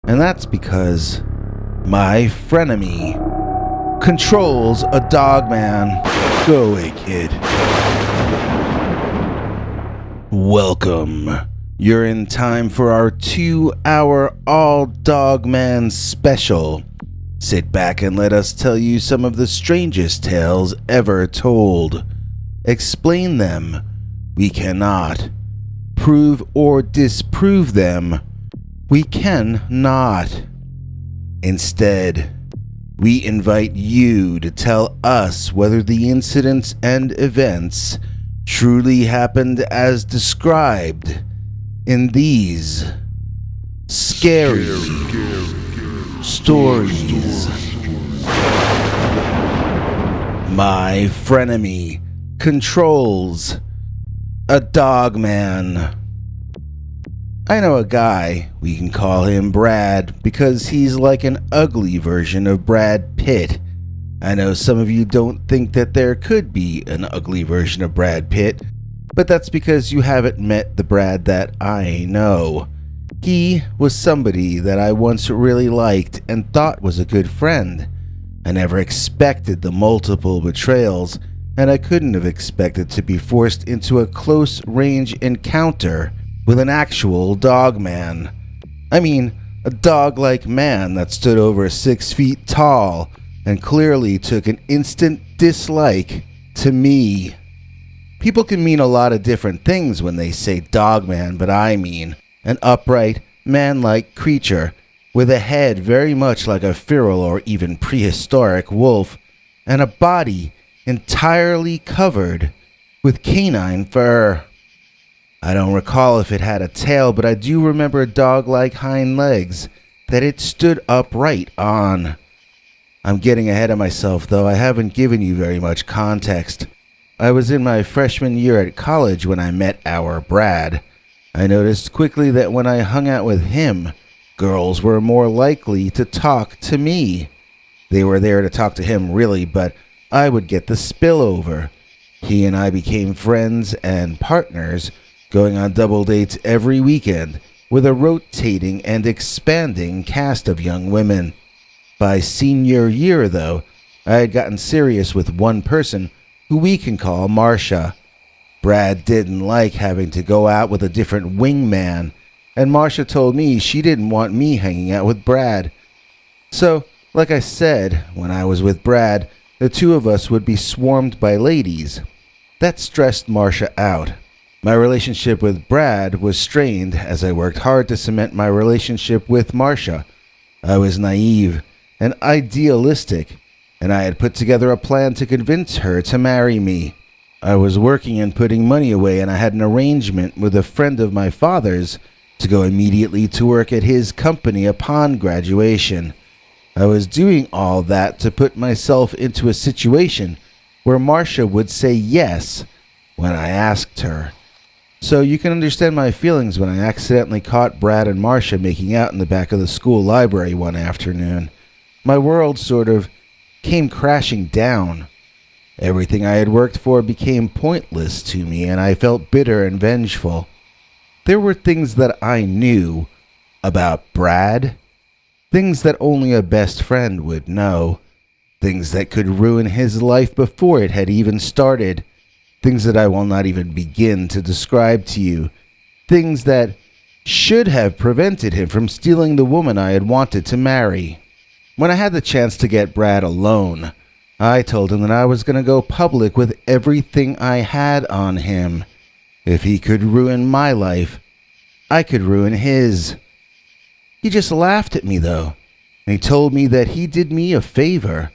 And that's because my frenemy controls a Dogman. Go away, kid. Welcome. You're in time for our 2-hour all Dogman special. Sit back and let us tell you some of the strangest tales ever told. Explain them. We cannot. Prove or disprove them. We cannot. Instead, we invite you to tell us whether the incidents and events truly happened as described in these scary stories. My frenemy controls a Dogman. I know a guy, we can call him Brad, because he's like an ugly version of Brad Pitt. I know some of you don't think that there could be an ugly version of Brad Pitt, but that's because you haven't met the Brad that I know. He was somebody that I once really liked and thought was a good friend. I never expected the multiple betrayals, and I couldn't have expected to be forced into a close-range encounter with an actual Dogman. I mean, a dog-like man that stood over 6 feet tall and clearly took an instant dislike to me. People can mean a lot of different things when they say Dogman, but I mean an upright, man-like creature with a head very much like a feral or even prehistoric wolf and a body entirely covered with canine fur. I don't recall if it had a tail, but I do remember dog-like hind legs that it stood upright on. I'm getting ahead of myself, though I haven't given you very much context. I was in my freshman year at college when I met our Brad. I noticed quickly that when I hung out with him, girls were more likely to talk to me. They were there to talk to him, really, but I would get the spillover. He and I became friends and partners, going on double dates every weekend with a rotating and expanding cast of young women. By senior year, though, I had gotten serious with one person who we can call Marcia. Brad didn't like having to go out with a different wingman, and Marcia told me she didn't want me hanging out with Brad. So, like I said, when I was with Brad, the two of us would be swarmed by ladies. That stressed Marcia out. My relationship with Brad was strained as I worked hard to cement my relationship with Marcia. I was naive and idealistic, and I had put together a plan to convince her to marry me. I was working and putting money away, and I had an arrangement with a friend of my father's to go immediately to work at his company upon graduation. I was doing all that to put myself into a situation where Marcia would say yes when I asked her. So you can understand my feelings when I accidentally caught Brad and Marcia making out in the back of the school library one afternoon. My world sort of came crashing down. Everything I had worked for became pointless to me, and I felt bitter and vengeful. There were things that I knew about Brad, things that only a best friend would know, things that could ruin his life before it had even started, things that I will not even begin to describe to you, things that should have prevented him from stealing the woman I had wanted to marry. When I had the chance to get Brad alone, I told him that I was going to go public with everything I had on him. If he could ruin my life, I could ruin his. He just laughed at me, though, and he told me that he did me a favor.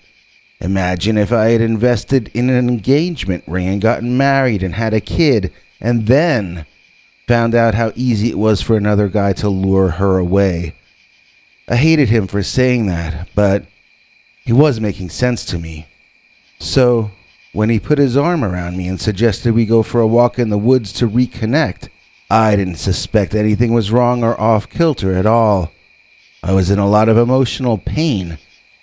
Imagine if I had invested in an engagement ring and gotten married and had a kid, and then found out how easy it was for another guy to lure her away. I hated him for saying that, but he was making sense to me. So, when he put his arm around me and suggested we go for a walk in the woods to reconnect, I didn't suspect anything was wrong or off-kilter at all. I was in a lot of emotional pain,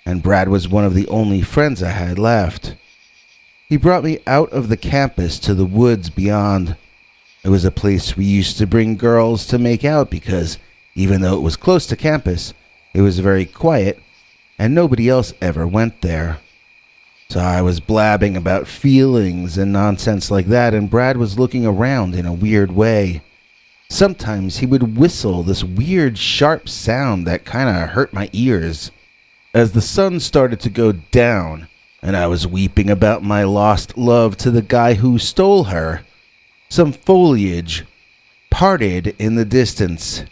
and Brad was one of the only friends I had left. He brought me out of the campus to the woods beyond. It was a place we used to bring girls to make out because, even though it was close to campus, It was very quiet, and nobody else ever went there. So I was blabbing about feelings and nonsense like that, and Brad was looking around in a weird way. Sometimes he would whistle this weird sharp sound that kind of hurt my ears. As the sun started to go down, and I was weeping about my lost love to the guy who stole her, some foliage parted in the distance.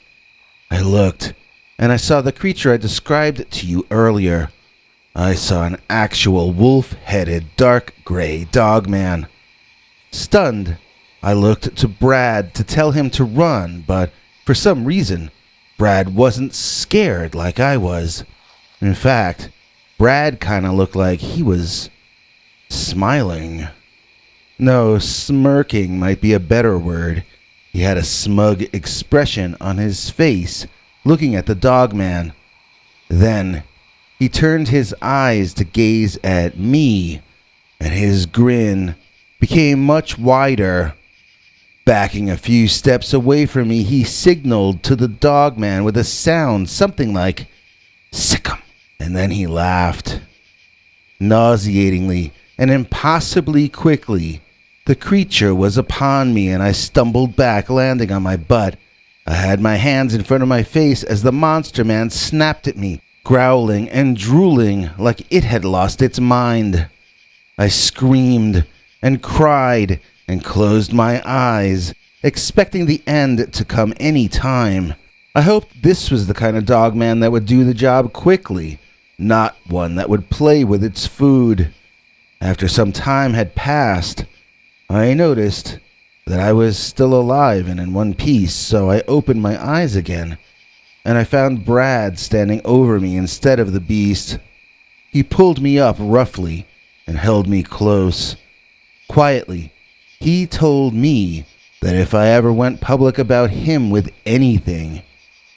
I looked, and I saw the creature I described to you earlier. I saw an actual wolf-headed, dark gray dogman. Stunned, I looked to Brad to tell him to run, but for some reason, Brad wasn't scared like I was. In fact, Brad kind of looked like he was smiling. No, smirking might be a better word. He had a smug expression on his face, looking at the dogman. Then, he turned his eyes to gaze at me, and his grin became much wider. Backing a few steps away from me, he signaled to the dogman with a sound something like, "Sick 'em," and then he laughed. Nauseatingly and impossibly quickly, the creature was upon me, and I stumbled back, landing on my butt. I had my hands in front of my face as the monster man snapped at me, growling and drooling like it had lost its mind. I screamed and cried and closed my eyes, expecting the end to come any time. I hoped this was the kind of dogman that would do the job quickly, not one that would play with its food. After some time had passed, I noticed that I was still alive and in one piece, so I opened my eyes again, and I found Brad standing over me instead of the beast. He pulled me up roughly and held me close. Quietly, he told me that if I ever went public about him with anything,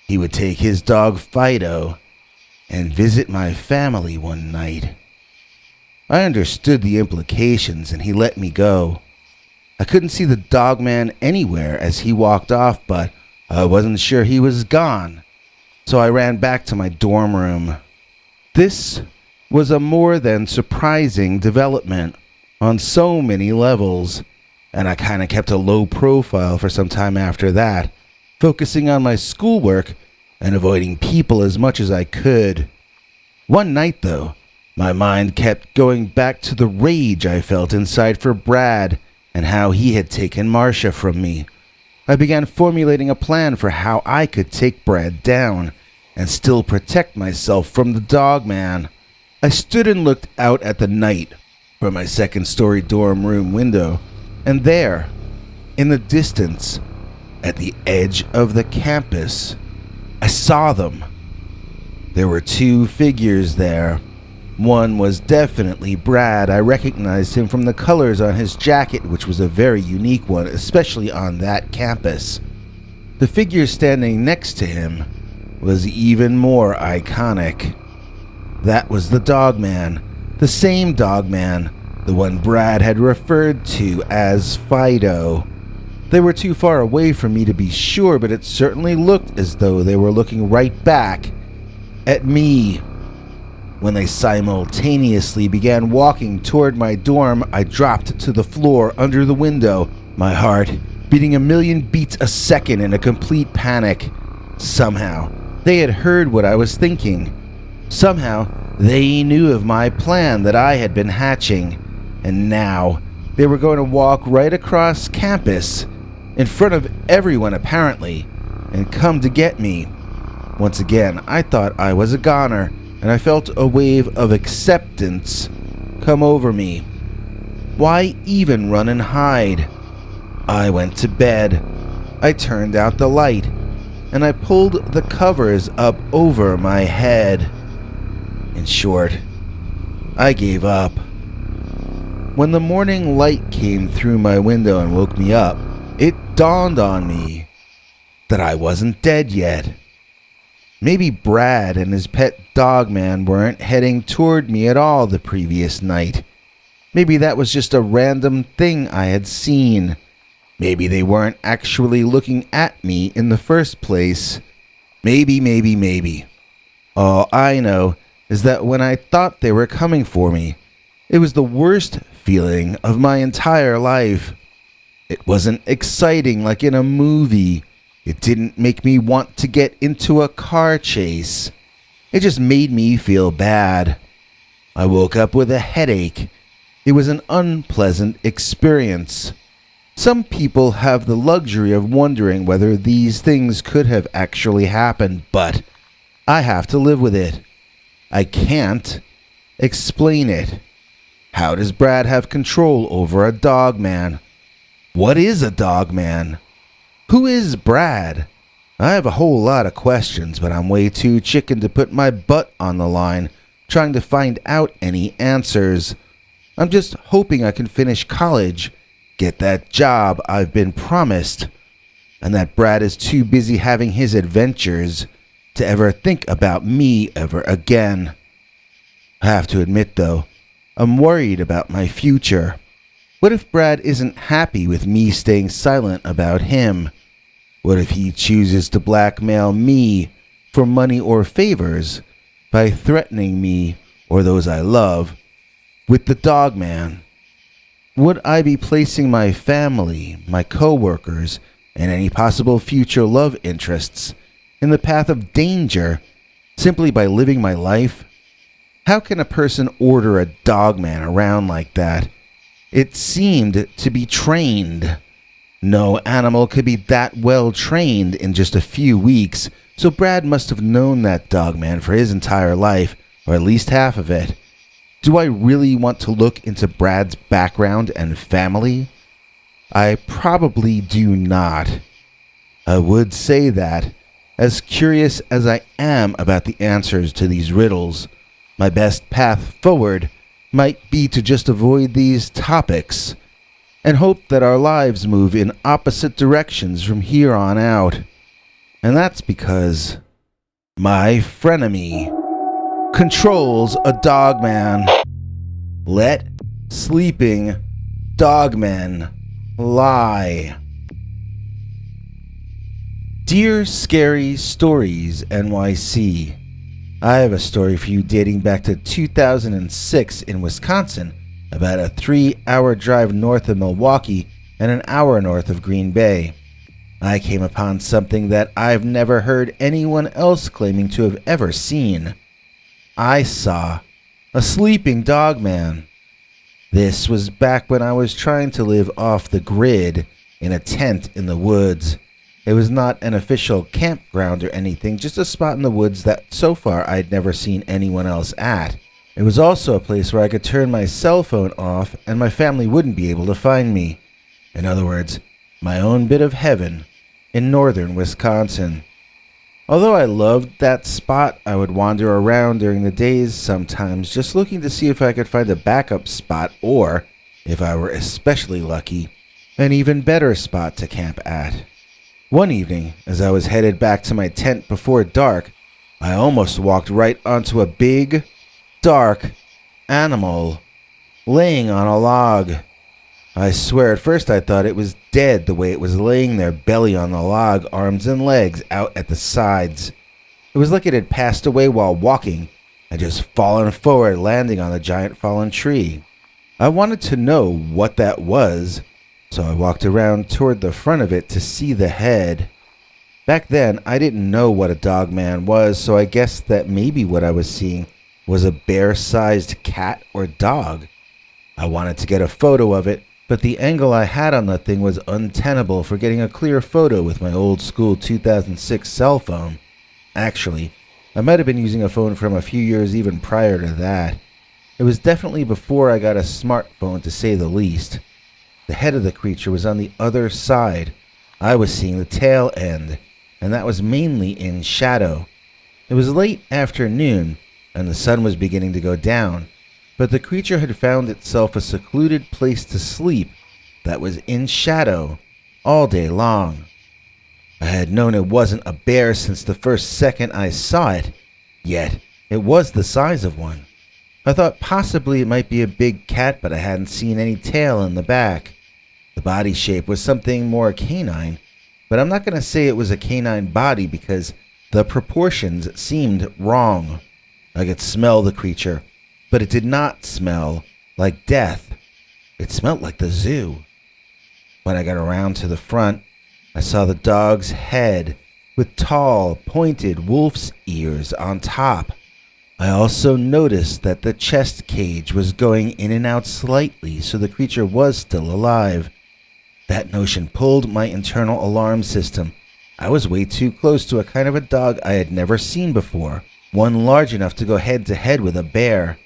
he would take his dog Fido and visit my family one night. I understood the implications, and he let me go. I couldn't see the dogman anywhere as he walked off, but I wasn't sure he was gone, so I ran back to my dorm room. This was a more than surprising development on so many levels, and I kind of kept a low profile for some time after that, focusing on my schoolwork and avoiding people as much as I could. One night, though, my mind kept going back to the rage I felt inside for Brad and how he had taken Marcia from me. I began formulating a plan for how I could take Brad down and still protect myself from the dogman. I stood and looked out at the night from my second-story dorm room window, and there, in the distance, at the edge of the campus, I saw them. There were two figures there. One was definitely Brad. I recognized him from the colors on his jacket, which was a very unique one, especially on that campus. The figure standing next to him was even more iconic. That was the dogman, the same dogman, the one Brad had referred to as Fido. They were too far away from me to be sure, but it certainly looked as though they were looking right back at me. When they simultaneously began walking toward my dorm, I dropped to the floor under the window, my heart beating a million beats a second in a complete panic. Somehow, they had heard what I was thinking. Somehow, they knew of my plan that I had been hatching, and now they were going to walk right across campus, in front of everyone apparently, and come to get me. Once again, I thought I was a goner, and I felt a wave of acceptance come over me. Why even run and hide? I went to bed. I turned out the light, and I pulled the covers up over my head. In short, I gave up. When the morning light came through my window and woke me up, it dawned on me that I wasn't dead yet. Maybe Brad and his pet dogman weren't heading toward me at all the previous night. Maybe that was just a random thing I had seen. Maybe they weren't actually looking at me in the first place. Maybe. All I know is that when I thought they were coming for me, it was the worst feeling of my entire life. It wasn't exciting like in a movie. It didn't make me want to get into a car chase. It just made me feel bad. I woke up with a headache. It was an unpleasant experience. Some people have the luxury of wondering whether these things could have actually happened, but I have to live with it. I can't explain it. How does Brad have control over a dogman? What is a dogman? Who is Brad? I have a whole lot of questions, but I'm way too chicken to put my butt on the line trying to find out any answers. I'm just hoping I can finish college, get that job I've been promised, and that Brad is too busy having his adventures to ever think about me ever again. I have to admit, though, I'm worried about my future. What if Brad isn't happy with me staying silent about him? What if he chooses to blackmail me for money or favors by threatening me or those I love with the dogman? Would I be placing my family, my coworkers, and any possible future love interests in the path of danger simply by living my life? How can a person order a dogman around like that? It seemed to be trained. No animal could be that well trained in just a few weeks, so Brad must have known that dogman for his entire life, or at least half of it. Do I really want to look into Brad's background and family? I probably do not. I would say that, as curious as I am about the answers to these riddles, my best path forward might be to just avoid these topics and hope that our lives move in opposite directions from here on out. And that's because my frenemy controls a dogman. Let sleeping dogmen lie. Dear Scary Stories NYC, I have a story for you dating back to 2006 in Wisconsin, about a 3-hour drive north of Milwaukee and an hour north of Green Bay. I came upon something that I've never heard anyone else claiming to have ever seen. I saw a sleeping dogman. This was back when I was trying to live off the grid in a tent in the woods. It was not an official campground or anything, just a spot in the woods that so far I'd never seen anyone else at. It was also a place where I could turn my cell phone off and my family wouldn't be able to find me. In other words, my own bit of heaven in northern Wisconsin. Although I loved that spot, I would wander around during the days sometimes just looking to see if I could find a backup spot or, if I were especially lucky, an even better spot to camp at. One evening, as I was headed back to my tent before dark, I almost walked right onto a big, dark animal laying on a log. I swear at first I thought it was dead the way it was laying there, belly on the log, arms and legs out at the sides. It was like it had passed away while walking and just fallen forward, landing on the giant fallen tree. I wanted to know what that was, so I walked around toward the front of it to see the head. Back then, I didn't know what a dogman was, so I guessed that maybe what I was seeing was a bear-sized cat or dog. I wanted to get a photo of it, but the angle I had on the thing was untenable for getting a clear photo with my old-school 2006 cell phone. Actually, I might have been using a phone from a few years even prior to that. It was definitely before I got a smartphone, to say the least. The head of the creature was on the other side. I was seeing the tail end, and that was mainly in shadow. It was late afternoon, and the sun was beginning to go down, but the creature had found itself a secluded place to sleep that was in shadow all day long. I had known it wasn't a bear since the first second I saw it, yet it was the size of one. I thought possibly it might be a big cat, but I hadn't seen any tail in the back. The body shape was something more canine, but I'm not going to say it was a canine body because The proportions seemed wrong. I could smell the creature, but it did not smell like death. It smelled like the zoo. When I got around to the front, I saw the dog's head with tall, pointed wolf's ears on top. I also noticed that the chest cage was going in and out slightly, so the creature was still alive. That notion pulled my internal alarm system. I was way too close to a kind of a dog I had never seen before, one large enough to go head-to-head with a bear.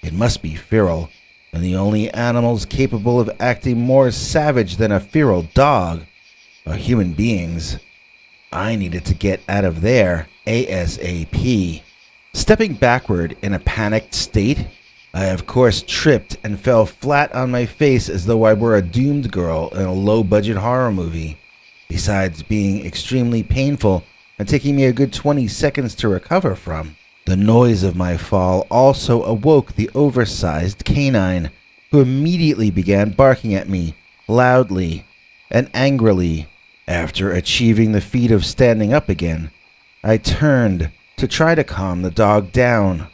It must be feral, and the only animals capable of acting more savage than a feral dog are human beings. I needed to get out of there ASAP. Stepping backward in a panicked state, I of course tripped and fell flat on my face as though I were a doomed girl in a low-budget horror movie. Besides being extremely painful and taking me a good 20 seconds to recover from, the noise of my fall also awoke the oversized canine, who immediately began barking at me loudly and angrily. After achieving the feat of standing up again, I turned to try to calm the dog down.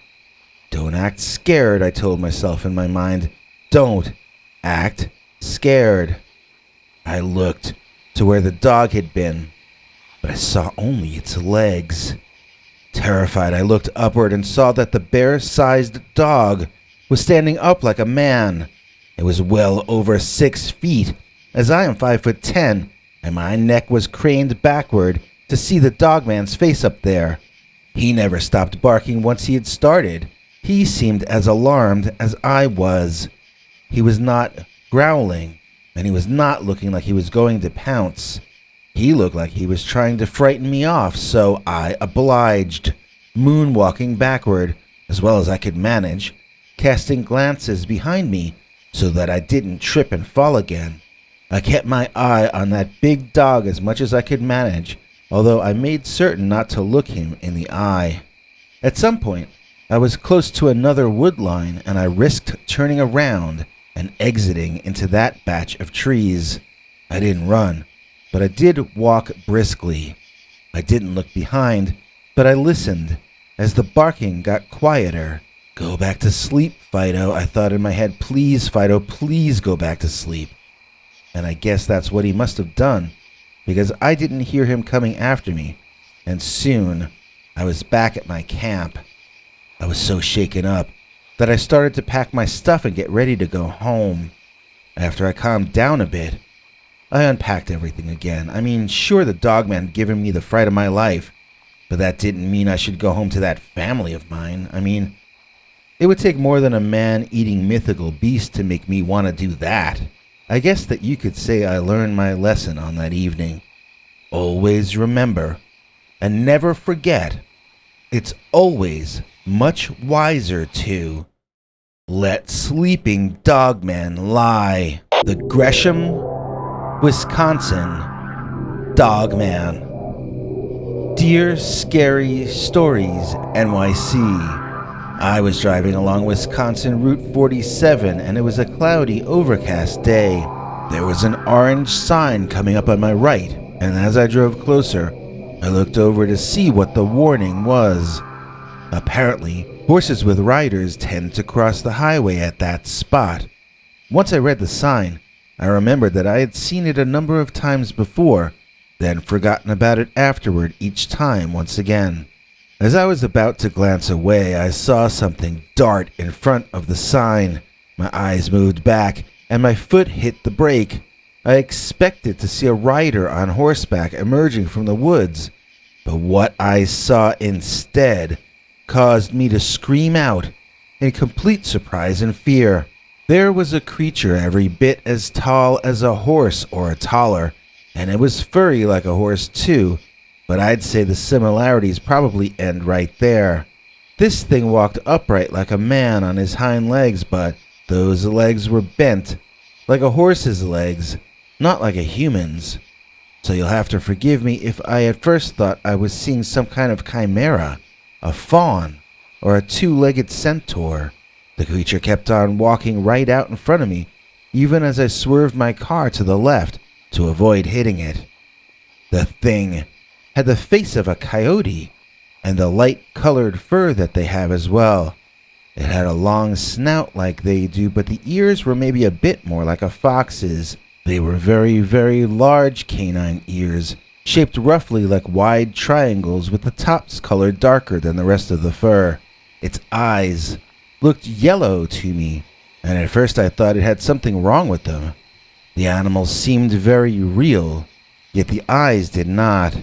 Don't act scared, I told myself in my mind. Don't act scared. I looked to where the dog had been, but I saw only its legs. Terrified, I looked upward and saw that the bear-sized dog was standing up like a man. It was well over 6 feet, as I am 5'10", and my neck was craned backward to see the dogman's face up there. He never stopped barking once he had started. He seemed as alarmed as I was. He was not growling, and he was not looking like he was going to pounce. He looked like he was trying to frighten me off, so I obliged, moonwalking backward as well as I could manage, casting glances behind me so that I didn't trip and fall again. I kept my eye on that big dog as much as I could manage, although I made certain not to look him in the eye. At some point, I was close to another wood line, and I risked turning around and exiting into that batch of trees. I didn't run, but I did walk briskly. I didn't look behind, but I listened as the barking got quieter. Go back to sleep, Fido, I thought in my head. Please, Fido, please go back to sleep. And I guess that's what he must have done, because I didn't hear him coming after me, and soon I was back at my camp. I was so shaken up that I started to pack my stuff and get ready to go home. After I calmed down a bit, I unpacked everything again. I mean, sure, the dogman had given me the fright of my life, but that didn't mean I should go home to that family of mine. I mean, it would take more than a man-eating mythical beast to make me want to do that. I guess that you could say I learned my lesson on that evening. Always remember, and never forget, it's always much wiser to let sleeping dogmen lie. The Gresham, Wisconsin Dogman. Dear Scary Stories NYC. I was driving along Wisconsin Route 47, and it was a cloudy, overcast day. There was an orange sign coming up on my right, and as I drove closer, I looked over to see what the warning was. Apparently, horses with riders tend to cross the highway at that spot. Once I read the sign, I remembered that I had seen it a number of times before, then forgotten about it afterward each time once again. As I was about to glance away, I saw something dart in front of the sign. My eyes moved back, and my foot hit the brake. I expected to see a rider on horseback emerging from the woods, but what I saw instead caused me to scream out in complete surprise and fear. There was a creature every bit as tall as a horse or taller, and it was furry like a horse too, but I'd say the similarities probably end right there. This thing walked upright like a man on his hind legs, but those legs were bent like a horse's legs, not like a human's. So you'll have to forgive me if I at first thought I was seeing some kind of chimera, a fawn, or a two-legged centaur. The creature kept on walking right out in front of me, even as I swerved my car to the left to avoid hitting it. The thing had the face of a coyote and the light-colored fur that they have as well. It had a long snout like they do, but the ears were maybe a bit more like a fox's. They were very, very large canine ears, shaped roughly like wide triangles with the tops colored darker than the rest of the fur. Its eyes looked yellow to me, and at first I thought it had something wrong with them. The animal seemed very real, yet the eyes did not.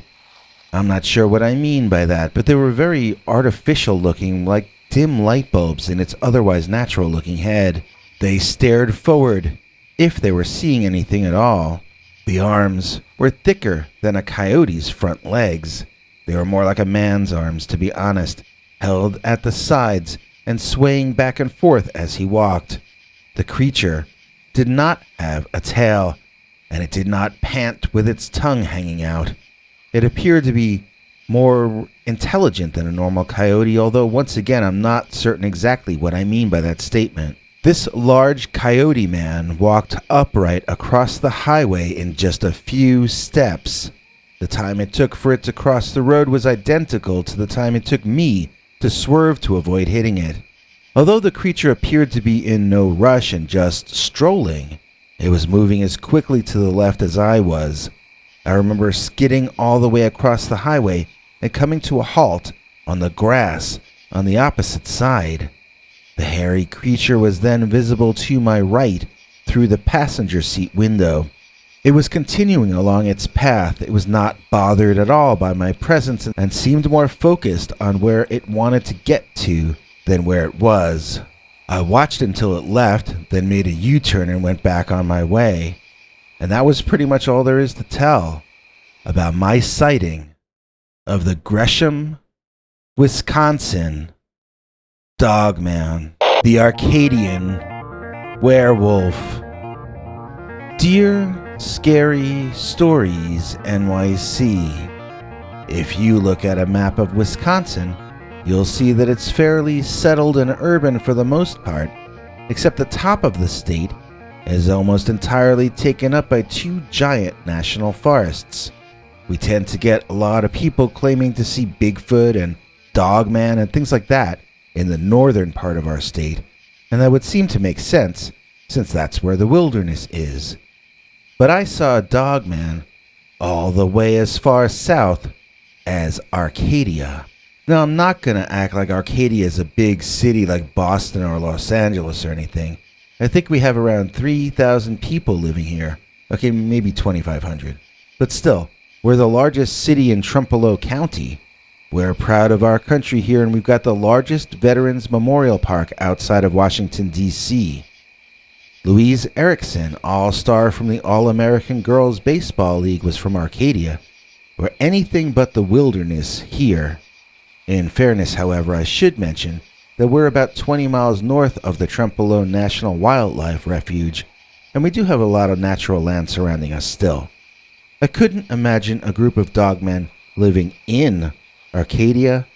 I'm not sure what I mean by that, but they were very artificial looking, like dim light bulbs in its otherwise natural looking head. They stared forward, if they were seeing anything at all. The arms were thicker than a coyote's front legs. They were more like a man's arms, to be honest, held at the sides and swaying back and forth as he walked. The creature did not have a tail, and it did not pant with its tongue hanging out. It appeared to be more intelligent than a normal coyote, although once again I'm not certain exactly what I mean by that statement. This large coyote man walked upright across the highway in just a few steps. The time it took for it to cross the road was identical to the time it took me to swerve to avoid hitting it. Although the creature appeared to be in no rush and just strolling, it was moving as quickly to the left as I was. I remember skidding all the way across the highway and coming to a halt on the grass on the opposite side. The hairy creature was then visible to my right through the passenger seat window. It was continuing along its path. It was not bothered at all by my presence and seemed more focused on where it wanted to get to than where it was. I watched until it left, then made a U-turn and went back on my way. And that was pretty much all there is to tell about my sighting of the Gresham, Wisconsin Dogman, the Arcadian Werewolf. Dear Scary Stories NYC. If you look at a map of Wisconsin, you'll see that it's fairly settled and urban for the most part, except the top of the state is almost entirely taken up by two giant national forests. We tend to get a lot of people claiming to see Bigfoot and Dogman and things like that in the northern part of our state, and that would seem to make sense since that's where the wilderness is. But I saw a Dogman all the way as far south as Arcadia. Now, I'm not going to act like Arcadia is a big city like Boston or Los Angeles or anything. I think we have around 3,000 people living here. Okay, maybe 2,500. But still, we're the largest city in Trumpereau County. We're proud of our country here, and we've got the largest Veterans Memorial Park outside of Washington, D.C. Louise Erickson, all-star from the All-American Girls Baseball League, was from Arcadia. We're anything but the wilderness here. In fairness, however, I should mention that we're about 20 miles north of the Trumpereau National Wildlife Refuge, and we do have a lot of natural land surrounding us still. I couldn't imagine a group of dogmen living in Arcadia,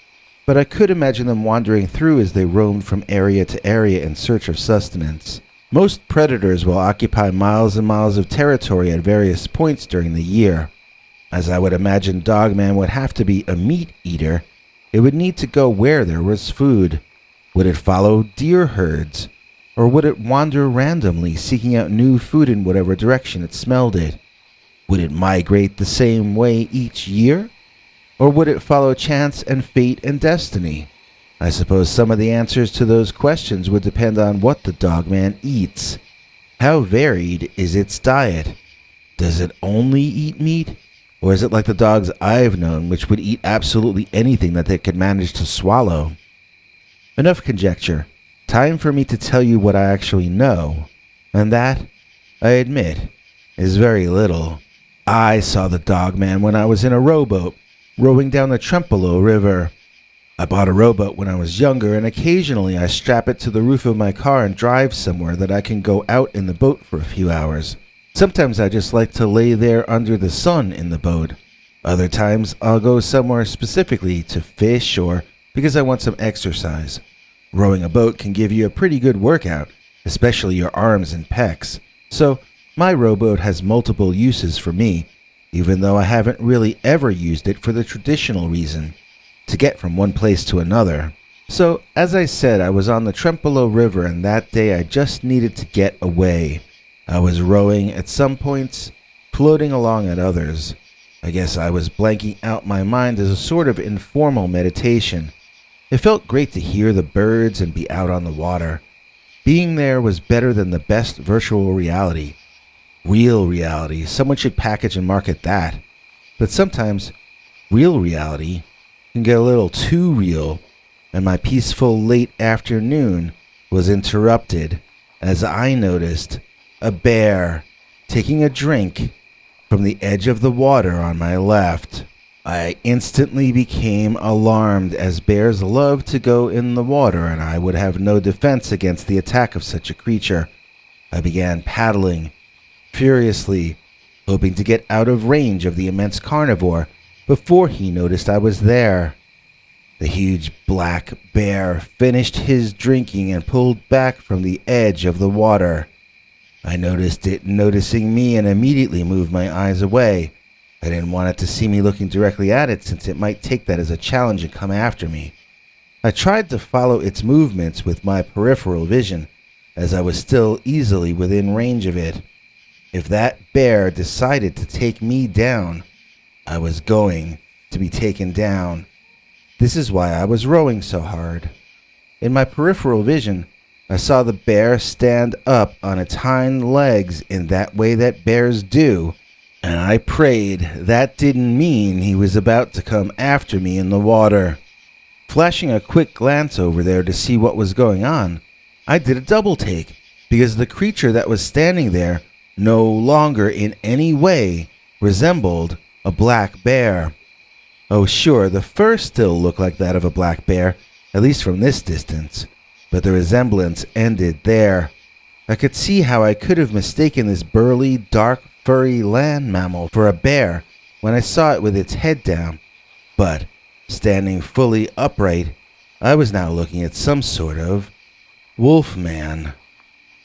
but I could imagine them wandering through as they roamed from area to area in search of sustenance. Most predators will occupy miles and miles of territory at various points during the year. As I would imagine Dogman would have to be a meat eater, it would need to go where there was food. Would it follow deer herds, or would it wander randomly seeking out new food in whatever direction it smelled it? Would it migrate the same way each year? Or would it follow chance and fate and destiny? I suppose some of the answers to those questions would depend on what the Dogman eats. How varied is its diet? Does it only eat meat? Or is it like the dogs I've known, which would eat absolutely anything that they could manage to swallow? Enough conjecture. Time for me to tell you what I actually know. And that, I admit, is very little. I saw the Dogman when I was in a rowboat, rowing down the Trumpereau River. I bought a rowboat when I was younger, and occasionally I strap it to the roof of my car and drive somewhere that I can go out in the boat for a few hours. Sometimes I just like to lay there under the sun in the boat. Other times I'll go somewhere specifically to fish or because I want some exercise. Rowing a boat can give you a pretty good workout, especially your arms and pecs. So my rowboat has multiple uses for me, even though I haven't really ever used it for the traditional reason, to get from one place to another. So, as I said, I was on the Trempolo River, and that day I just needed to get away. I was rowing at some points, floating along at others. I guess I was blanking out my mind as a sort of informal meditation. It felt great to hear the birds and be out on the water. Being there was better than the best virtual reality. Real reality, someone should package and market that. But sometimes, real reality can get a little too real, and my peaceful late afternoon was interrupted as I noticed a bear taking a drink from the edge of the water on my left. I instantly became alarmed, as bears love to go in the water, and I would have no defense against the attack of such a creature. I began paddling furiously, hoping to get out of range of the immense carnivore before he noticed I was there. The huge black bear finished his drinking and pulled back from the edge of the water. I noticed it noticing me and immediately moved my eyes away. I didn't want it to see me looking directly at it, since it might take that as a challenge and come after me. I tried to follow its movements with my peripheral vision, as I was still easily within range of it. If that bear decided to take me down, I was going to be taken down. This is why I was rowing so hard. In my peripheral vision, I saw the bear stand up on its hind legs in that way that bears do, and I prayed that didn't mean he was about to come after me in the water. Flashing a quick glance over there to see what was going on, I did a double take, because the creature that was standing there no longer in any way resembled a black bear. Oh sure, the fur still looked like that of a black bear, at least from this distance, but the resemblance ended there. I could see how I could have mistaken this burly, dark, furry land mammal for a bear when I saw it with its head down, but standing fully upright, I was now looking at some sort of wolf man.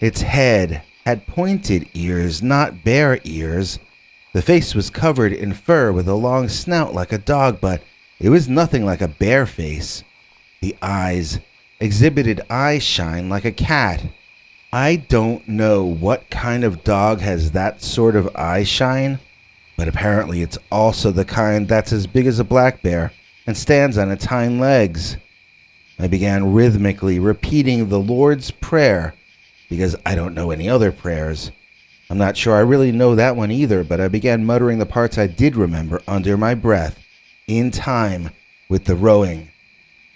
Its head had pointed ears, not bear ears. The face was covered in fur with a long snout like a dog, but it was nothing like a bear face. The eyes exhibited eye shine like a cat. I don't know what kind of dog has that sort of eye shine, but apparently it's also the kind that's as big as a black bear and stands on its hind legs. I began rhythmically repeating the Lord's Prayer, because I don't know any other prayers. I'm not sure I really know that one either, but I began muttering the parts I did remember under my breath, in time with the rowing.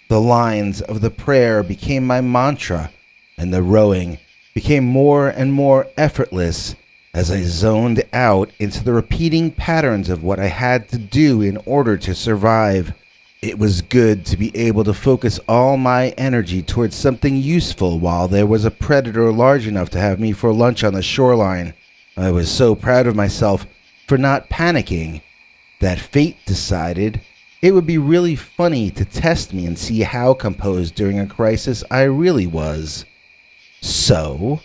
The lines of the prayer became my mantra, and the rowing became more and more effortless as I zoned out into the repeating patterns of what I had to do in order to survive. It was good to be able to focus all my energy towards something useful while there was a predator large enough to have me for lunch on the shoreline. I was so proud of myself for not panicking that fate decided it would be really funny to test me and see how composed during a crisis I really was. So,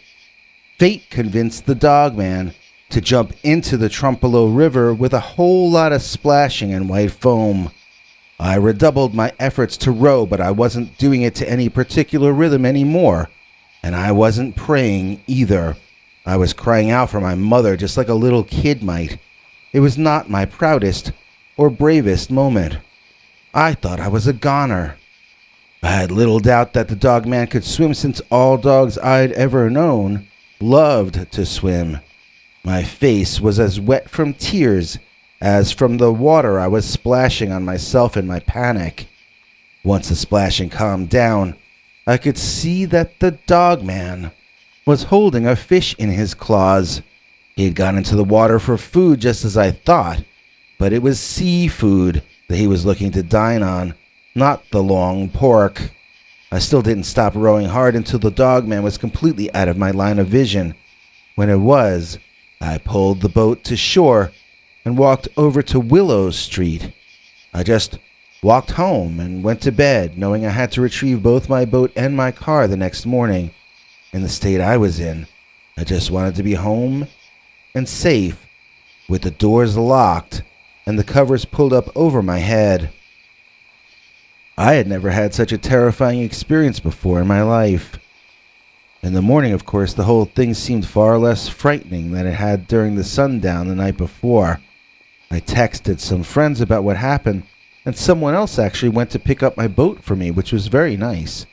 fate convinced the Dogman to jump into the Trempolo River with a whole lot of splashing and white foam. I redoubled my efforts to row, but I wasn't doing it to any particular rhythm anymore, and I wasn't praying either. I was crying out for my mother just like a little kid might. It was not my proudest or bravest moment. I thought I was a goner. I had little doubt that the Dogman could swim, since all dogs I'd ever known loved to swim. My face was as wet from tears as from the water I was splashing on myself in my panic. Once the splashing calmed down, I could see that the Dogman was holding a fish in his claws. He had gone into the water for food, just as I thought, but it was seafood that he was looking to dine on, not the long pork. I still didn't stop rowing hard until the Dogman was completely out of my line of vision. When it was, I pulled the boat to shore and walked over to Willow Street. I just walked home and went to bed, knowing I had to retrieve both my boat and my car the next morning. In the state I was in, I just wanted to be home and safe with the doors locked and the covers pulled up over my head. I had never had such a terrifying experience before in my life. In the morning, of course, the whole thing seemed far less frightening than it had during the sundown the night before. I texted some friends about what happened, and someone else actually went to pick up my boat for me, which was very nice.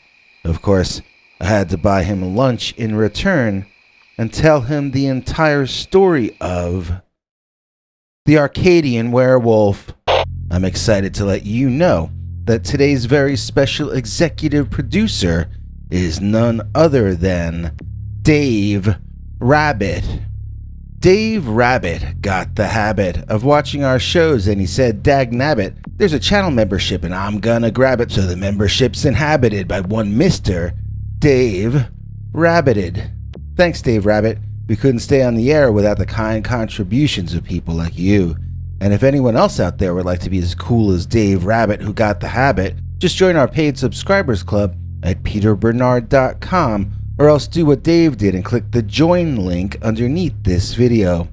Of course, I had to buy him lunch in return and tell him the entire story of the Arcadian Werewolf. I'm excited to let you know that today's very special executive producer is none other than Dave Rabbit. Dave Rabbit got the habit of watching our shows and he said, "Dagnabbit, there's a channel membership and I'm gonna grab it." So the membership's inhabited by one Mr. Dave Rabbited. Thanks, Dave Rabbit. We couldn't stay on the air without the kind contributions of people like you. And if anyone else out there would like to be as cool as Dave Rabbit who got the habit, just join our paid subscribers club at peterbernard.com, or else do what Dave did and click the join link underneath this video.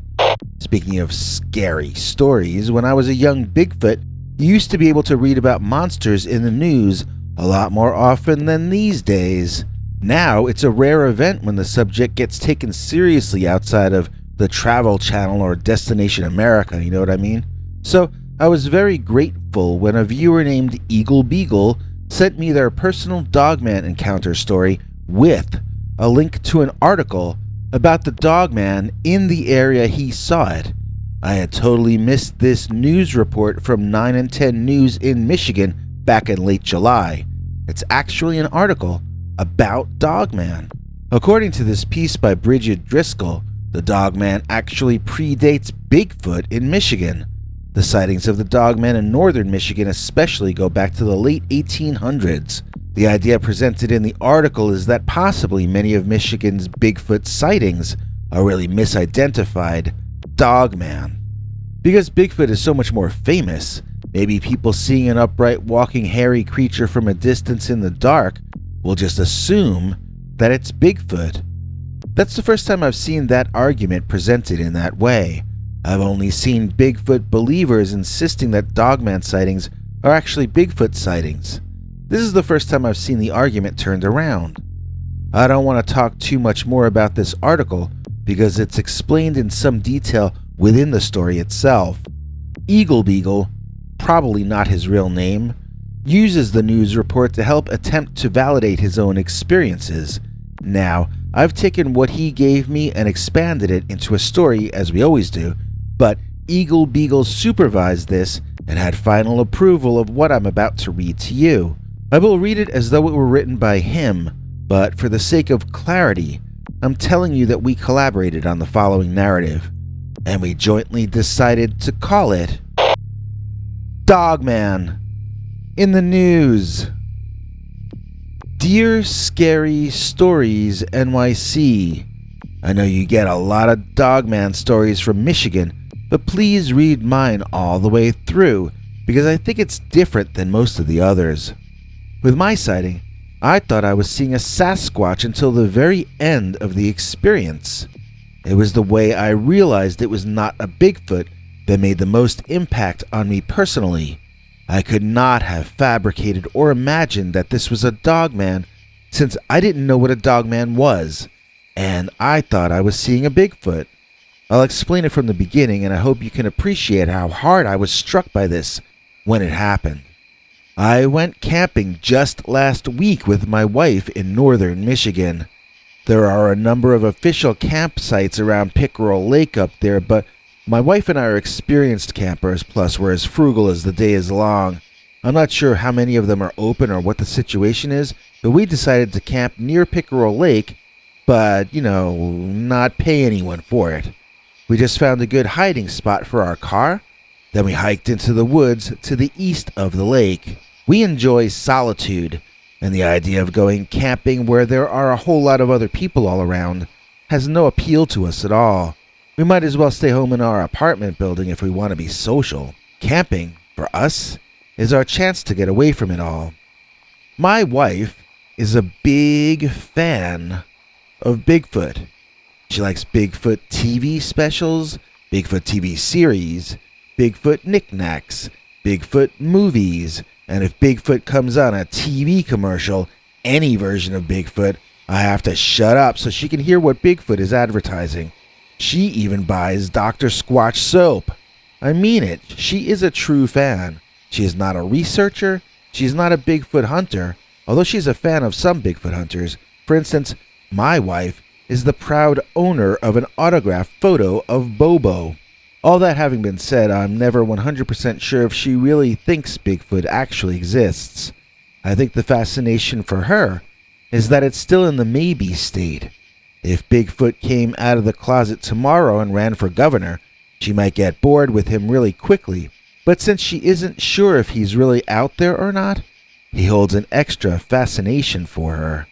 Speaking of scary stories, when I was a young Bigfoot, you used to be able to read about monsters in the news a lot more often than these days. Now it's a rare event when the subject gets taken seriously outside of the Travel Channel or Destination America, you know what I mean? So I was very grateful when a viewer named Eagle Beagle sent me their personal Dogman encounter story with a link to an article about the Dogman in the area he saw it. I had totally missed this news report from 9 and 10 News in Michigan back in late July. It's actually an article about Dogman. According to this piece by Bridget Driscoll, the Dogman actually predates Bigfoot in Michigan. The sightings of the Dogman in northern Michigan especially go back to the late 1800s. The idea presented in the article is that possibly many of Michigan's Bigfoot sightings are really misidentified Dogman. Because Bigfoot is so much more famous, maybe people seeing an upright walking hairy creature from a distance in the dark will just assume that it's Bigfoot. That's the first time I've seen that argument presented in that way. I've only seen Bigfoot believers insisting that Dogman sightings are actually Bigfoot sightings. This is the first time I've seen the argument turned around. I don't want to talk too much more about this article because it's explained in some detail within the story itself. Eagle Beagle, probably not his real name, uses the news report to help attempt to validate his own experiences. Now, I've taken what he gave me and expanded it into a story as we always do, but Eagle Beagle supervised this and had final approval of what I'm about to read to you. I will read it as though it were written by him, but for the sake of clarity, I'm telling you that we collaborated on the following narrative, and we jointly decided to call it Dogman in the News. Dear Scary Stories NYC, I know you get a lot of Dogman stories from Michigan, but please read mine all the way through because I think it's different than most of the others. With my sighting, I thought I was seeing a Sasquatch until the very end of the experience. It was the way I realized it was not a Bigfoot that made the most impact on me personally. I could not have fabricated or imagined that this was a Dogman since I didn't know what a Dogman was, and I thought I was seeing a Bigfoot. I'll explain it from the beginning, and I hope you can appreciate how hard I was struck by this when it happened. I went camping just last week with my wife in northern Michigan. There are a number of official campsites around Pickerel Lake up there, but my wife and I are experienced campers, plus we're as frugal as the day is long. I'm not sure how many of them are open or what the situation is, but we decided to camp near Pickerel Lake, but, not pay anyone for it. We just found a good hiding spot for our car, then we hiked into the woods to the east of the lake. We enjoy solitude, and the idea of going camping where there are a whole lot of other people all around has no appeal to us at all. We might as well stay home in our apartment building if we want to be social. Camping, for us, is our chance to get away from it all. My wife is a big fan of Bigfoot. She likes Bigfoot TV specials, Bigfoot TV series, Bigfoot knickknacks, Bigfoot movies, and if Bigfoot comes on a TV commercial, any version of Bigfoot, I have to shut up so she can hear what Bigfoot is advertising. She even buys Dr. Squatch soap. I mean it, she is a true fan. She is not a researcher, she is not a Bigfoot hunter, although she's a fan of some Bigfoot hunters. For instance, my wife is the proud owner of an autographed photo of Bobo. All that having been said, I'm never 100% sure if she really thinks Bigfoot actually exists. I think the fascination for her is that it's still in the maybe state. If Bigfoot came out of the closet tomorrow and ran for governor, she might get bored with him really quickly. But since she isn't sure if he's really out there or not, he holds an extra fascination for her.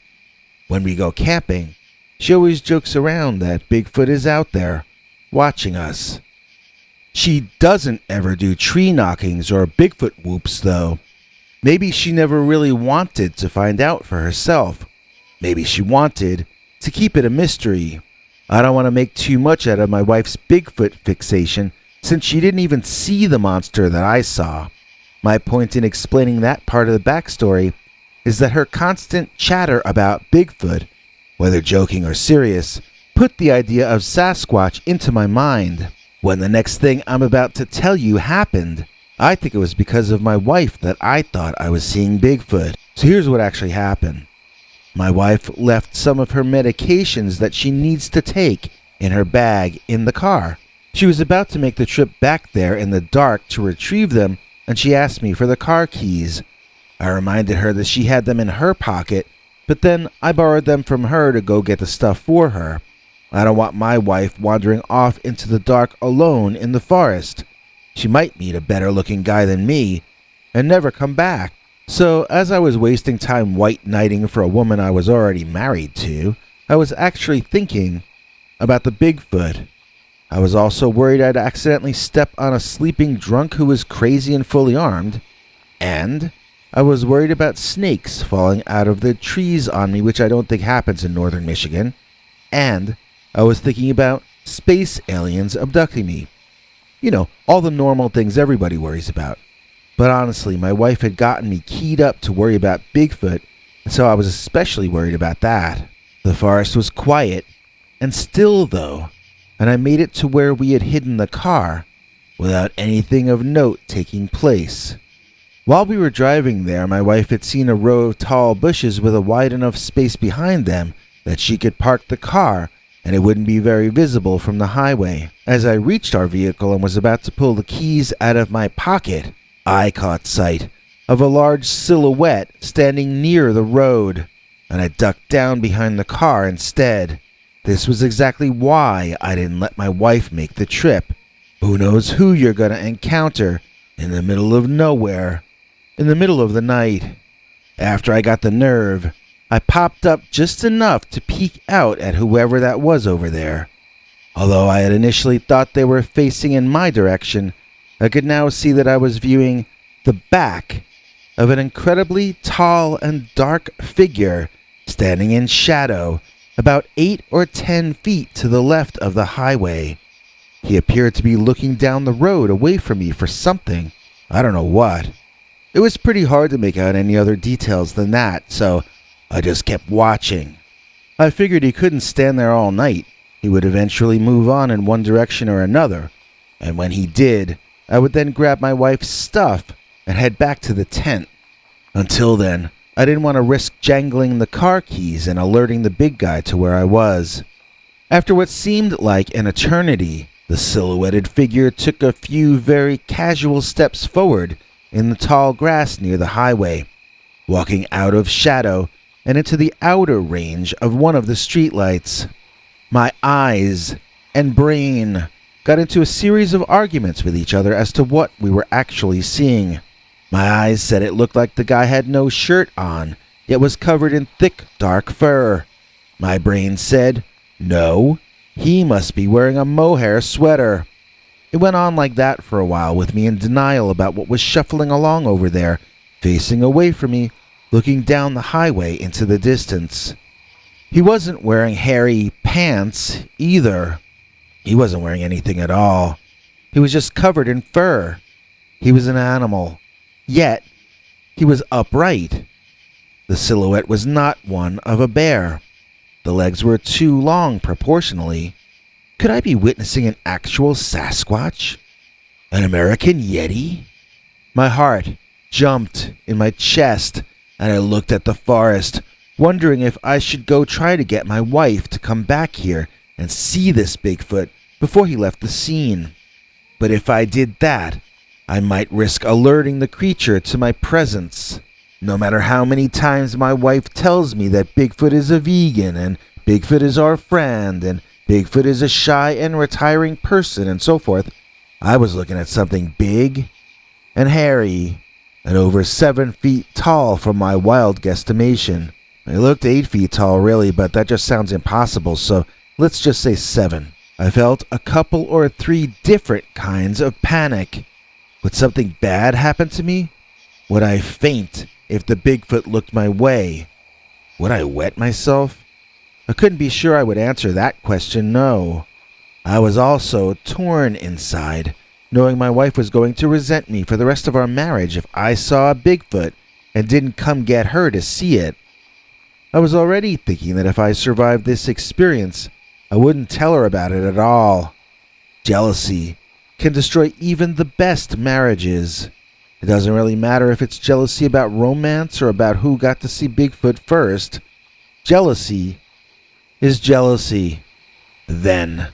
When we go camping, she always jokes around that Bigfoot is out there, watching us. She doesn't ever do tree knockings or Bigfoot whoops, though. Maybe she never really wanted to find out for herself. Maybe she wanted to keep it a mystery. I don't want to make too much out of my wife's Bigfoot fixation, since she didn't even see the monster that I saw. My point in explaining that part of the backstory is that her constant chatter about Bigfoot, whether joking or serious, put the idea of Sasquatch into my mind. When the next thing I'm about to tell you happened, I think it was because of my wife that I thought I was seeing Bigfoot. So here's what actually happened. My wife left some of her medications that she needs to take in her bag in the car. She was about to make the trip back there in the dark to retrieve them, and she asked me for the car keys. I reminded her that she had them in her pocket, but then I borrowed them from her to go get the stuff for her. I don't want my wife wandering off into the dark alone in the forest. She might meet a better-looking guy than me and never come back. So, as I was wasting time white-knighting for a woman I was already married to, I was actually thinking about the Bigfoot. I was also worried I'd accidentally step on a sleeping drunk who was crazy and fully armed, and I was worried about snakes falling out of the trees on me, which I don't think happens in northern Michigan, and I was thinking about space aliens abducting me. You know, all the normal things everybody worries about. But honestly, my wife had gotten me keyed up to worry about Bigfoot, and so I was especially worried about that. The forest was quiet and still, though, and I made it to where we had hidden the car without anything of note taking place. While we were driving there, my wife had seen a row of tall bushes with a wide enough space behind them that she could park the car and it wouldn't be very visible from the highway. As I reached our vehicle and was about to pull the keys out of my pocket, I caught sight of a large silhouette standing near the road, and I ducked down behind the car instead. This was exactly why I didn't let my wife make the trip. Who knows who you're gonna encounter in the middle of nowhere, in the middle of the night. After I got the nerve, I popped up just enough to peek out at whoever that was over there. Although I had initially thought they were facing in my direction, I could now see that I was viewing the back of an incredibly tall and dark figure standing in shadow about 8 or 10 feet to the left of the highway. He appeared to be looking down the road away from me for something. I don't know what. It was pretty hard to make out any other details than that, so I just kept watching. I figured he couldn't stand there all night. He would eventually move on in one direction or another, and when he did, I would then grab my wife's stuff and head back to the tent. Until then, I didn't want to risk jangling the car keys and alerting the big guy to where I was. After what seemed like an eternity, the silhouetted figure took a few very casual steps forward in the tall grass near the highway, walking out of shadow and into the outer range of one of the streetlights. My eyes and brain got into a series of arguments with each other as to what we were actually seeing. My eyes said it looked like the guy had no shirt on, yet was covered in thick, dark fur. My brain said, no, he must be wearing a mohair sweater. It went on like that for a while, with me in denial about what was shuffling along over there, facing away from me, looking down the highway into the distance. He wasn't wearing hairy pants either. He wasn't wearing anything at all. He was just covered in fur. He was an animal. Yet, he was upright. The silhouette was not one of a bear. The legs were too long proportionally. Could I be witnessing an actual Sasquatch? An American Yeti? My heart jumped in my chest, and I looked at the forest, wondering if I should go try to get my wife to come back here and see this Bigfoot before he left the scene. But if I did that, I might risk alerting the creature to my presence. No matter how many times my wife tells me that Bigfoot is a vegan, and Bigfoot is our friend, and Bigfoot is a shy and retiring person, and so forth, I was looking at something big and hairy and over 7 feet tall from my wild guesstimation. It looked 8 feet tall, really, but that just sounds impossible, so let's just say 7. I felt a couple or 3 different kinds of panic. Would something bad happen to me? Would I faint if the Bigfoot looked my way? Would I wet myself? I couldn't be sure I would answer that question, no. I was also torn inside, knowing my wife was going to resent me for the rest of our marriage if I saw a Bigfoot and didn't come get her to see it. I was already thinking that if I survived this experience, I wouldn't tell her about it at all. Jealousy can destroy even the best marriages. It doesn't really matter if it's jealousy about romance or about who got to see Bigfoot first. Jealousy is jealousy. Then,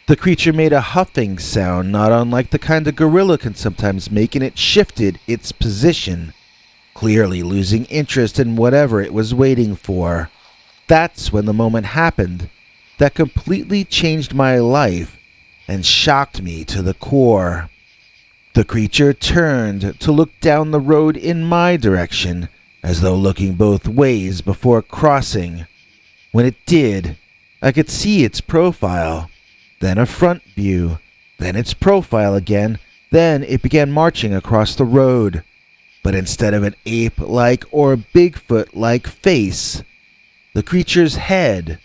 the creature made a huffing sound not unlike the kind a gorilla can sometimes make, and it shifted its position, clearly losing interest in whatever it was waiting for. That's when the moment happened that completely changed my life and shocked me to the core. The creature turned to look down the road in my direction, as though looking both ways before crossing. When it did, I could see its profile, then a front view, then its profile again, then it began marching across the road. But instead of an ape-like or Bigfoot-like face, the creature's head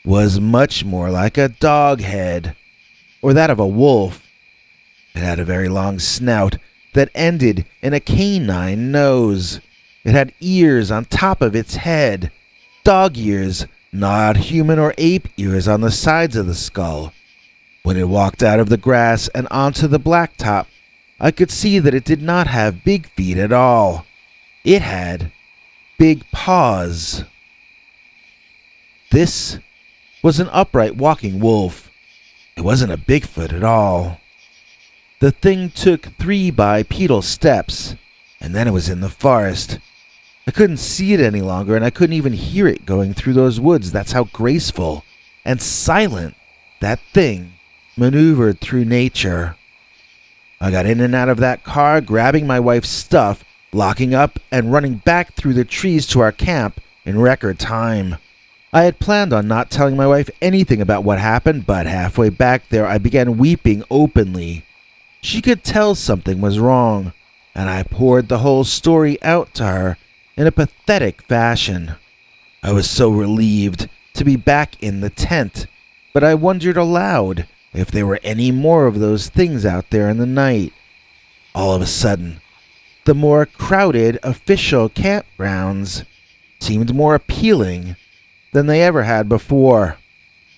was much more like a dog head, or that of a wolf. It had a very long snout that ended in a canine nose. It had ears on top of its head, dog ears, not human or ape ears on the sides of the skull. When it walked out of the grass and onto the blacktop, I could see that it did not have big feet at all. It had big paws. This was an upright walking wolf. It wasn't a Bigfoot at all. The thing took 3 bipedal steps, and then it was in the forest. I couldn't see it any longer, and I couldn't even hear it going through those woods. That's how graceful and silent that thing maneuvered through nature. I got in and out of that car, grabbing my wife's stuff, locking up, and running back through the trees to our camp in record time. I had planned on not telling my wife anything about what happened, but halfway back there I began weeping openly. She could tell something was wrong, and I poured the whole story out to her in a pathetic fashion. I was so relieved to be back in the tent, but I wondered aloud if there were any more of those things out there in the night. All of a sudden, the more crowded official campgrounds seemed more appealing than they ever had before.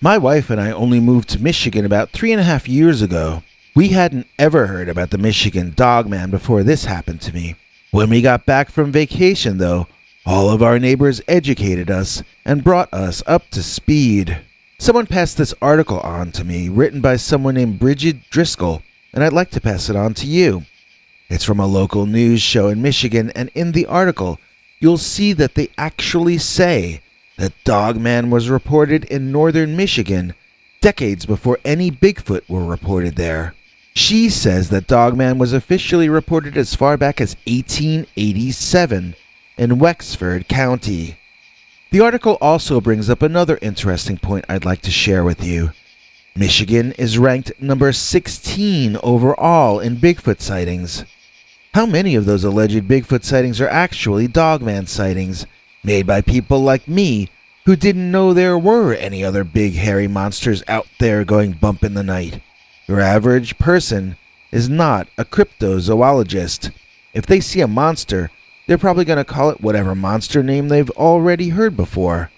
My wife and I only moved to Michigan about 3.5 years ago. We hadn't ever heard about the Michigan Dogman before this happened to me. When we got back from vacation, though, all of our neighbors educated us and brought us up to speed. Someone passed this article on to me, written by someone named Bridget Driscoll, and I'd like to pass it on to you. It's from a local news show in Michigan, and in the article, you'll see that they actually say that Dogman was reported in northern Michigan decades before any Bigfoot were reported there. She says that Dogman was officially reported as far back as 1887 in Wexford County. The article also brings up another interesting point I'd like to share with you. Michigan is ranked number 16 overall in Bigfoot sightings. How many of those alleged Bigfoot sightings are actually Dogman sightings, made by people like me who didn't know there were any other big hairy monsters out there going bump in the night. Your average person is not a cryptozoologist. If they see a monster, they're probably going to call it whatever monster name they've already heard before.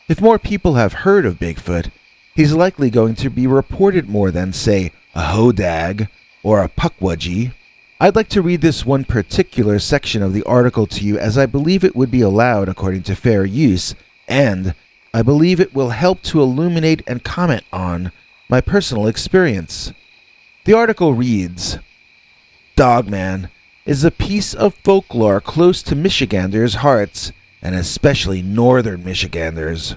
If more people have heard of Bigfoot, he's likely going to be reported more than, say, a hodag or a pukwudgie. I'd like to read this one particular section of the article to you as I believe it would be allowed according to fair use, and I believe it will help to illuminate and comment on my personal experience. The article reads, Dogman is a piece of folklore close to Michiganders' hearts, and especially northern Michiganders.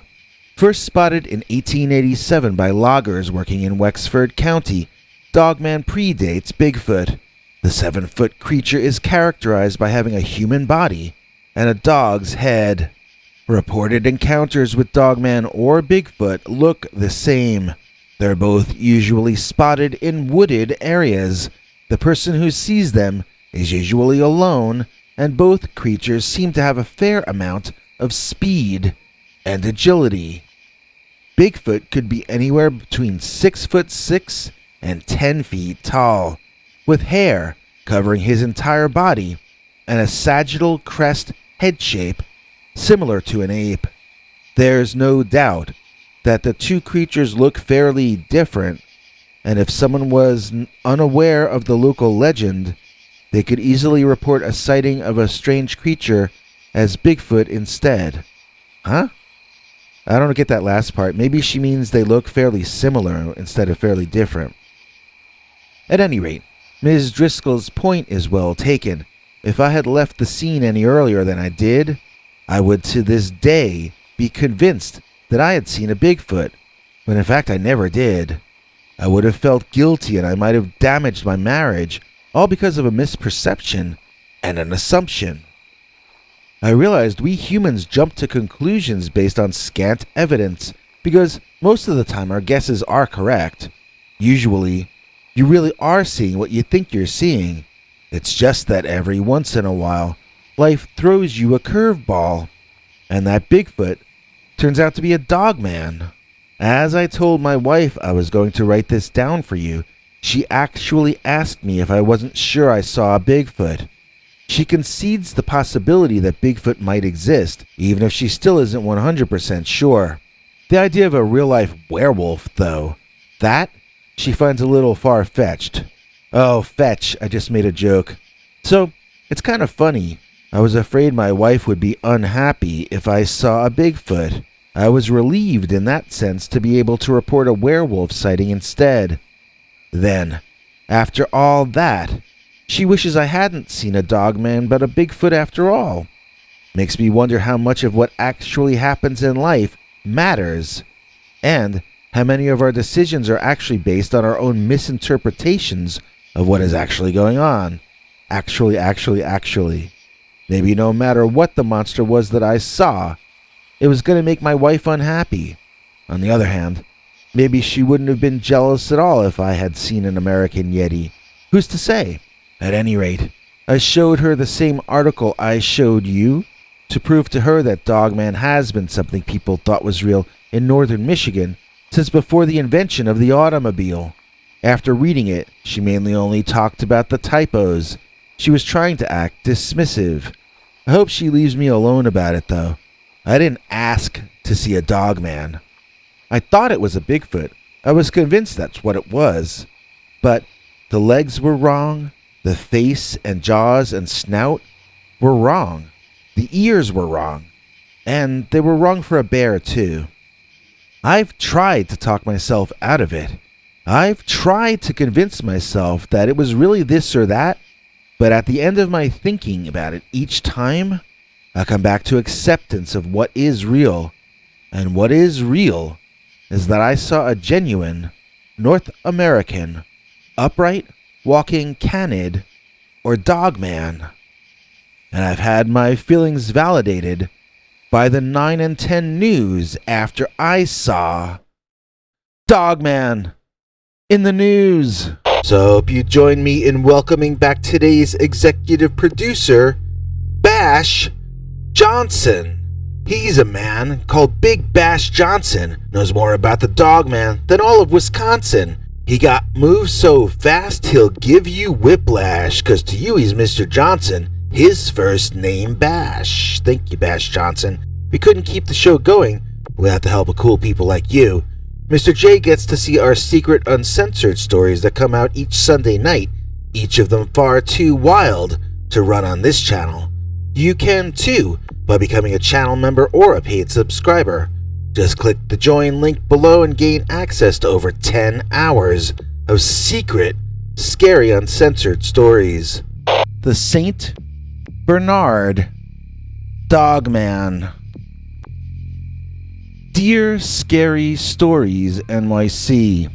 First spotted in 1887 by loggers working in Wexford County, Dogman predates Bigfoot. The 7-foot creature is characterized by having a human body and a dog's head. Reported encounters with Dogman or Bigfoot look the same. They're both usually spotted in wooded areas. The person who sees them is usually alone, and both creatures seem to have a fair amount of speed and agility. Bigfoot could be anywhere between 6'6" and 10 feet tall, with hair covering his entire body and a sagittal crest head shape similar to an ape. There's no doubt that the two creatures look fairly different, and if someone was unaware of the local legend, they could easily report a sighting of a strange creature as Bigfoot instead. Huh? I don't get that last part. Maybe she means they look fairly similar instead of fairly different. At any rate, Ms. Driscoll's point is well taken. If I had left the scene any earlier than I did, I would to this day be convinced that I had seen a Bigfoot, when in fact I never did. I would have felt guilty and I might have damaged my marriage, all because of a misperception and an assumption. I realized we humans jump to conclusions based on scant evidence, because most of the time our guesses are correct. Usually, you really are seeing what you think you're seeing. It's just that every once in a while, life throws you a curveball, and that Bigfoot turns out to be a Dogman. As I told my wife I was going to write this down for you, she actually asked me if I wasn't sure I saw a Bigfoot. She concedes the possibility that Bigfoot might exist, even if she still isn't 100% sure. The idea of a real-life werewolf, though, that she finds a little far-fetched. Oh, fetch, I just made a joke. So, it's kind of funny. I was afraid my wife would be unhappy if I saw a Bigfoot. I was relieved in that sense to be able to report a werewolf sighting instead. Then, after all that, she wishes I hadn't seen a Dogman but a Bigfoot after all. Makes me wonder how much of what actually happens in life matters, and how many of our decisions are actually based on our own misinterpretations of what is actually going on. Actually. Maybe no matter what the monster was that I saw, it was going to make my wife unhappy. On the other hand, maybe she wouldn't have been jealous at all if I had seen an American Yeti. Who's to say? At any rate, I showed her the same article I showed you to prove to her that Dogman has been something people thought was real in northern Michigan since before the invention of the automobile. After reading it, she mainly only talked about the typos. She was trying to act dismissive. I hope she leaves me alone about it, though. I didn't ask to see a Dogman. I thought it was a Bigfoot. I was convinced that's what it was. But the legs were wrong. The face and jaws and snout were wrong. The ears were wrong. And they were wrong for a bear, too. I've tried to talk myself out of it. I've tried to convince myself that it was really this or that, but at the end of my thinking about it each time, I come back to acceptance of what is real. And what is real is that I saw a genuine North American, upright, walking canid, or Dogman. And I've had my feelings validated by the 9 and 10 news after I saw Dogman in the news. So I hope you join me in welcoming back today's executive producer, Bash Johnson. He's a man called Big Bash Johnson, knows more about the Dogman than all of Wisconsin. He got moves so fast he'll give you whiplash, 'cause to you he's Mr. Johnson, his first name Bash. Thank you, Bash Johnson. We couldn't keep the show going without the help of cool people like you. Mr. J gets to see our secret uncensored stories that come out each Sunday night, each of them far too wild to run on this channel. You can too, by becoming a channel member or a paid subscriber. Just click the join link below and gain access to over 10 hours of secret, scary, uncensored stories. The St. Bernard Dogman. Dear Scary Stories NYC,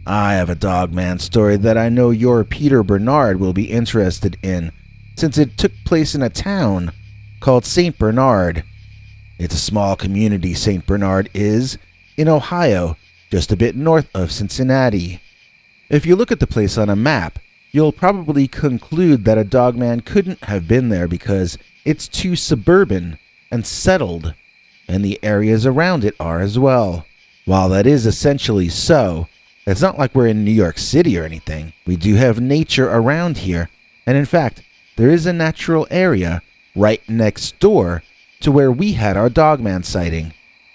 I have a Dogman story that I know your Peter Bernard will be interested in, since it took place in a town called St. Bernard. It's a small community, St. Bernard is, in Ohio, just a bit north of Cincinnati. If you look at the place on a map, you'll probably conclude that a Dogman couldn't have been there because it's too suburban and settled, and the areas around it are as well. While that is essentially so, it's not like we're in New York City or anything. We do have nature around here, and in fact, there is a natural area right next door to where we had our Dogman sighting.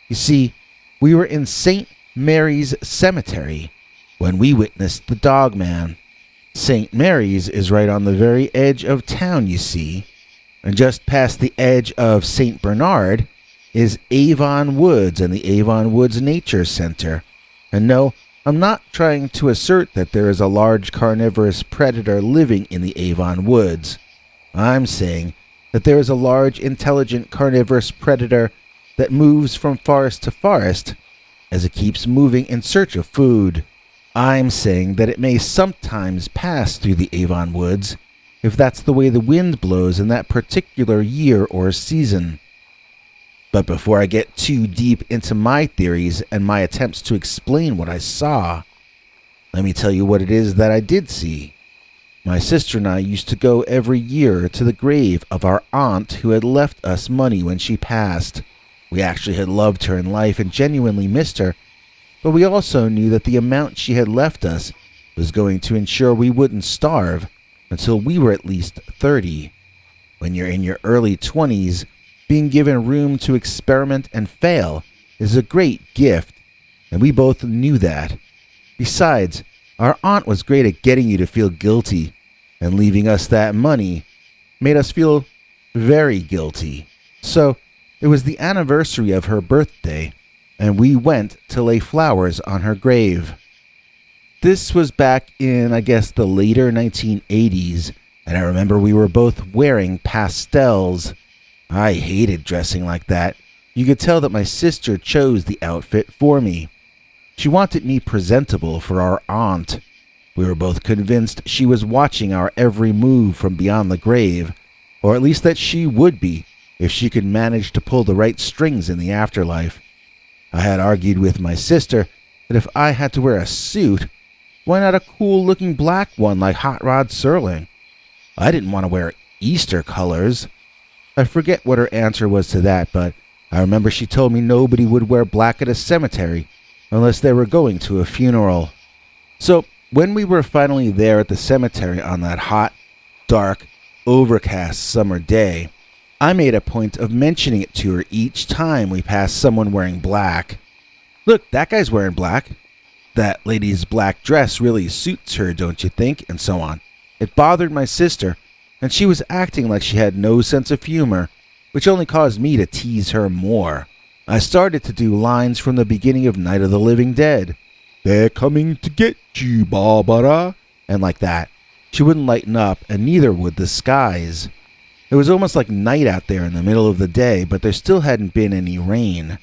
You see, we were in St. Mary's Cemetery when we witnessed the Dogman. St. Mary's is right on the very edge of town, you see, and just past the edge of St. Bernard is Avon Woods and the Avon Woods Nature Center. And no, I'm not trying to assert that there is a large carnivorous predator living in the Avon Woods. I'm saying that there is a large, intelligent carnivorous predator that moves from forest to forest as it keeps moving in search of food. I'm saying that it may sometimes pass through the Avon Woods if that's the way the wind blows in that particular year or season. But before I get too deep into my theories and my attempts to explain what I saw, let me tell you what it is that I did see. My sister and I used to go every year to the grave of our aunt who had left us money when she passed. We actually had loved her in life and genuinely missed her, but we also knew that the amount she had left us was going to ensure we wouldn't starve until we were at least 30. When you're in your early 20s, being given room to experiment and fail is a great gift, and we both knew that. Besides, our aunt was great at getting you to feel guilty, and leaving us that money made us feel very guilty. So, it was the anniversary of her birthday, and we went to lay flowers on her grave. This was back in, I guess, the later 1980s, and I remember we were both wearing pastels. I hated dressing like that. You could tell that my sister chose the outfit for me. She wanted me presentable for our aunt. We were both convinced she was watching our every move from beyond the grave, or at least that she would be if she could manage to pull the right strings in the afterlife. I had argued with my sister that if I had to wear a suit, why not a cool-looking black one like Hot Rod Serling? I didn't want to wear Easter colors. I forget what her answer was to that, but I remember she told me nobody would wear black at a cemetery unless they were going to a funeral. So, when we were finally there at the cemetery on that hot, dark, overcast summer day, I made a point of mentioning it to her each time we passed someone wearing black. Look, that guy's wearing black. That lady's black dress really suits her, don't you think? And so on. It bothered my sister, and she was acting like she had no sense of humor, which only caused me to tease her more. I started to do lines from the beginning of Night of the Living Dead. They're coming to get you, Barbara. And like that. She wouldn't lighten up, and neither would the skies. It was almost like night out there in the middle of the day, but there still hadn't been any rain.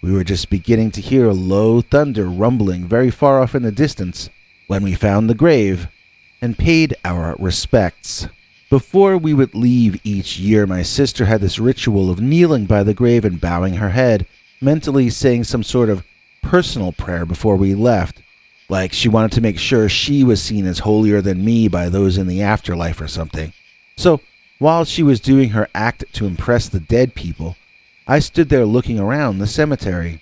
We were just beginning to hear low thunder rumbling very far off in the distance when we found the grave and paid our respects. Before we would leave each year, my sister had this ritual of kneeling by the grave and bowing her head, mentally saying some sort of personal prayer before we left, like she wanted to make sure she was seen as holier than me by those in the afterlife or something. So, while she was doing her act to impress the dead people, I stood there looking around the cemetery.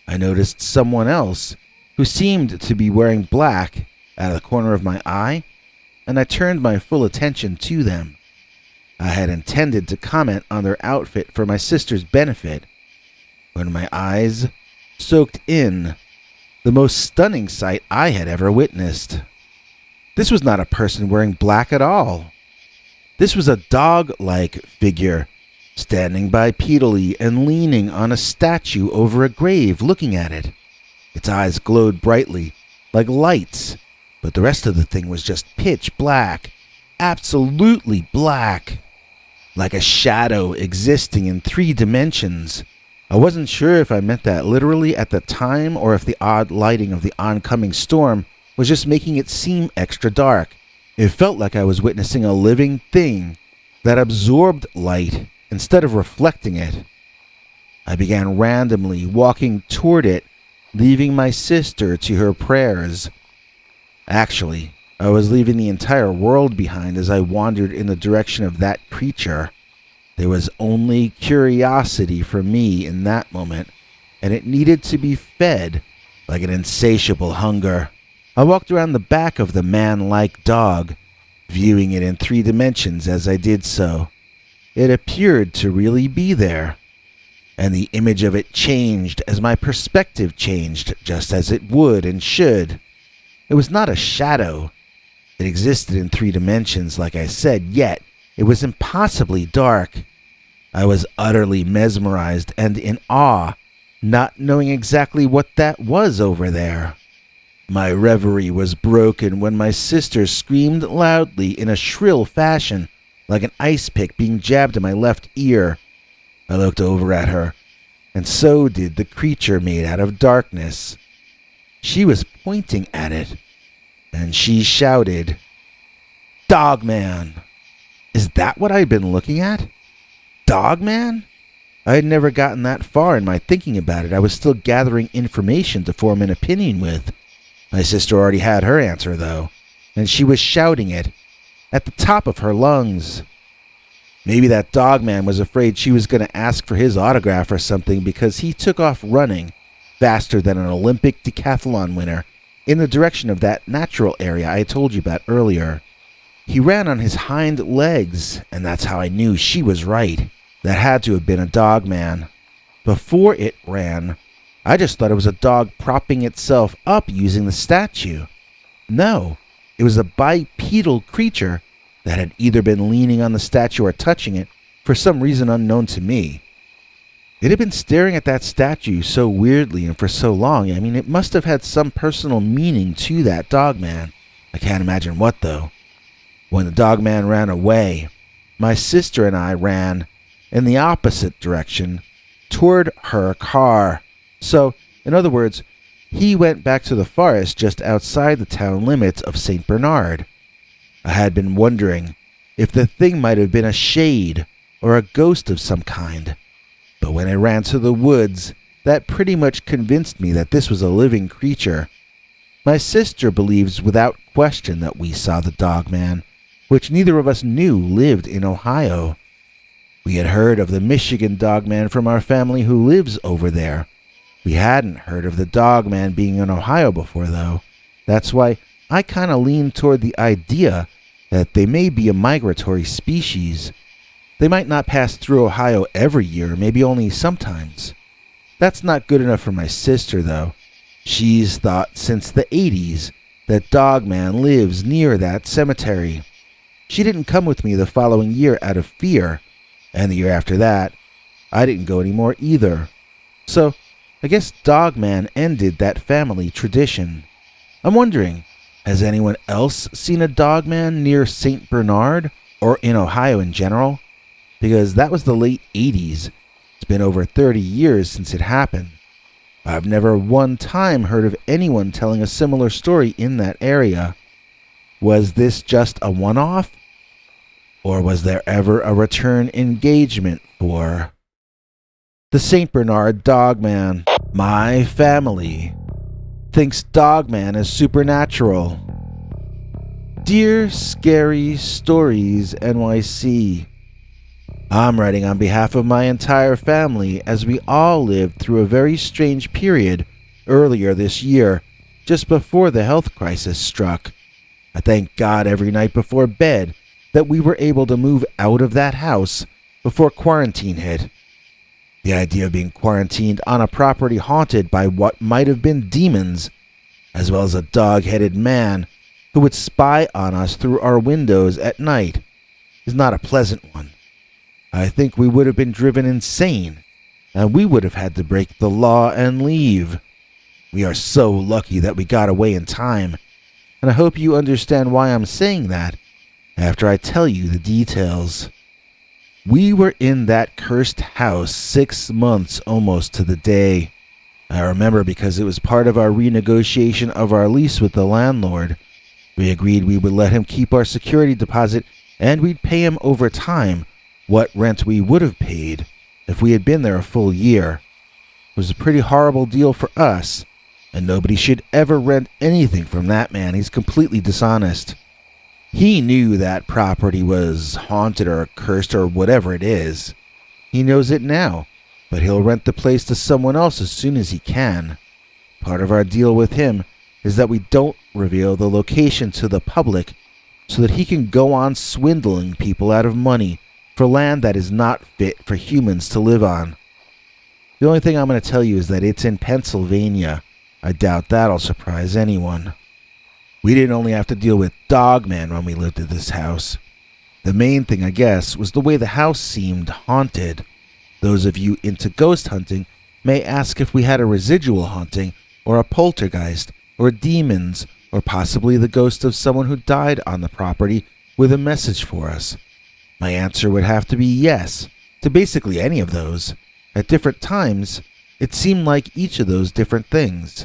I noticed someone else who seemed to be wearing black out of the corner of my eye, and I turned my full attention to them. I had intended to comment on their outfit for my sister's benefit, when my eyes soaked in the most stunning sight I had ever witnessed. This was not a person wearing black at all. This was a dog-like figure, standing bipedally and leaning on a statue over a grave, looking at it. Its eyes glowed brightly, like lights, but the rest of the thing was just pitch black, absolutely black, like a shadow existing in 3 dimensions. I wasn't sure if I meant that literally at the time or if the odd lighting of the oncoming storm was just making it seem extra dark. It felt like I was witnessing a living thing that absorbed light instead of reflecting it. I began randomly walking toward it, leaving my sister to her prayers. Actually, I was leaving the entire world behind as I wandered in the direction of that creature. There was only curiosity for me in that moment, and it needed to be fed like an insatiable hunger. I walked around the back of the man-like dog, viewing it in 3 dimensions as I did so. It appeared to really be there, and the image of it changed as my perspective changed, just as it would and should. It was not a shadow. It existed in 3 dimensions, like I said, yet it was impossibly dark. I was utterly mesmerized and in awe, not knowing exactly what that was over there. My reverie was broken when my sister screamed loudly in a shrill fashion, like an ice pick being jabbed in my left ear. I looked over at her, and so did the creature made out of darkness. She was pointing at it, and she shouted, "Dogman!" Is that what I'd been looking at? Dogman? I had never gotten that far in my thinking about it. I was still gathering information to form an opinion with. My sister already had her answer, though, and she was shouting it at the top of her lungs. Maybe that Dogman was afraid she was going to ask for his autograph or something, because he took off running faster than an Olympic decathlon winner in the direction of that natural area I told you about earlier. He ran on his hind legs, and that's how I knew she was right. That had to have been a Dogman. Before it ran, I just thought it was a dog propping itself up using the statue. No, it was a bipedal creature that had either been leaning on the statue or touching it for some reason unknown to me. It had been staring at that statue so weirdly and for so long. I mean, it must have had some personal meaning to that Dogman. I can't imagine what, though. When the Dogman ran away, my sister and I ran in the opposite direction, toward her car. So, in other words, he went back to the forest just outside the town limits of St. Bernard. I had been wondering if the thing might have been a shade or a ghost of some kind, but when it ran to the woods, that pretty much convinced me that this was a living creature. My sister believes without question that we saw the Dogman, which neither of us knew lived in Ohio. We had heard of the Michigan Dogman from our family who lives over there. We hadn't heard of the Dogman being in Ohio before, though. That's why I kind of leaned toward the idea that they may be a migratory species. They might not pass through Ohio every year, maybe only sometimes. That's not good enough for my sister, though. She's thought since the 80s that Dogman lives near that cemetery. She didn't come with me the following year out of fear, and the year after that, I didn't go anymore either. So, I guess Dogman ended that family tradition. I'm wondering, has anyone else seen a Dogman near St. Bernard, or in Ohio in general? Because that was the late 80s. It's been over 30 years since it happened. I've never one time heard of anyone telling a similar story in that area. Was this just a one-off? Or was there ever a return engagement for the St. Bernard Dogman? My family thinks Dogman is supernatural. Dear Scary Stories NYC, I'm writing on behalf of my entire family as we all lived through a very strange period earlier this year, just before the health crisis struck. I thank God every night before bed that we were able to move out of that house before quarantine hit. The idea of being quarantined on a property haunted by what might have been demons, as well as a dog-headed man who would spy on us through our windows at night, is not a pleasant one. I think we would have been driven insane, and we would have had to break the law and leave. We are so lucky that we got away in time, and I hope you understand why I'm saying that after I tell you the details. We were in that cursed house 6 months almost to the day. I remember because it was part of our renegotiation of our lease with the landlord. We agreed we would let him keep our security deposit and we'd pay him over time what rent we would have paid if we had been there a full year. It was a pretty horrible deal for us, and nobody should ever rent anything from that man. He's completely dishonest. He knew that property was haunted or cursed or whatever it is. He knows it now, but he'll rent the place to someone else as soon as he can. Part of our deal with him is that we don't reveal the location to the public so that he can go on swindling people out of money for land that is not fit for humans to live on. The only thing I'm going to tell you is that it's in Pennsylvania. I doubt that'll surprise anyone. We didn't only have to deal with Dogman when we lived at this house. The main thing, I guess, was the way the house seemed haunted. Those of you into ghost hunting may ask if we had a residual haunting, or a poltergeist, or demons, or possibly the ghost of someone who died on the property with a message for us. My answer would have to be yes, to basically any of those. At different times, it seemed like each of those different things.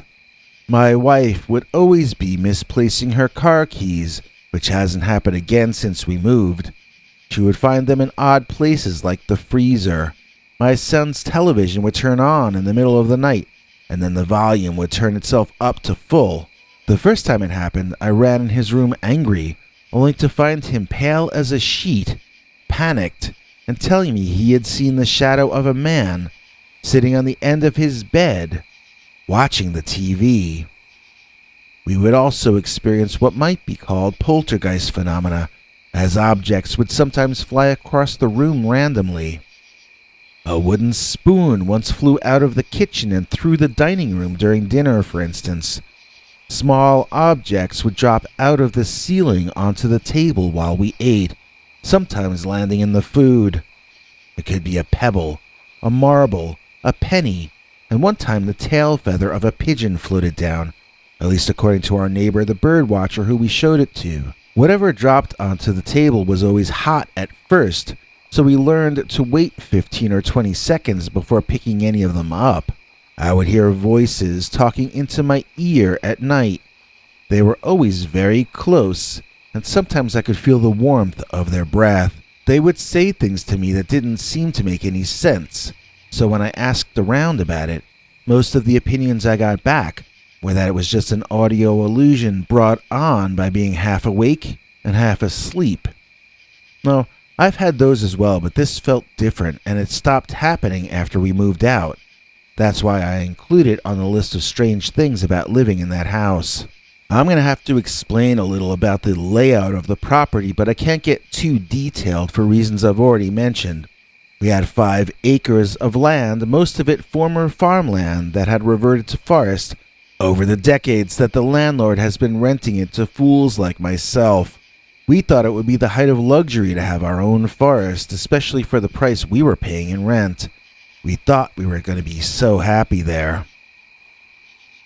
My wife would always be misplacing her car keys, which hasn't happened again since we moved. She would find them in odd places like the freezer. My son's television would turn on in the middle of the night, and then the volume would turn itself up to full. The first time it happened, I ran in his room angry, only to find him pale as a sheet, panicked, and telling me he had seen the shadow of a man sitting on the end of his bed, watching the TV. We would also experience what might be called poltergeist phenomena, as objects would sometimes fly across the room randomly. A wooden spoon once flew out of the kitchen and through the dining room during dinner, for instance. Small objects would drop out of the ceiling onto the table while we ate, sometimes landing in the food. It could be a pebble, a marble, a penny, and one time the tail feather of a pigeon floated down, at least according to our neighbor the bird watcher who we showed it to. Whatever dropped onto the table was always hot at first, so we learned to wait 15 or 20 seconds before picking any of them up. I would hear voices talking into my ear at night. They were always very close, and sometimes I could feel the warmth of their breath. They would say things to me that didn't seem to make any sense, so when I asked around about it, most of the opinions I got back were that it was just an audio illusion brought on by being half awake and half asleep. No, I've had those as well, but this felt different, and it stopped happening after we moved out. That's why I include it on the list of strange things about living in that house. I'm going to have to explain a little about the layout of the property, but I can't get too detailed for reasons I've already mentioned. We had 5 acres of land, most of it former farmland that had reverted to forest over the decades that the landlord has been renting it to fools like myself. We thought it would be the height of luxury to have our own forest, especially for the price we were paying in rent. We thought we were going to be so happy there.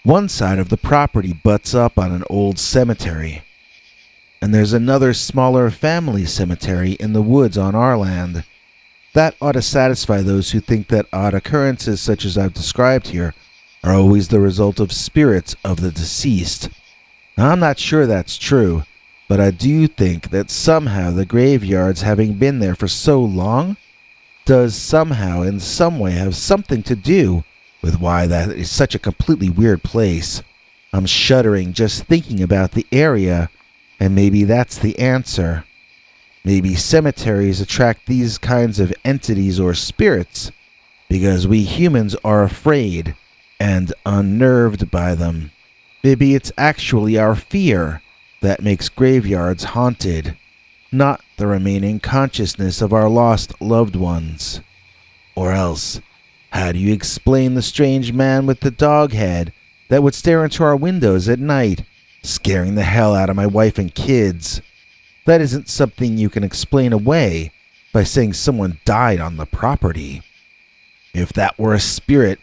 One side of the property butts up on an old cemetery, and there's another smaller family cemetery in the woods on our land. That ought to satisfy those who think that odd occurrences such as I've described here are always the result of spirits of the deceased. Now, I'm not sure that's true, but I do think that somehow the graveyards, having been there for so long, does somehow in some way have something to do with why that is such a completely weird place. I'm shuddering just thinking about the area, and maybe that's the answer. Maybe cemeteries attract these kinds of entities or spirits because we humans are afraid and unnerved by them. Maybe it's actually our fear that makes graveyards haunted, not the remaining consciousness of our lost loved ones. Or else, how do you explain the strange man with the dog head that would stare into our windows at night, scaring the hell out of my wife and kids? That isn't something you can explain away by saying someone died on the property. If that were a spirit,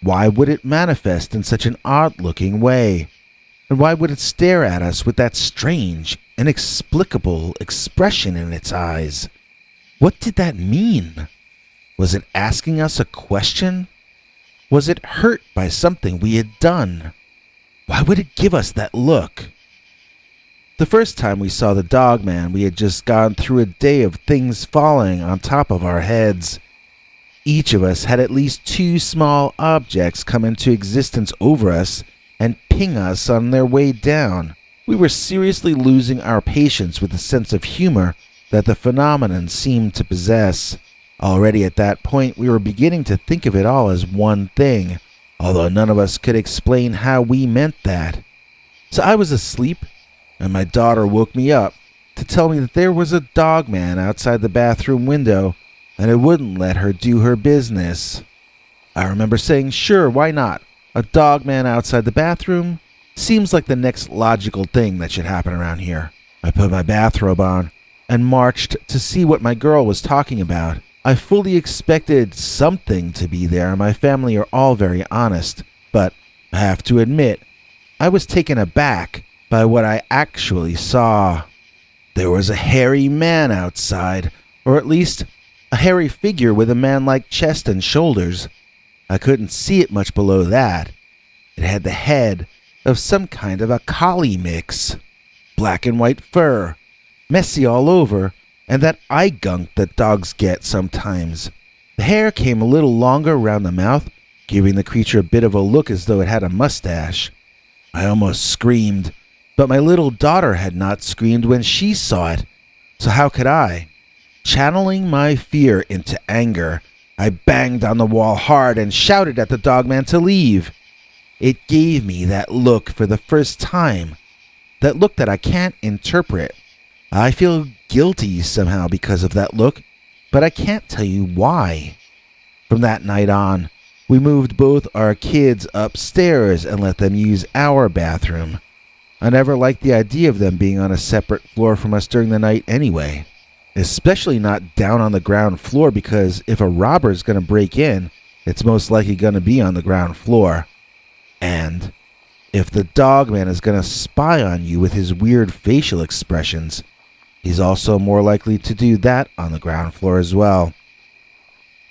why would it manifest in such an odd-looking way? And why would it stare at us with that strange, inexplicable expression in its eyes? What did that mean? Was it asking us a question? Was it hurt by something we had done? Why would it give us that look? The first time we saw the Dogman, we had just gone through a day of things falling on top of our heads. Each of us had at least 2 small objects come into existence over us and ping us on their way down. We were seriously losing our patience with the sense of humor that the phenomenon seemed to possess. Already at that point, we were beginning to think of it all as one thing, although none of us could explain how we meant that. So I was asleep, and my daughter woke me up to tell me that there was a Dogman outside the bathroom window, and it wouldn't let her do her business. I remember saying, sure, why not? A Dogman outside the bathroom? Seems like the next logical thing that should happen around here. I put my bathrobe on and marched to see what my girl was talking about. I fully expected something to be there. My family are all very honest, but I have to admit, I was taken aback by what I actually saw. There was a hairy man outside, or at least a hairy figure with a man-like chest and shoulders. I couldn't see it much below that. It had the head of some kind of a collie mix. Black and white fur, messy all over, and that eye gunk that dogs get sometimes. The hair came a little longer around the mouth, giving the creature a bit of a look as though it had a mustache. I almost screamed, but my little daughter had not screamed when she saw it, so how could I? Channeling my fear into anger, I banged on the wall hard and shouted at the Dogman to leave. It gave me that look for the first time, that look that I can't interpret. I feel guilty somehow because of that look, but I can't tell you why. From that night on, we moved both our kids upstairs and let them use our bathroom. I never liked the idea of them being on a separate floor from us during the night anyway. Especially not down on the ground floor, because if a robber is going to break in, it's most likely going to be on the ground floor. And if the Dogman is going to spy on you with his weird facial expressions, he's also more likely to do that on the ground floor as well.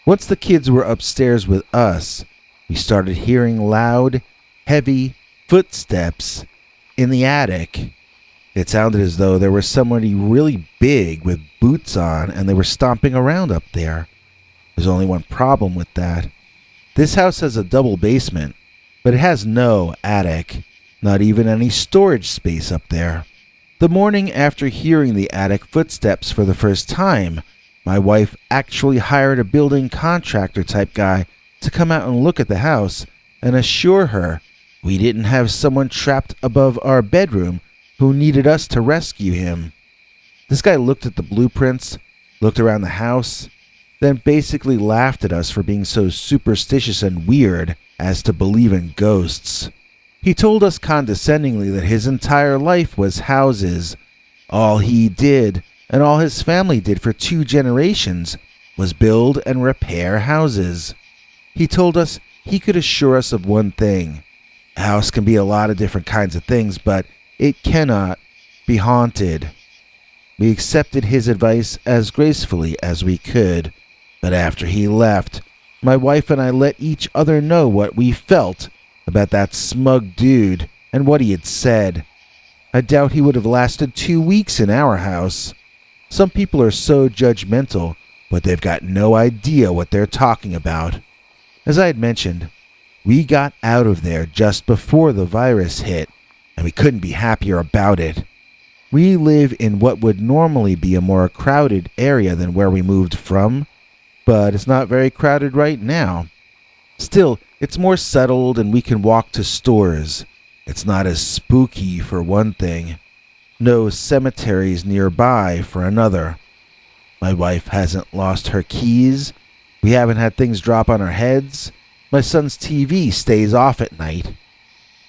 Once the kids were upstairs with us, we started hearing loud, heavy footsteps in the attic. It sounded as though there was somebody really big with boots on and they were stomping around up there. There's only one problem with that. This house has a double basement, but it has no attic, not even any storage space up there. The morning after hearing the attic footsteps for the first time, my wife actually hired a building contractor type guy to come out and look at the house and assure her we didn't have someone trapped above our bedroom who needed us to rescue him. This guy looked at the blueprints, looked around the house, then basically laughed at us for being so superstitious and weird as to believe in ghosts. He told us condescendingly that his entire life was houses. All he did, and all his family did for 2 generations, was build and repair houses. He told us he could assure us of one thing. A house can be a lot of different kinds of things, but it cannot be haunted. We accepted his advice as gracefully as we could, but after he left, my wife and I let each other know what we felt about that smug dude and what he had said. I doubt he would have lasted 2 weeks in our house. Some people are so judgmental, but they've got no idea what they're talking about. As I had mentioned, we got out of there just before the virus hit, and we couldn't be happier about it. We live in what would normally be a more crowded area than where we moved from, but it's not very crowded right now. Still, it's more settled and we can walk to stores. It's not as spooky for one thing. No cemeteries nearby for another. My wife hasn't lost her keys. We haven't had things drop on our heads. My son's TV stays off at night.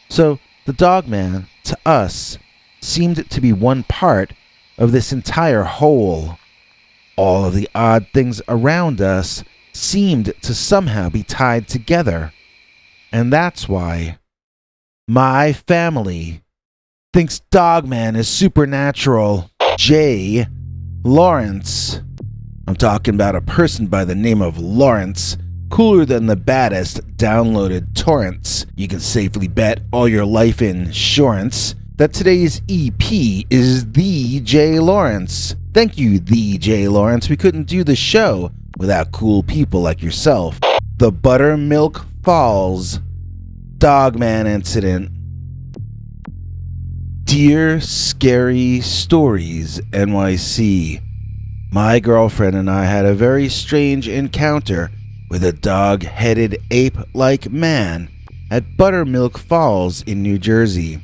So, the Dogman, to us, seemed to be one part of this entire whole. All of the odd things around us seemed to somehow be tied together. And that's why my family thinks Dogman is supernatural. J. Lawrence. I'm talking about a person by the name of Lawrence, cooler than the baddest downloaded torrents. You can safely bet all your life insurance that today's EP is the J. Lawrence. Thank you, the J. Lawrence. We couldn't do the show without cool people like yourself. The Buttermilk Falls Dogman Incident. Dear Scary Stories NYC. My girlfriend and I had a very strange encounter with a dog-headed ape-like man at Buttermilk Falls in New Jersey.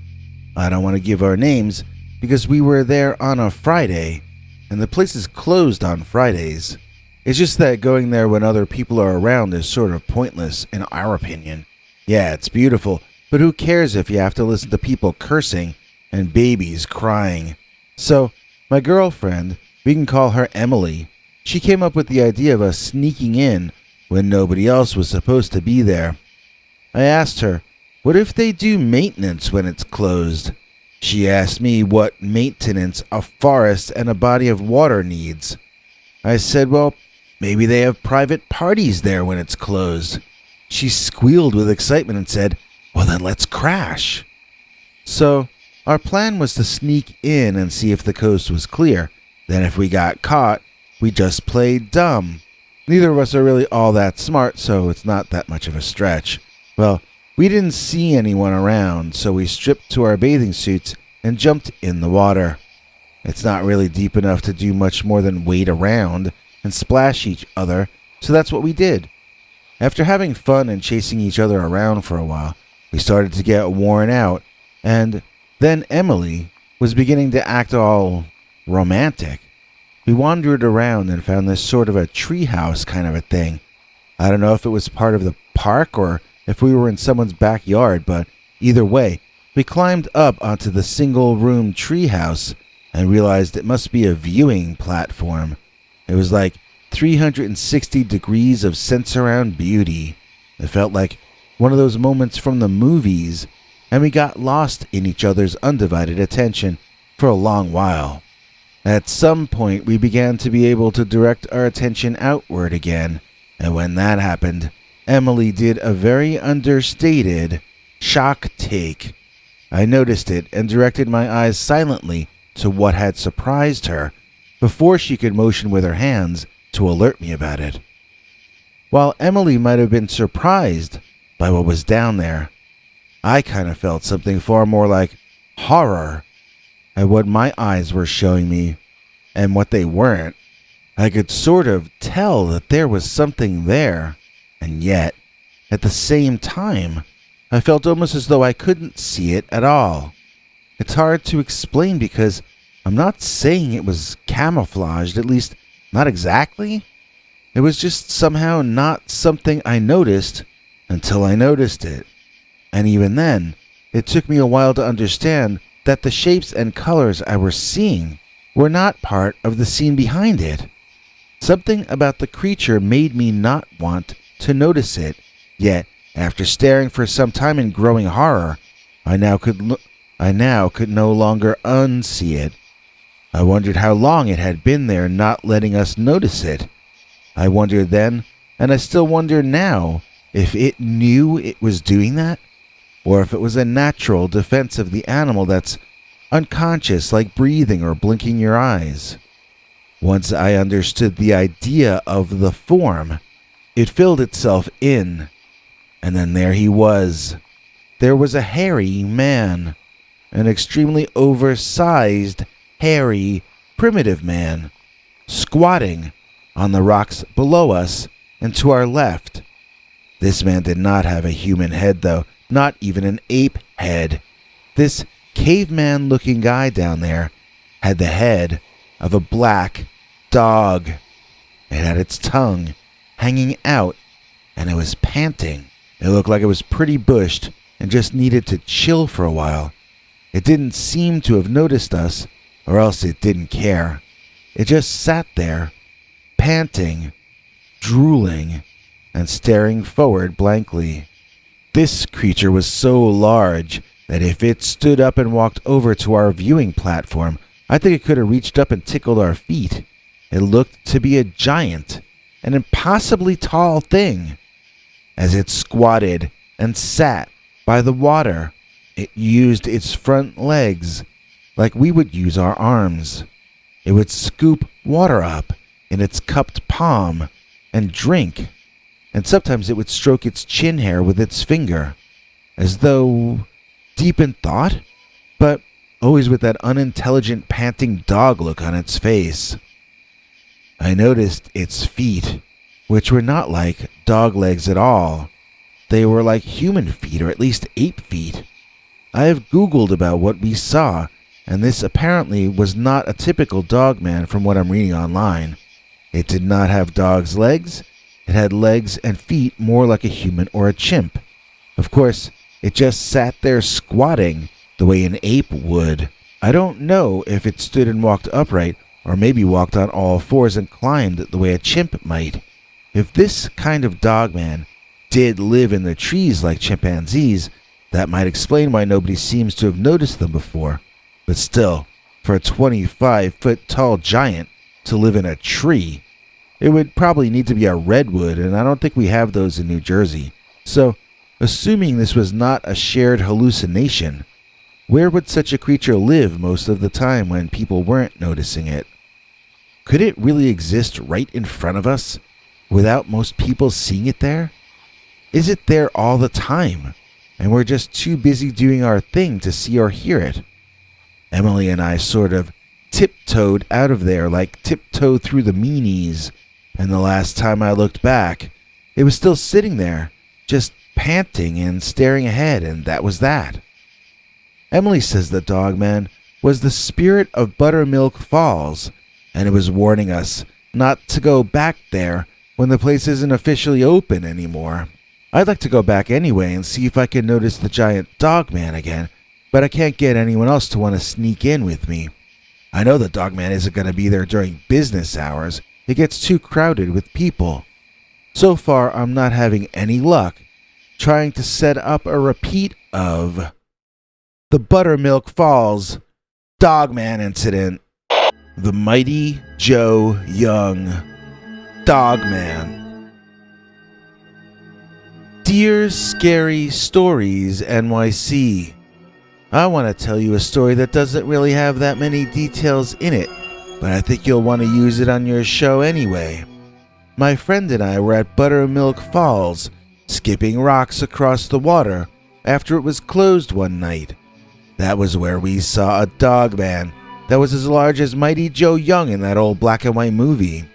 I don't want to give our names because we were there on a Friday, and the place is closed on Fridays. It's just that going there when other people are around is sort of pointless, in our opinion. Yeah, it's beautiful, but who cares if you have to listen to people cursing and babies crying? So, my girlfriend, we can call her Emily, she came up with the idea of us sneaking in when nobody else was supposed to be there. I asked her, what if they do maintenance when it's closed? She asked me what maintenance a forest and a body of water needs. I said, well, maybe they have private parties there when it's closed. She squealed with excitement and said, well, then let's crash. So, our plan was to sneak in and see if the coast was clear. Then if we got caught, we just played dumb. Neither of us are really all that smart, so it's not that much of a stretch. Well, we didn't see anyone around, so we stripped to our bathing suits and jumped in the water. It's not really deep enough to do much more than wade around and splash each other, so that's what we did. After having fun and chasing each other around for a while, we started to get worn out, and then Emily was beginning to act all romantic. We wandered around and found this sort of a treehouse kind of a thing. I don't know if it was part of the park or if we were in someone's backyard, but either way, we climbed up onto the single-room treehouse and realized it must be a viewing platform. It was like 360 degrees of sense-around beauty. It felt like one of those moments from the movies, and we got lost in each other's undivided attention for a long while. At some point, we began to be able to direct our attention outward again, and when that happened, Emily did a very understated shock take. I noticed it and directed my eyes silently to what had surprised her before she could motion with her hands to alert me about it. While Emily might have been surprised by what was down there, I kind of felt something far more like horror at what my eyes were showing me and what they weren't. I could sort of tell that there was something there, and yet, at the same time, I felt almost as though I couldn't see it at all. It's hard to explain because I'm not saying it was camouflaged, at least not exactly. It was just somehow not something I noticed until I noticed it. And even then, it took me a while to understand that the shapes and colors I was seeing were not part of the scene behind it. Something about the creature made me not want to notice it, yet after staring for some time in growing horror, I now could no longer unsee it. I wondered how long it had been there, not letting us notice it. I wondered then, and I still wonder now, if it knew it was doing that, or if it was a natural defense of the animal that's unconscious, like breathing or blinking your eyes. Once I understood the idea of the form, it filled itself in, and then there he was. There was a hairy man, an extremely oversized hairy, primitive man, squatting on the rocks below us and to our left. This man did not have a human head, though, not even an ape head. This caveman-looking guy down there had the head of a black dog. It had its tongue hanging out, and it was panting. It looked like it was pretty bushed and just needed to chill for a while. It didn't seem to have noticed us, or else it didn't care. It just sat there, panting, drooling, and staring forward blankly. This creature was so large that if it stood up and walked over to our viewing platform, I think it could have reached up and tickled our feet. It looked to be a giant, an impossibly tall thing. As it squatted and sat by the water, it used its front legs like we would use our arms. It would scoop water up in its cupped palm and drink, and sometimes it would stroke its chin hair with its finger, as though deep in thought, but always with that unintelligent panting dog look on its face. I noticed its feet, which were not like dog legs at all. They were like human feet, or at least ape feet. I have Googled about what we saw, and this apparently was not a typical Dogman from what I'm reading online. It did not have dog's legs. It had legs and feet more like a human or a chimp. Of course, it just sat there squatting the way an ape would. I don't know if it stood and walked upright, or maybe walked on all fours and climbed the way a chimp might. If this kind of Dogman did live in the trees like chimpanzees, that might explain why nobody seems to have noticed them before. But still, for a 25-foot tall giant to live in a tree, it would probably need to be a redwood, and I don't think we have those in New Jersey. So, assuming this was not a shared hallucination, where would such a creature live most of the time when people weren't noticing it? Could it really exist right in front of us, without most people seeing it there? Is it there all the time, and we're just too busy doing our thing to see or hear it? Emily and I sort of tiptoed out of there like tiptoe through the meanies, and the last time I looked back, it was still sitting there, just panting and staring ahead, and that was that. Emily says the Dogman was the spirit of Buttermilk Falls, and it was warning us not to go back there when the place isn't officially open anymore. I'd like to go back anyway and see if I can notice the giant Dogman again, but I can't get anyone else to want to sneak in with me. I know the Dogman isn't going to be there during business hours. It gets too crowded with people. So far, I'm not having any luck trying to set up a repeat of the Buttermilk Falls Dogman incident. The Mighty Joe Young Dogman. Dear Scary Stories NYC, I want to tell you a story that doesn't really have that many details in it, but I think you'll want to use it on your show anyway. My friend and I were at Buttermilk Falls, skipping rocks across the water after it was closed one night. That was where we saw a Dogman that was as large as Mighty Joe Young in that old black and white movie.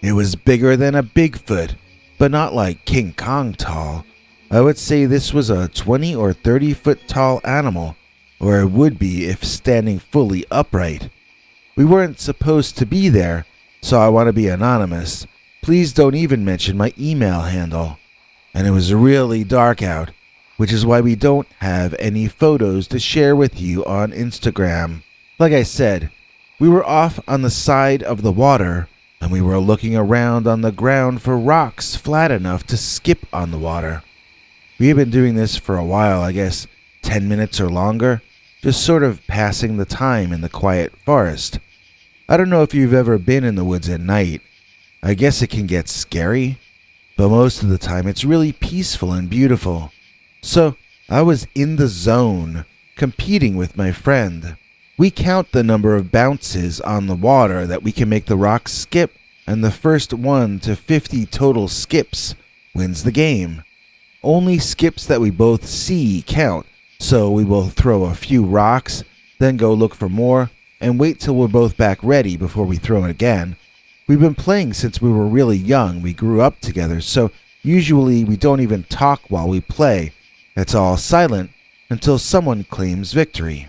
It was bigger than a Bigfoot, but not like King Kong tall. I would say this was a 20 or 30 foot tall animal, or it would be if standing fully upright. We weren't supposed to be there, so I want to be anonymous. Please don't even mention my email handle. And it was really dark out, which is why we don't have any photos to share with you on Instagram. Like I said, we were off on the side of the water, and we were looking around on the ground for rocks flat enough to skip on the water. We had been doing this for a while, I guess 10 minutes or longer, just sort of passing the time in the quiet forest. I don't know if you've ever been in the woods at night. I guess it can get scary, but most of the time it's really peaceful and beautiful. So I was in the zone, competing with my friend. We count the number of bounces on the water that we can make the rocks skip, and the first 1 to 50 total skips wins the game. Only skips that we both see count, so we will throw a few rocks, then go look for more, and wait till we're both back ready before we throw it again. We've been playing since we were really young. We grew up together, so usually we don't even talk while we play. It's all silent until someone claims victory.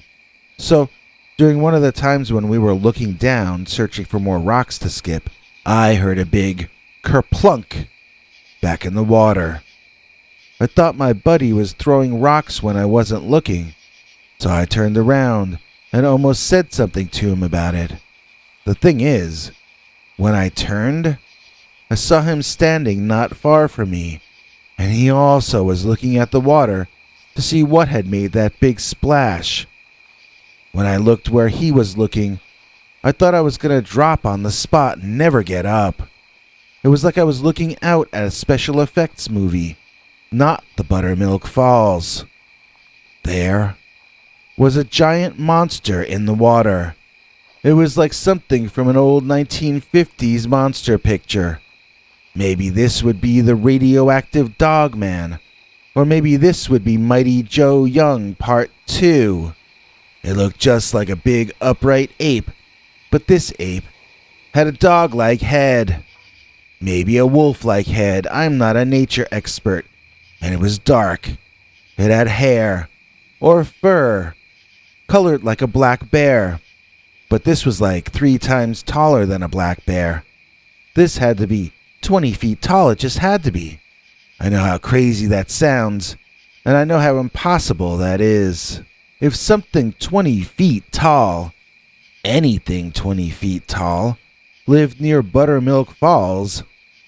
So, during one of the times when we were looking down, searching for more rocks to skip, I heard a big kerplunk back in the water. I thought my buddy was throwing rocks when I wasn't looking, so I turned around and almost said something to him about it. The thing is, when I turned, I saw him standing not far from me, and he also was looking at the water to see what had made that big splash. When I looked where he was looking, I thought I was going to drop on the spot and never get up. It was like I was looking out at a special effects movie, not the Buttermilk Falls. There was a giant monster in the water. It was like something from an old 1950s monster picture. Maybe this would be the radioactive Dogman, or maybe this would be Mighty Joe Young Part 2. It looked just like a big upright ape, but this ape had a dog-like head. Maybe a wolf-like head. I'm not a nature expert. And it was dark. It had hair, or fur, colored like a black bear. But this was like 3 times taller than a black bear. This had to be 20 feet tall. It just had to be. I know how crazy that sounds, and I know how impossible that is. If something 20 feet tall, anything 20 feet tall, lived near Buttermilk Falls,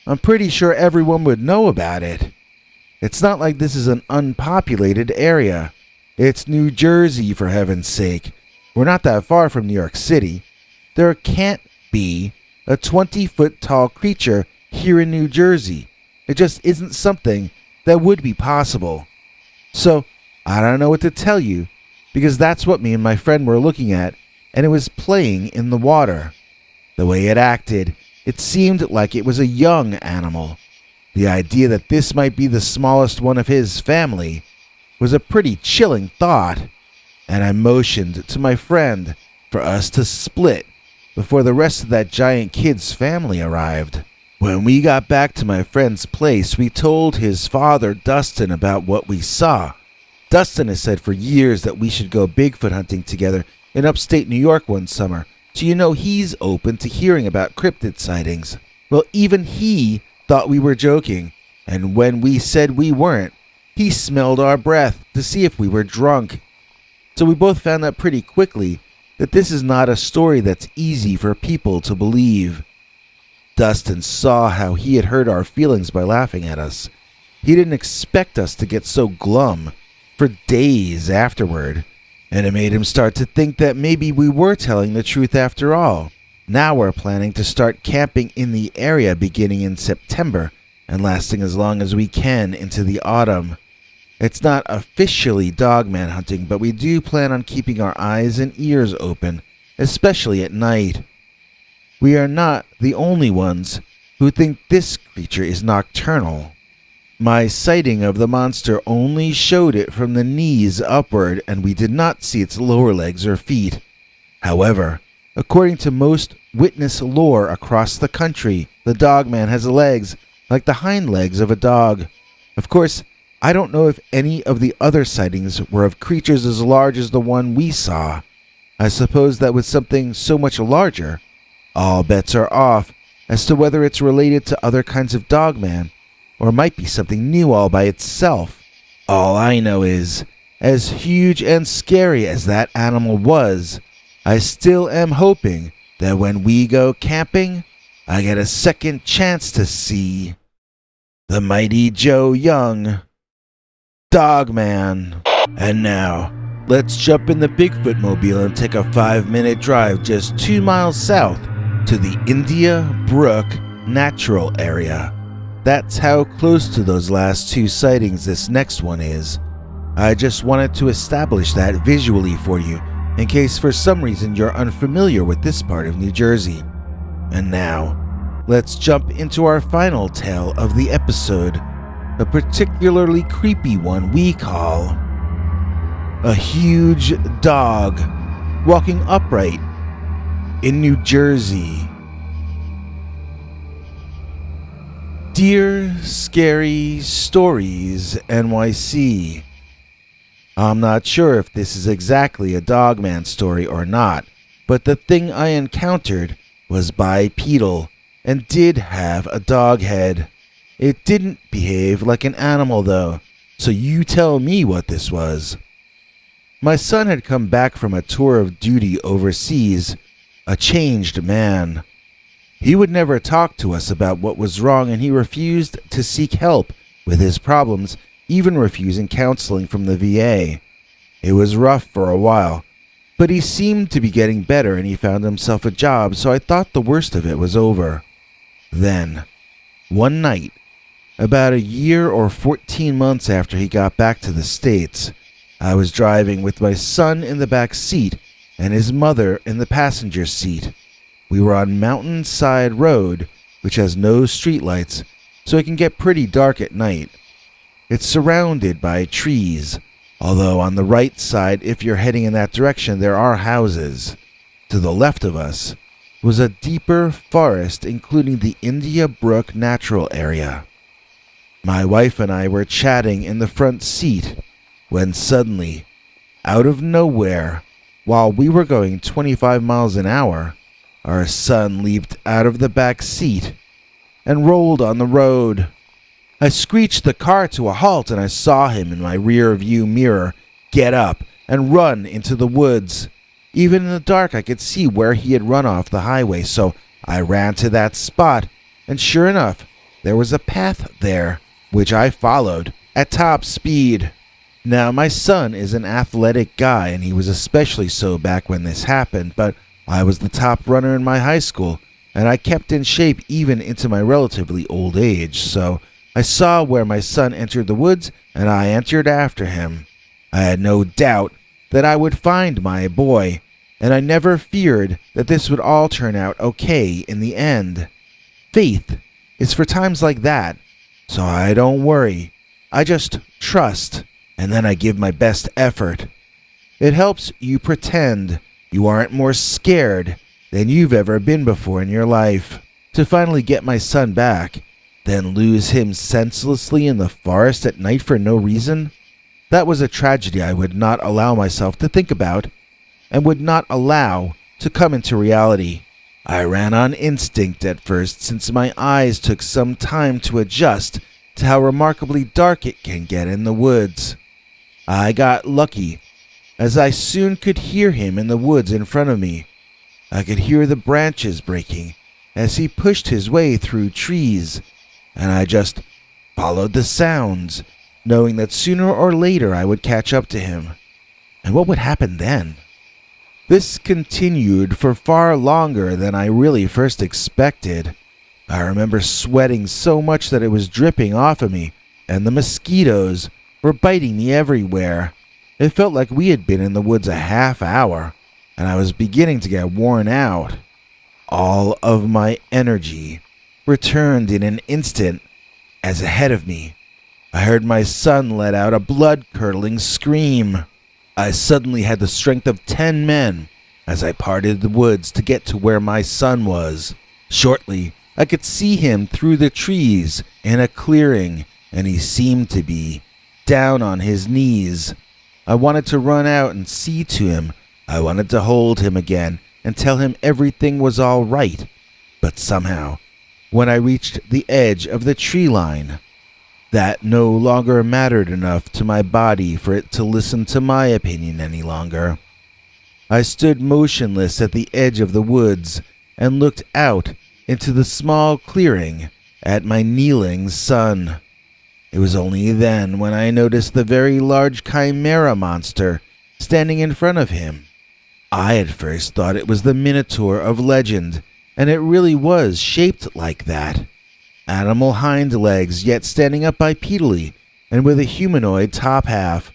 I'm pretty sure everyone would know about it. It's not like this is an unpopulated area. It's New Jersey, for heaven's sake. We're not that far from New York City. There can't be a 20-foot tall creature here in New Jersey. It just isn't something that would be possible. So, I don't know what to tell you, because that's what me and my friend were looking at, and it was playing in the water. The way it acted, it seemed like it was a young animal. The idea that this might be the smallest one of his family was a pretty chilling thought, and I motioned to my friend for us to split before the rest of that giant kid's family arrived. When we got back to my friend's place, we told his father, Dustin, about what we saw. Dustin has said for years that we should go Bigfoot hunting together in upstate New York one summer, so you know he's open to hearing about cryptid sightings. Well, even he thought we were joking, and when we said we weren't, he smelled our breath to see if we were drunk. So we both found out pretty quickly that this is not a story that's easy for people to believe. Dustin saw how he had hurt our feelings by laughing at us. He didn't expect us to get so glum for days afterward, and it made him start to think that maybe we were telling the truth after all. Now we're planning to start camping in the area beginning in September and lasting as long as we can into the autumn. It's not officially dogman hunting, but we do plan on keeping our eyes and ears open, especially at night. We are not the only ones who think this creature is nocturnal. My sighting of the monster only showed it from the knees upward, and we did not see its lower legs or feet. However, according to most witness lore across the country, the dogman has legs like the hind legs of a dog. Of course, I don't know if any of the other sightings were of creatures as large as the one we saw. I suppose that with something so much larger, all bets are off as to whether it's related to other kinds of dogman, or might be something new all by itself. All I know is, as huge and scary as that animal was, I still am hoping that when we go camping, I get a second chance to see the Mighty Joe Young Dogman. And now, let's jump in the Bigfoot mobile and take a 5-minute drive just 2 miles south to the India Brook Natural Area. That's how close to those last 2 sightings this next one is. I just wanted to establish that visually for you, in case for some reason you're unfamiliar with this part of New Jersey. And now, let's jump into our final tale of the episode, a particularly creepy one we call A Huge Dog walking upright in New Jersey. Dear Scary Stories NYC. I'm not sure if this is exactly a Dogman story or not, but the thing I encountered was bipedal and did have a dog head. It didn't behave like an animal though, so you tell me what this was. My son had come back from a tour of duty overseas, a changed man. He would never talk to us about what was wrong, and he refused to seek help with his problems, even refusing counseling from the VA. It was rough for a while, but he seemed to be getting better and he found himself a job, so I thought the worst of it was over. Then, one night, about a year or 14 months after he got back to the States, I was driving with my son in the back seat and his mother in the passenger seat. We were on Mountainside Road, which has no streetlights, so it can get pretty dark at night. It's surrounded by trees, although on the right side, if you're heading in that direction, there are houses. To the left of us was a deeper forest, including the India Brook Natural Area. My wife and I were chatting in the front seat when suddenly, out of nowhere, while we were going 25 miles an hour, our son leaped out of the back seat and rolled on the road. I screeched the car to a halt and I saw him in my rear view mirror get up and run into the woods. Even in the dark I could see where he had run off the highway, so I ran to that spot, and sure enough, there was a path there, which I followed at top speed. Now, my son is an athletic guy, and he was especially so back when this happened, but I was the top runner in my high school, and I kept in shape even into my relatively old age, so I saw where my son entered the woods, and I entered after him. I had no doubt that I would find my boy, and I never feared that this would all turn out okay in the end. Faith is for times like that, so I don't worry. I just trust, and then I give my best effort. It helps you pretend you aren't more scared than you've ever been before in your life. To finally get my son back, then lose him senselessly in the forest at night for no reason, that was a tragedy I would not allow myself to think about, and would not allow to come into reality. I ran on instinct at first, since my eyes took some time to adjust to how remarkably dark it can get in the woods. I got lucky, as I soon could hear him in the woods in front of me. I could hear the branches breaking as he pushed his way through trees, and I just followed the sounds, knowing that sooner or later I would catch up to him. And what would happen then? This continued for far longer than I really first expected. I remember sweating so much that it was dripping off of me, and the mosquitoes were biting me everywhere. It felt like we had been in the woods a half hour, and I was beginning to get worn out. All of my energy returned in an instant, as ahead of me, I heard my son let out a blood-curdling scream. I suddenly had the strength of 10 men as I parted the woods to get to where my son was. Shortly, I could see him through the trees in a clearing, and he seemed to be down on his knees. I wanted to run out and see to him. I wanted to hold him again and tell him everything was all right. But somehow, when I reached the edge of the tree line, that no longer mattered enough to my body for it to listen to my opinion any longer. I stood motionless at the edge of the woods and looked out into the small clearing at my kneeling son. It was only then when I noticed the very large chimera monster standing in front of him. I at first thought it was the Minotaur of legend, and it really was shaped like that. Animal hind legs, yet standing up bipedally, and with a humanoid top half.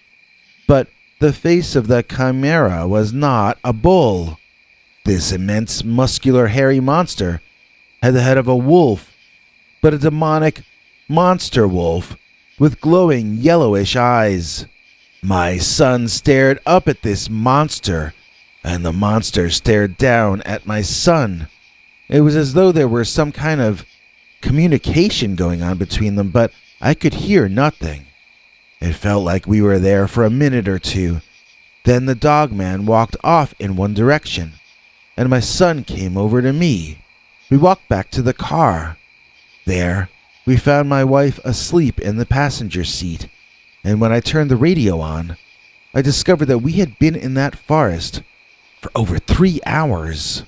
But the face of the chimera was not a bull. This immense, muscular, hairy monster had the head of a wolf, but a demonic monster wolf with glowing yellowish eyes. My son stared up at this monster and the monster stared down at my son. It was as though there were some kind of communication going on between them, but I could hear nothing. It felt like we were there for a minute or two. Then the Dogman walked off in one direction, and my son came over to me. We walked back to the car. There, we found my wife asleep in the passenger seat, and when I turned the radio on, I discovered that we had been in that forest for over 3 hours.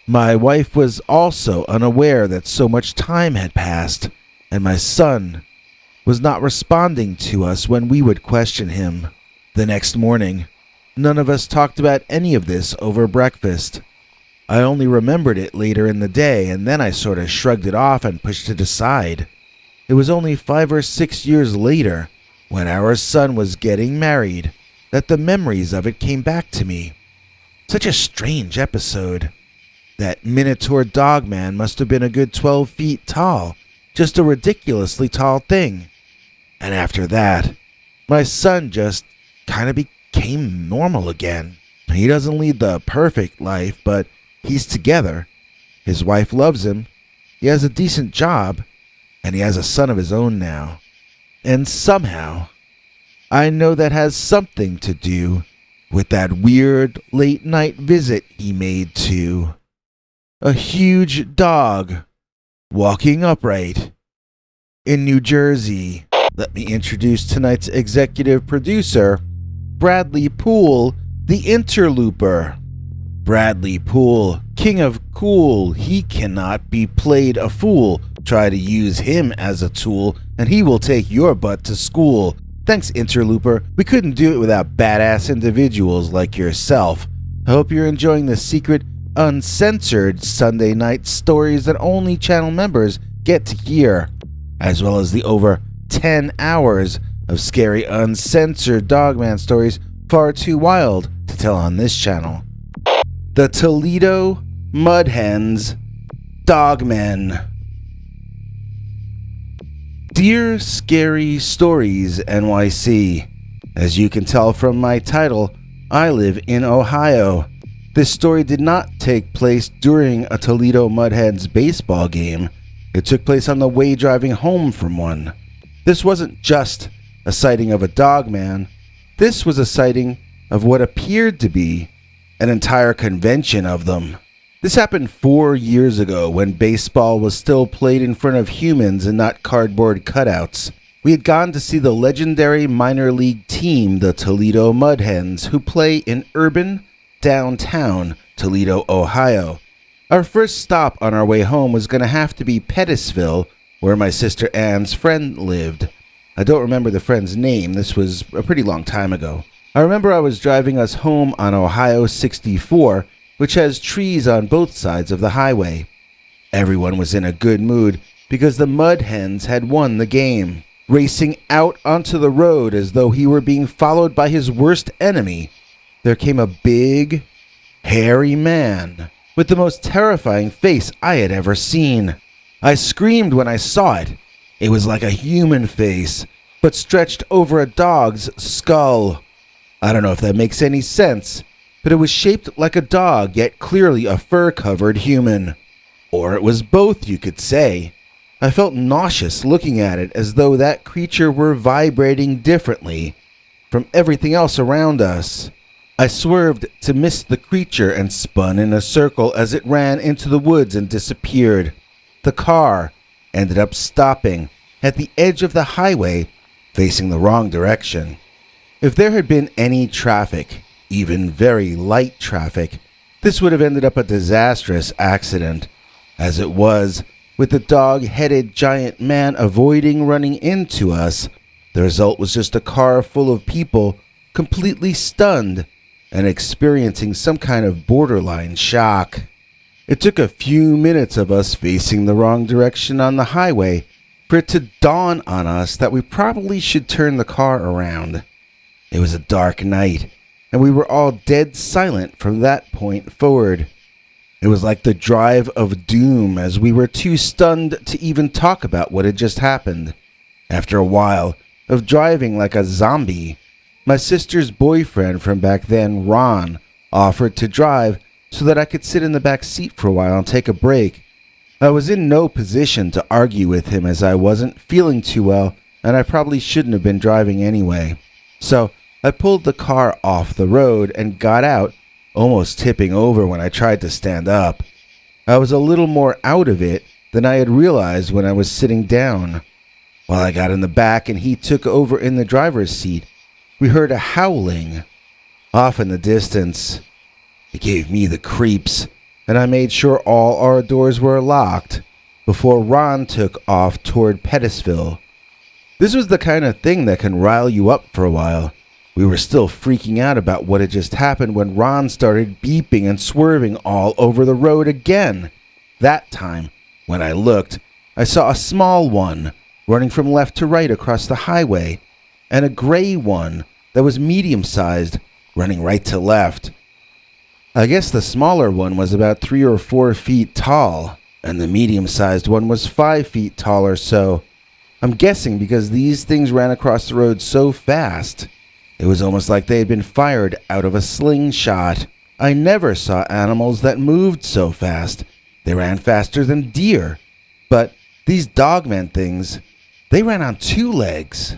My wife was also unaware that so much time had passed, and my son was not responding to us when we would question him. The next morning, none of us talked about any of this over breakfast. I only remembered it later in the day, and then I sort of shrugged it off and pushed it aside. It was only 5 or 6 years later, when our son was getting married, that the memories of it came back to me. Such a strange episode. That Minotaur Dogman must have been a good 12 feet tall, just a ridiculously tall thing. And after that, my son just kind of became normal again. He doesn't lead the perfect life, but he's together. His wife loves him. He has a decent job, and he has a son of his own now. And somehow, I know that has something to do with that weird late-night visit he made to a huge dog walking upright in New Jersey. Let me introduce tonight's executive producer, Bradley Poole, the interlooper. Bradley Poole, king of cool. He cannot be played a fool. Try to use him as a tool, and he will take your butt to school. Thanks, interlooper. We couldn't do it without badass individuals like yourself. I hope you're enjoying the secret, uncensored Sunday night stories that only channel members get to hear, as well as the over 10 hours of scary, uncensored Dogman stories far too wild to tell on this channel. The Toledo Mudhens Dogmen. Dear Scary Stories NYC, as you can tell from my title, I live in Ohio. This story did not take place during a Toledo Mudhens baseball game. It took place on the way driving home from one. This wasn't just a sighting of a dogman. This was a sighting of what appeared to be an entire convention of them. This happened 4 years ago when baseball was still played in front of humans and not cardboard cutouts. We had gone to see the legendary minor league team, the Toledo Mudhens, who play in urban, downtown Toledo, Ohio. Our first stop on our way home was going to have to be Pettisville, where my sister Ann's friend lived. I don't remember the friend's name. This was a pretty long time ago. I remember I was driving us home on Ohio 64, which has trees on both sides of the highway. Everyone was in a good mood because the Mudhens had won the game, racing out onto the road as though he were being followed by his worst enemy. There came a big, hairy man with the most terrifying face I had ever seen. I screamed when I saw it. It was like a human face, but stretched over a dog's skull. I don't know if that makes any sense, but it was shaped like a dog, yet clearly a fur-covered human. Or it was both, you could say. I felt nauseous looking at it, as though that creature were vibrating differently from everything else around us. I swerved to miss the creature and spun in a circle as it ran into the woods and disappeared. The car ended up stopping at the edge of the highway, facing the wrong direction. If there had been any traffic, even very light traffic, this would have ended up a disastrous accident. As it was, with the dog-headed giant man avoiding running into us, the result was just a car full of people completely stunned and experiencing some kind of borderline shock. It took a few minutes of us facing the wrong direction on the highway for it to dawn on us that we probably should turn the car around. It was a dark night, and we were all dead silent from that point forward. It was like the drive of doom, as we were too stunned to even talk about what had just happened. After a while of driving like a zombie, my sister's boyfriend from back then, Ron, offered to drive so that I could sit in the back seat for a while and take a break. I was in no position to argue with him as I wasn't feeling too well and I probably shouldn't have been driving anyway. So I pulled the car off the road and got out, almost tipping over when I tried to stand up. I was a little more out of it than I had realized when I was sitting down. While I got in the back and he took over in the driver's seat, we heard a howling off in the distance. It gave me the creeps, and I made sure all our doors were locked before Ron took off toward Pettisville. This was the kind of thing that can rile you up for a while. We were still freaking out about what had just happened when Ron started beeping and swerving all over the road again. That time, when I looked, I saw a small one running from left to right across the highway, and a gray one that was medium-sized running right to left. I guess the smaller one was about 3 or 4 feet tall, and the medium-sized one was 5 feet tall or so. I'm guessing because these things ran across the road so fast. It was almost like they had been fired out of a slingshot. I never saw animals that moved so fast. They ran faster than deer. But these Dogman things, they ran on 2 legs.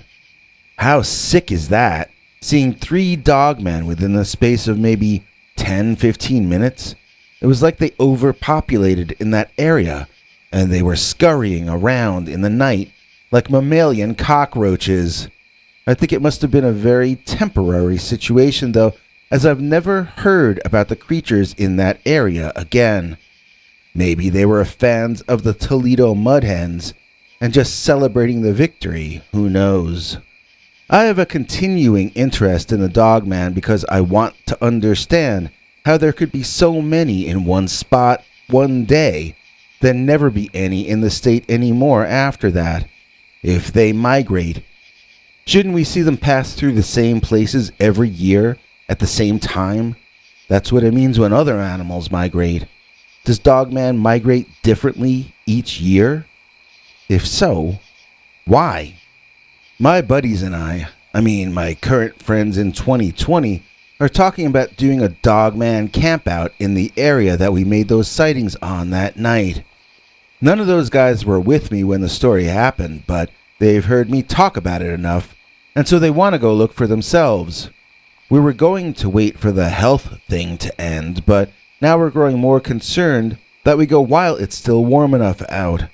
How sick is that? Seeing 3 Dogmen within the space of maybe 10-15 minutes? It was like they overpopulated in that area, and they were scurrying around in the night like mammalian cockroaches. I think it must have been a very temporary situation, though, as I've never heard about the creatures in that area again. Maybe they were fans of the Toledo Mudhens and just celebrating the victory, who knows. I have a continuing interest in the Dogman because I want to understand how there could be so many in one spot one day, then never be any in the state anymore after that. If they migrate, shouldn't we see them pass through the same places every year at the same time? That's what it means when other animals migrate. Does Dogman migrate differently each year? If so, why? My buddies and I mean my current friends in 2020, are talking about doing a Dogman campout in the area that we made those sightings on that night. None of those guys were with me when the story happened, but they've heard me talk about it enough, and so they want to go look for themselves. We were going to wait for the health thing to end, but now we're growing more concerned that we go while it's still warm enough out.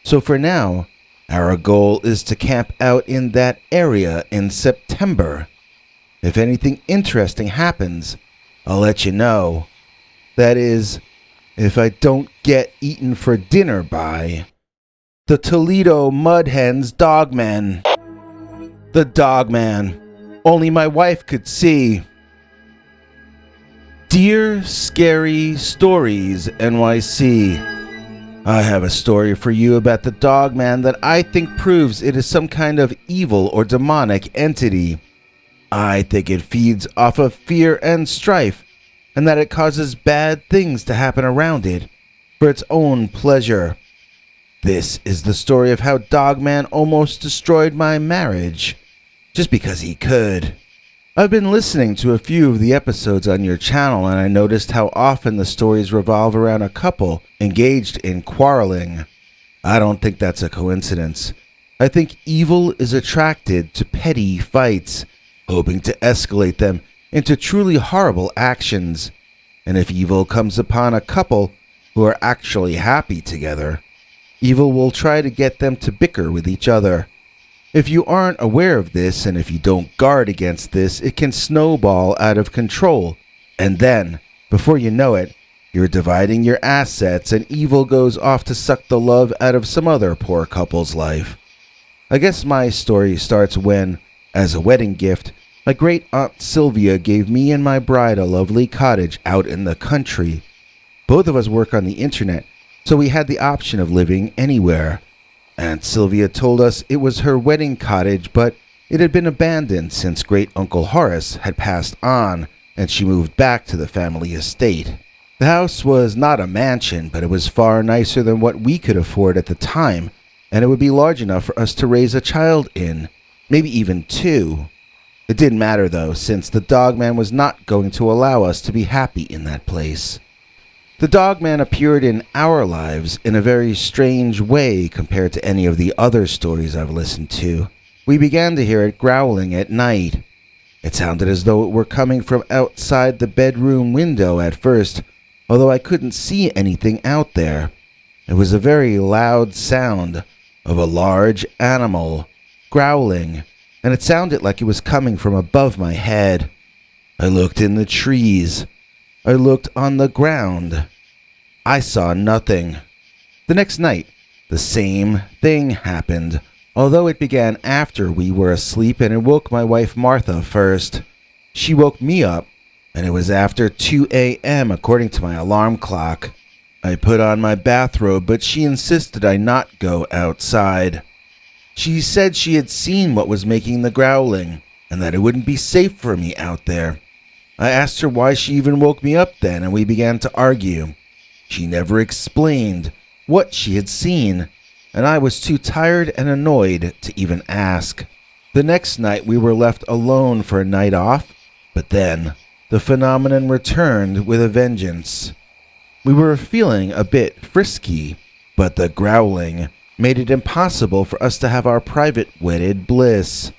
So for now, our goal is to camp out in that area in September. If anything interesting happens, I'll let you know. That is, if I don't get eaten for dinner by the Toledo Mudhens Dogman. The Dogman. Only my wife could see. Dear Scary Stories NYC. I have a story for you about the Dogman that I think proves it is some kind of evil or demonic entity. I think it feeds off of fear and strife, and that it causes bad things to happen around it for its own pleasure. This is the story of how Dogman almost destroyed my marriage, just because he could. I've been listening to a few of the episodes on your channel, and I noticed how often the stories revolve around a couple engaged in quarreling. I don't think that's a coincidence. I think evil is attracted to petty fights, hoping to escalate them into truly horrible actions. And if evil comes upon a couple who are actually happy together, evil will try to get them to bicker with each other. If you aren't aware of this, and if you don't guard against this, it can snowball out of control. And then, before you know it, you're dividing your assets and evil goes off to suck the love out of some other poor couple's life. I guess my story starts when, as a wedding gift, my great aunt Sylvia gave me and my bride a lovely cottage out in the country. Both of us work on the internet, so we had the option of living anywhere. Aunt Sylvia told us it was her wedding cottage, but it had been abandoned since Great Uncle Horace had passed on, and she moved back to the family estate. The house was not a mansion, but it was far nicer than what we could afford at the time, and it would be large enough for us to raise a child in, maybe even 2. It didn't matter though, since the Dogman was not going to allow us to be happy in that place. The Dogman appeared in our lives in a very strange way compared to any of the other stories I've listened to. We began to hear it growling at night. It sounded as though it were coming from outside the bedroom window at first, although I couldn't see anything out there. It was a very loud sound of a large animal growling, and it sounded like it was coming from above my head. I looked in the trees. I looked on the ground. I saw nothing. The next night, the same thing happened, although it began after we were asleep, and it woke my wife Martha first. She woke me up, and it was after 2 a.m. according to my alarm clock. I put on my bathrobe, but she insisted I not go outside. She said she had seen what was making the growling, and that it wouldn't be safe for me out there. I asked her why she even woke me up then, and we began to argue. She never explained what she had seen, and I was too tired and annoyed to even ask. The next night we were left alone for a night off, but then the phenomenon returned with a vengeance. We were feeling a bit frisky, but the growling made it impossible for us to have our private wedded bliss.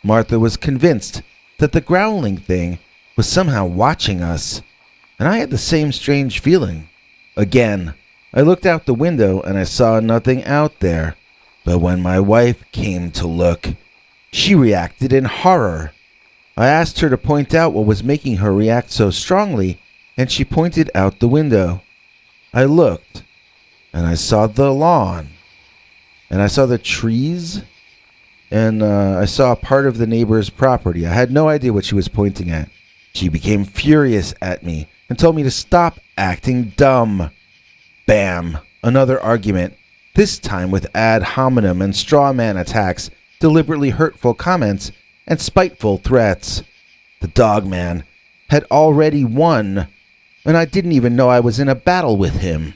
Martha was convinced that the growling thing was somehow watching us, and I had the same strange feeling. Again, I looked out the window and I saw nothing out there, but when my wife came to look, she reacted in horror. I asked her to point out what was making her react so strongly, and she pointed out the window. I looked, and I saw the lawn, and I saw the trees, and I saw part of the neighbor's property. I had no idea what she was pointing at. She became furious at me and told me to stop acting dumb. Bam! Another argument, this time with ad hominem and straw man attacks, deliberately hurtful comments, and spiteful threats. The Dogman had already won, and I didn't even know I was in a battle with him.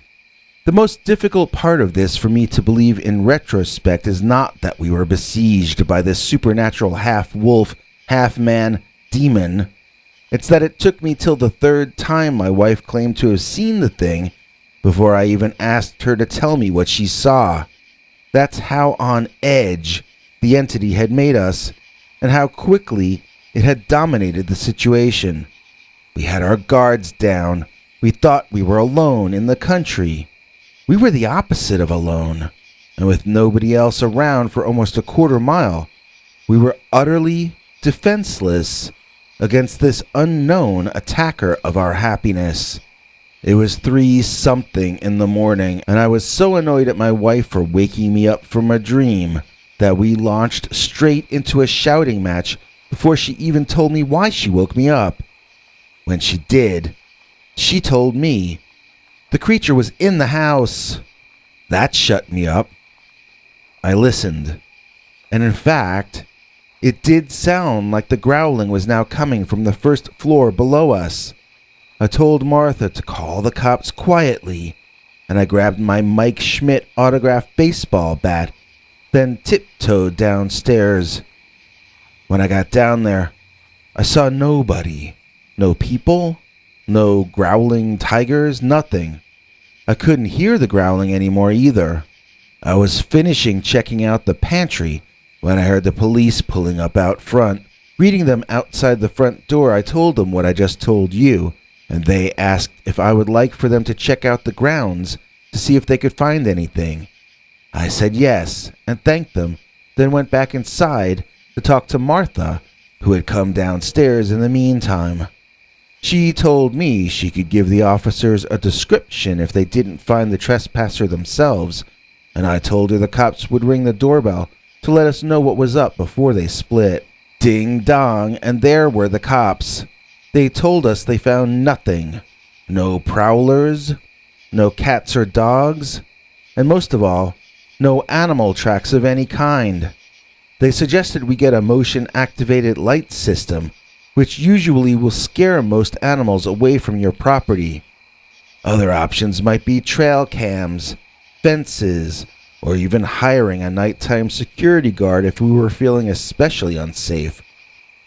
The most difficult part of this for me to believe in retrospect is not that we were besieged by this supernatural half-wolf, half-man demon. It's that it took me till the third time my wife claimed to have seen the thing before I even asked her to tell me what she saw. That's how on edge the entity had made us, and how quickly it had dominated the situation. We had our guards down. We thought we were alone in the country. We were the opposite of alone, and with nobody else around for almost a quarter mile, we were utterly defenseless against this unknown attacker of our happiness. It was 3-something in the morning, and I was so annoyed at my wife for waking me up from a dream that we launched straight into a shouting match before she even told me why she woke me up. When she did, she told me the creature was in the house. That shut me up. I listened, and in fact, it did sound like the growling was now coming from the first floor below us. I told Martha to call the cops quietly, and I grabbed my Mike Schmidt autographed baseball bat, then tiptoed downstairs. When I got down there, I saw nobody. No people, no growling tigers, nothing. I couldn't hear the growling anymore either. I was finishing checking out the pantry when I heard the police pulling up out front. Reading them outside the front door, I told them what I just told you, and they asked if I would like for them to check out the grounds to see if they could find anything. I said yes, and thanked them, then went back inside to talk to Martha, who had come downstairs in the meantime. She told me she could give the officers a description if they didn't find the trespasser themselves, and I told her the cops would ring the doorbell to let us know what was up before they split. Ding dong, and there were the cops. They told us they found nothing. No prowlers, no cats or dogs, and most of all, no animal tracks of any kind. They suggested we get a motion-activated light system, which usually will scare most animals away from your property. Other options might be trail cams, fences, or even hiring a nighttime security guard if we were feeling especially unsafe.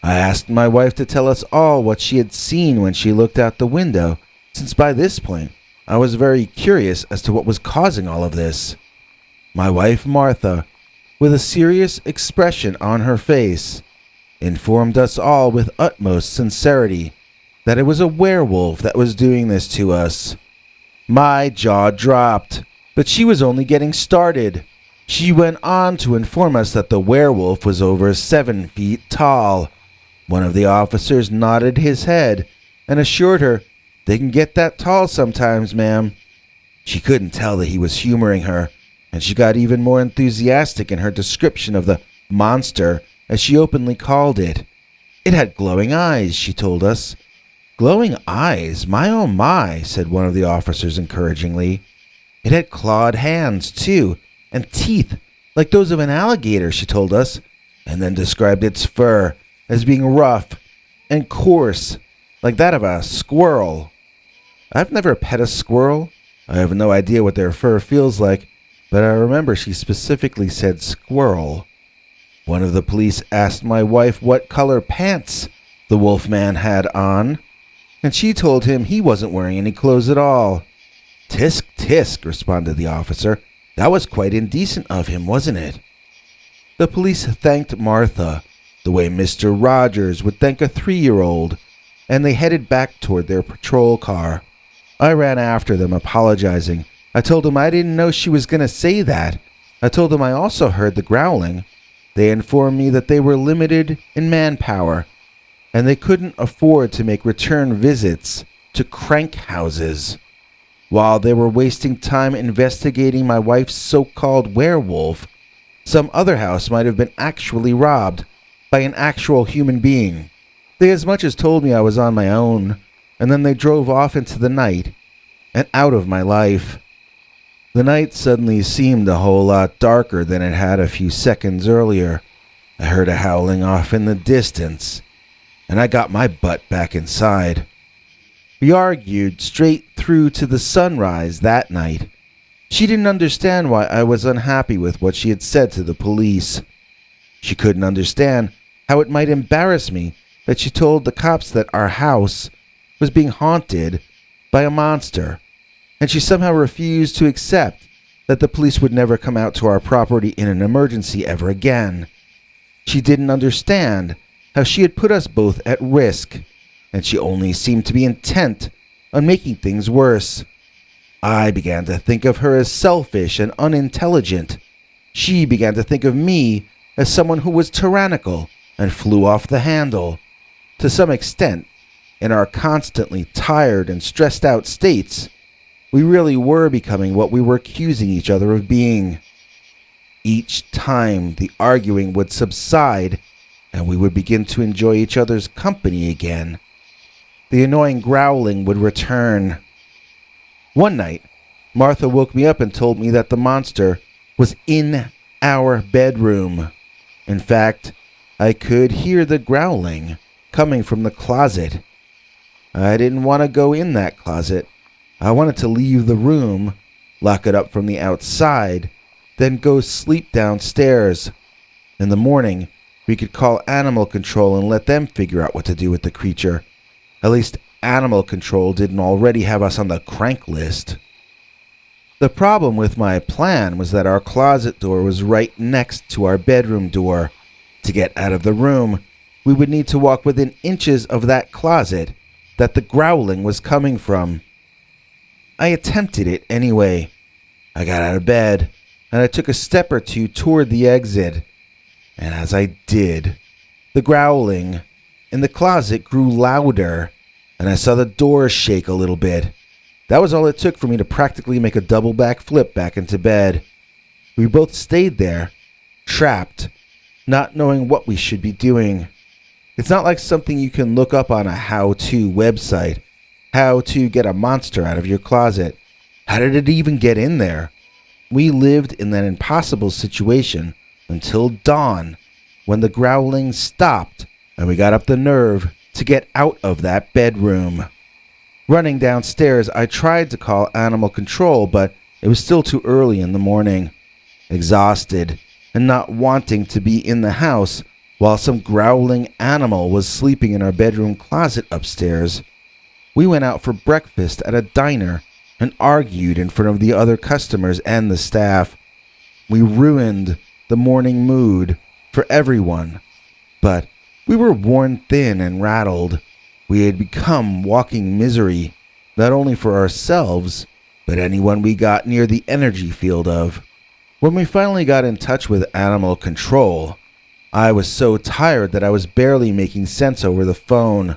I asked my wife to tell us all what she had seen when she looked out the window, since by this point I was very curious as to what was causing all of this. My wife Martha, with a serious expression on her face, informed us all with utmost sincerity that it was a werewolf that was doing this to us. My jaw dropped, but she was only getting started. She went on to inform us that the werewolf was over 7 feet tall. One of the officers nodded his head and assured her, "They can get that tall sometimes, ma'am." She couldn't tell that he was humoring her, and she got even more enthusiastic in her description of the monster, as she openly called it. It had glowing eyes, she told us. "Glowing eyes? My oh my," said one of the officers encouragingly. "It had clawed hands, too, and teeth, like those of an alligator," she told us, and then described its fur as being rough and coarse, like that of a squirrel. I've never pet a squirrel. I have no idea what their fur feels like, but I remember she specifically said squirrel. One of the police asked my wife what color pants the wolfman had on, and she told him he wasn't wearing any clothes at all. "Tisk, tisk," responded the officer. "That was quite indecent of him, wasn't it?" The police thanked Martha the way Mr. Rogers would thank a 3-year-old, and they headed back toward their patrol car. I ran after them, apologizing. I told them I didn't know she was going to say that. I told them I also heard the growling. They informed me that they were limited in manpower, and they couldn't afford to make return visits to crank houses. While they were wasting time investigating my wife's so-called werewolf, some other house might have been actually robbed by an actual human being. They as much as told me I was on my own, and then they drove off into the night and out of my life. The night suddenly seemed a whole lot darker than it had a few seconds earlier. I heard a howling off in the distance, and I got my butt back inside. We argued straight through to the sunrise that night. She didn't understand why I was unhappy with what she had said to the police. She couldn't understand how it might embarrass me that she told the cops that our house was being haunted by a monster, and she somehow refused to accept that the police would never come out to our property in an emergency ever again. She didn't understand how she had put us both at risk, and she only seemed to be intent on making things worse. I began to think of her as selfish and unintelligent. She began to think of me as someone who was tyrannical and flew off the handle. To some extent, in our constantly tired and stressed out states, we really were becoming what we were accusing each other of being. Each time the arguing would subside and we would begin to enjoy each other's company again, the annoying growling would return. One night, Martha woke me up and told me that the monster was in our bedroom. In fact, I could hear the growling coming from the closet. I didn't want to go in that closet. I wanted to leave the room, lock it up from the outside, then go sleep downstairs. In the morning, we could call Animal Control and let them figure out what to do with the creature. At least Animal Control didn't already have us on the crank list. The problem with my plan was that our closet door was right next to our bedroom door. To get out of the room, we would need to walk within inches of that closet that the growling was coming from. I attempted it anyway. I got out of bed, and I took a step or two toward the exit. And as I did, the growling in the closet grew louder, and I saw the door shake a little bit. That was all it took for me to practically make a double back flip back into bed. We both stayed there, trapped, not knowing what we should be doing. It's not like something you can look up on a how-to website. How to get a monster out of your closet. How did it even get in there? We lived in that impossible situation until dawn, when the growling stopped and we got up the nerve to get out of that bedroom. Running downstairs, I tried to call Animal Control, but it was still too early in the morning. Exhausted and not wanting to be in the house, while some growling animal was sleeping in our bedroom closet upstairs. We went out for breakfast at a diner and argued in front of the other customers and the staff. We ruined the morning mood for everyone, but we were worn thin and rattled. We had become walking misery, not only for ourselves, but anyone we got near the energy field of. When we finally got in touch with Animal Control, I was so tired that I was barely making sense over the phone.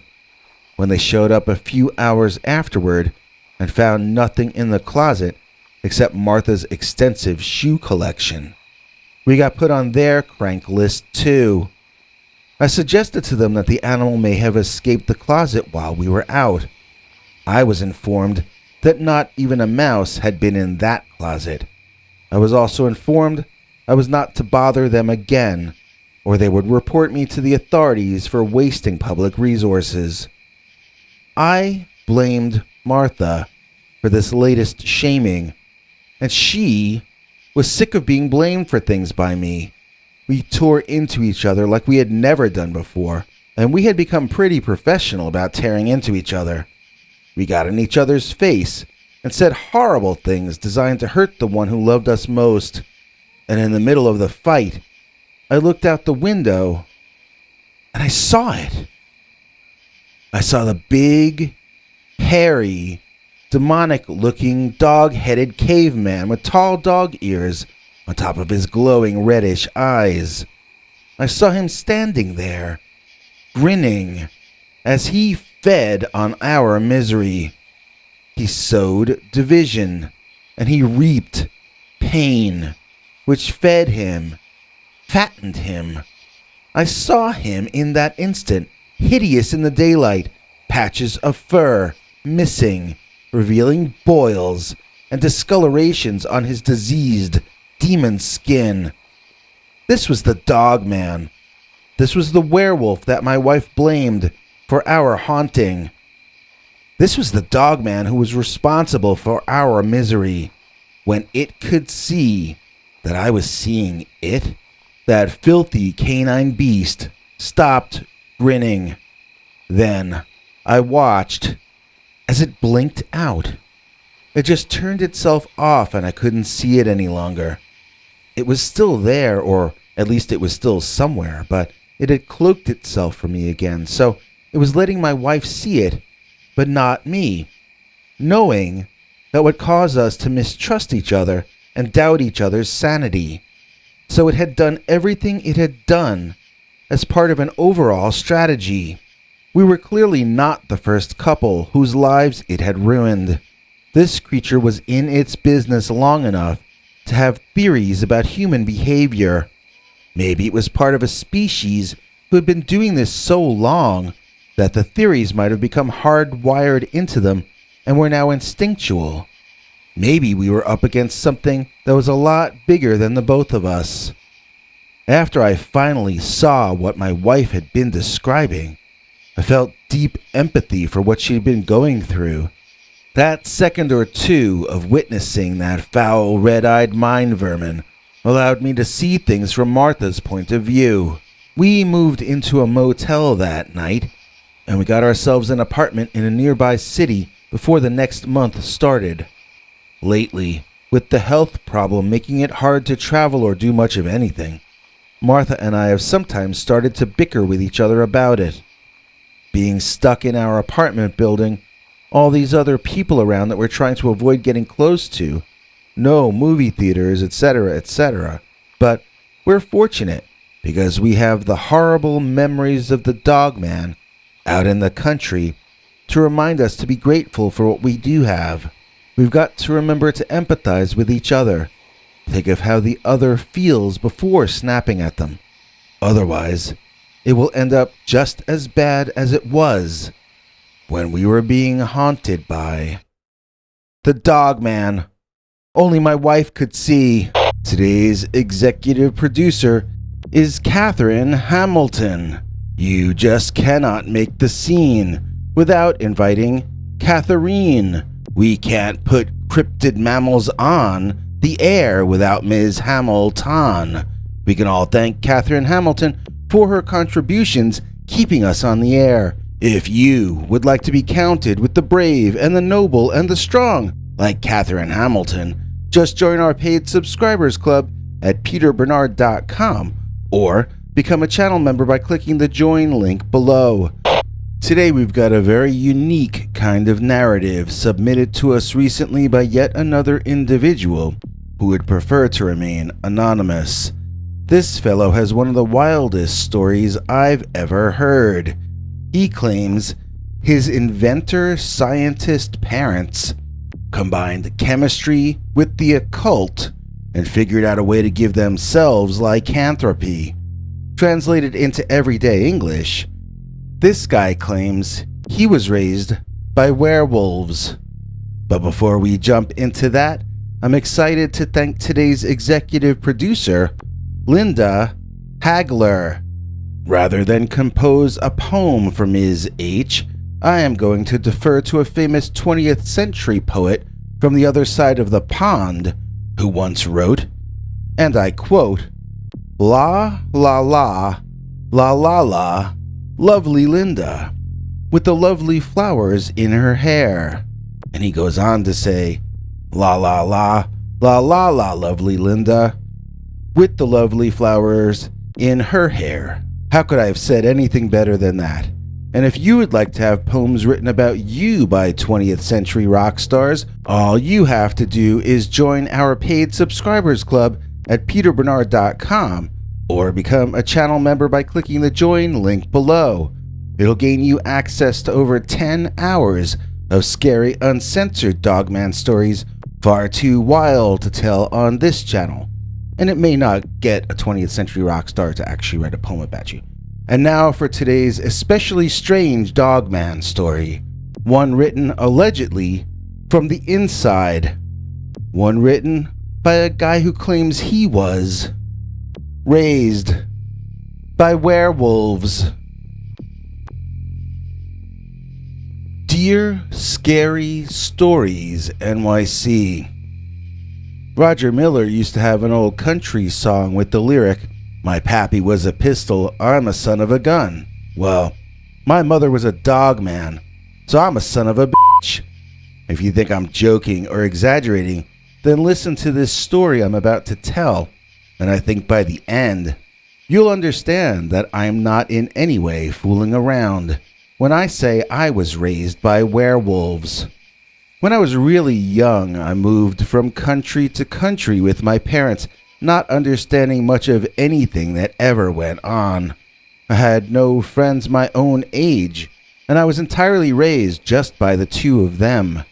When they showed up a few hours afterward and found nothing in the closet except Martha's extensive shoe collection, we got put on their crank list too. I suggested to them that the animal may have escaped the closet while we were out. I was informed that not even a mouse had been in that closet. I was also informed I was not to bother them again, or they would report me to the authorities for wasting public resources. I blamed Martha for this latest shaming, and she was sick of being blamed for things by me. We tore into each other like we had never done before, and we had become pretty professional about tearing into each other. We got in each other's face and said horrible things designed to hurt the one who loved us most. And in the middle of the fight, I looked out the window and I saw it. I saw the big, hairy, demonic-looking, dog-headed caveman with tall dog ears on top of his glowing reddish eyes. I saw him standing there, grinning, as he fed on our misery. He sowed division, and he reaped pain, which fed him, fattened him. I saw him in that instant, hideous in the daylight, patches of fur missing, revealing boils and discolorations on his diseased demon skin. This was the Dogman. This was the werewolf that my wife blamed for our haunting. This was the Dogman who was responsible for our misery. When it could see that I was seeing it, that filthy canine beast stopped grinning. Then I watched as it blinked out. It just turned itself off and I couldn't see it any longer. It was still there, or at least it was still somewhere, but it had cloaked itself from me again, so it was letting my wife see it, but not me, knowing that would cause us to mistrust each other and doubt each other's sanity. So it had done everything it had done as part of an overall strategy. We were clearly not the first couple whose lives it had ruined. This creature was in its business long enough to have theories about human behavior. Maybe it was part of a species who had been doing this so long that the theories might have become hardwired into them and were now instinctual. Maybe we were up against something that was a lot bigger than the both of us. After I finally saw what my wife had been describing, I felt deep empathy for what she'd been going through. That second or two of witnessing that foul, red-eyed mind vermin allowed me to see things from Martha's point of view. We moved into a motel that night, and we got ourselves an apartment in a nearby city before the next month started. Lately, with the health problem making it hard to travel or do much of anything, Martha and I have sometimes started to bicker with each other about it. Being stuck in our apartment building, all these other people around that we're trying to avoid getting close to, no movie theaters, etc., etc. But we're fortunate because we have the horrible memories of the Dogman out in the country to remind us to be grateful for what we do have. We've got to remember to empathize with each other. Think of how the other feels before snapping at them. Otherwise, it will end up just as bad as it was when we were being haunted by the Dogman. Only my wife could see. Today's executive producer is Catherine Hamilton. You just cannot make the scene without inviting Catherine. We can't put cryptid mammals on the air without Ms. Hamilton. We can all thank Catherine Hamilton for her contributions keeping us on the air. If you would like to be counted with the brave and the noble and the strong, like Catherine Hamilton, just join our paid subscribers club at peterbernard.com or become a channel member by clicking the join link below. Today we've got a very unique kind of narrative submitted to us recently by yet another individual who would prefer to remain anonymous. This fellow has one of the wildest stories I've ever heard. He claims his inventor-scientist parents combined chemistry with the occult and figured out a way to give themselves lycanthropy. Translated into everyday English, this guy claims he was raised by werewolves. But before we jump into that, I'm excited to thank today's executive producer, Linda Hagler. Rather than compose a poem for Ms. H, I am going to defer to a famous 20th century poet from the other side of the pond who once wrote, and I quote, "La, la, la, la, la, la, lovely Linda, with the lovely flowers in her hair." And he goes on to say, "La, la, la, la, la, la, lovely Linda, with the lovely flowers in her hair." How could I have said anything better than that? And if you would like to have poems written about you by 20th century rock stars, all you have to do is join our paid subscribers club at peterbernard.com or become a channel member by clicking the join link below. It'll gain you access to over 10 hours of scary, uncensored Dogman stories far too wild to tell on this channel. And it may not get a 20th century rock star to actually write a poem about you. And now for today's especially strange Dogman story. One written allegedly from the inside. One written by a guy who claims he was raised by werewolves. Dear Scary Stories NYC. Roger Miller used to have an old country song with the lyric, "My pappy was a pistol, I'm a son of a gun." Well, my mother was a dogman, so I'm a son of a bitch. If you think I'm joking or exaggerating, then listen to this story I'm about to tell, and I think by the end, you'll understand that I'm not in any way fooling around when I say I was raised by werewolves. When I was really young, I moved from country to country with my parents, not understanding much of anything that ever went on. I had no friends my own age, and I was entirely raised just by the two of them.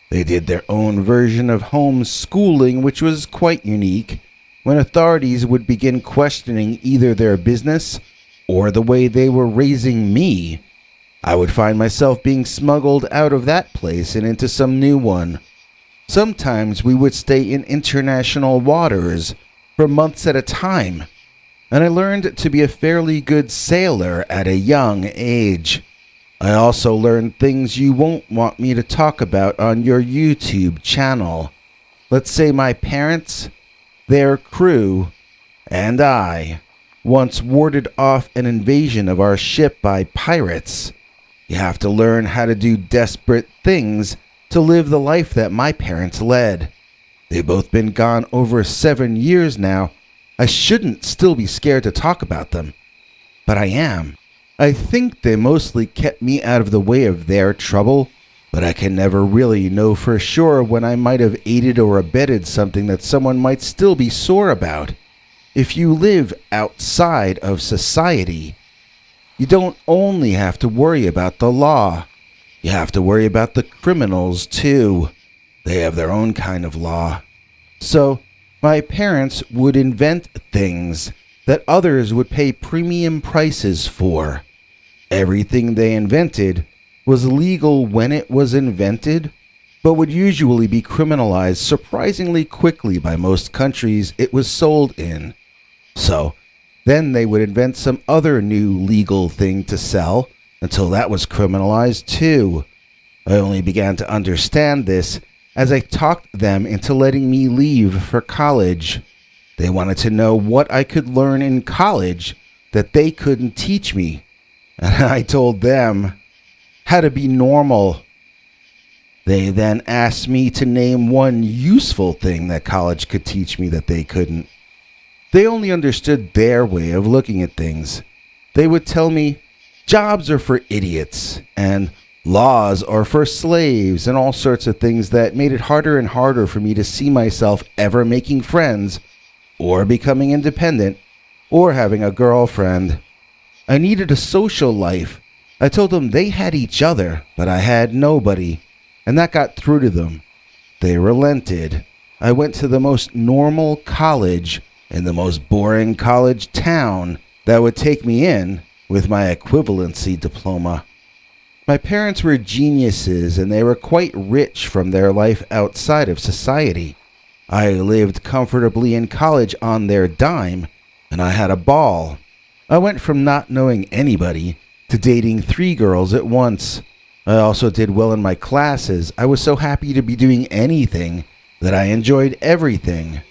They did their own version of homeschooling, which was quite unique, when authorities would begin questioning either their business or the way they were raising me. I would find myself being smuggled out of that place and into some new one. Sometimes we would stay in international waters for months at a time, and I learned to be a fairly good sailor at a young age. I also learned things you won't want me to talk about on your YouTube channel. Let's say my parents, their crew, and I once warded off an invasion of our ship by pirates. You have to learn how to do desperate things to live the life that my parents led. They've both been gone over 7 years now. I shouldn't still be scared to talk about them, but I am. I think they mostly kept me out of the way of their trouble, but I can never really know for sure when I might have aided or abetted something that someone might still be sore about. If you live outside of society, you don't only have to worry about the law. You have to worry about the criminals, too. They have their own kind of law. So, my parents would invent things that others would pay premium prices for. Everything they invented was legal when it was invented, but would usually be criminalized surprisingly quickly by most countries it was sold in. So, then they would invent some other new legal thing to sell until that was criminalized too. I only began to understand this as I talked them into letting me leave for college. They wanted to know what I could learn in college that they couldn't teach me. And I told them how to be normal. They then asked me to name one useful thing that college could teach me that they couldn't. They only understood their way of looking at things. They would tell me jobs are for idiots and laws are for slaves and all sorts of things that made it harder and harder for me to see myself ever making friends or becoming independent or having a girlfriend. I needed a social life. I told them they had each other, but I had nobody, and that got through to them. They relented. I went to the most normal college in the most boring college town that would take me in with my equivalency diploma. My parents were geniuses, and they were quite rich from their life outside of society. I lived comfortably in college on their dime, and I had a ball. I went from not knowing anybody to dating 3 girls at once. I also did well in my classes. I was so happy to be doing anything that I enjoyed everything.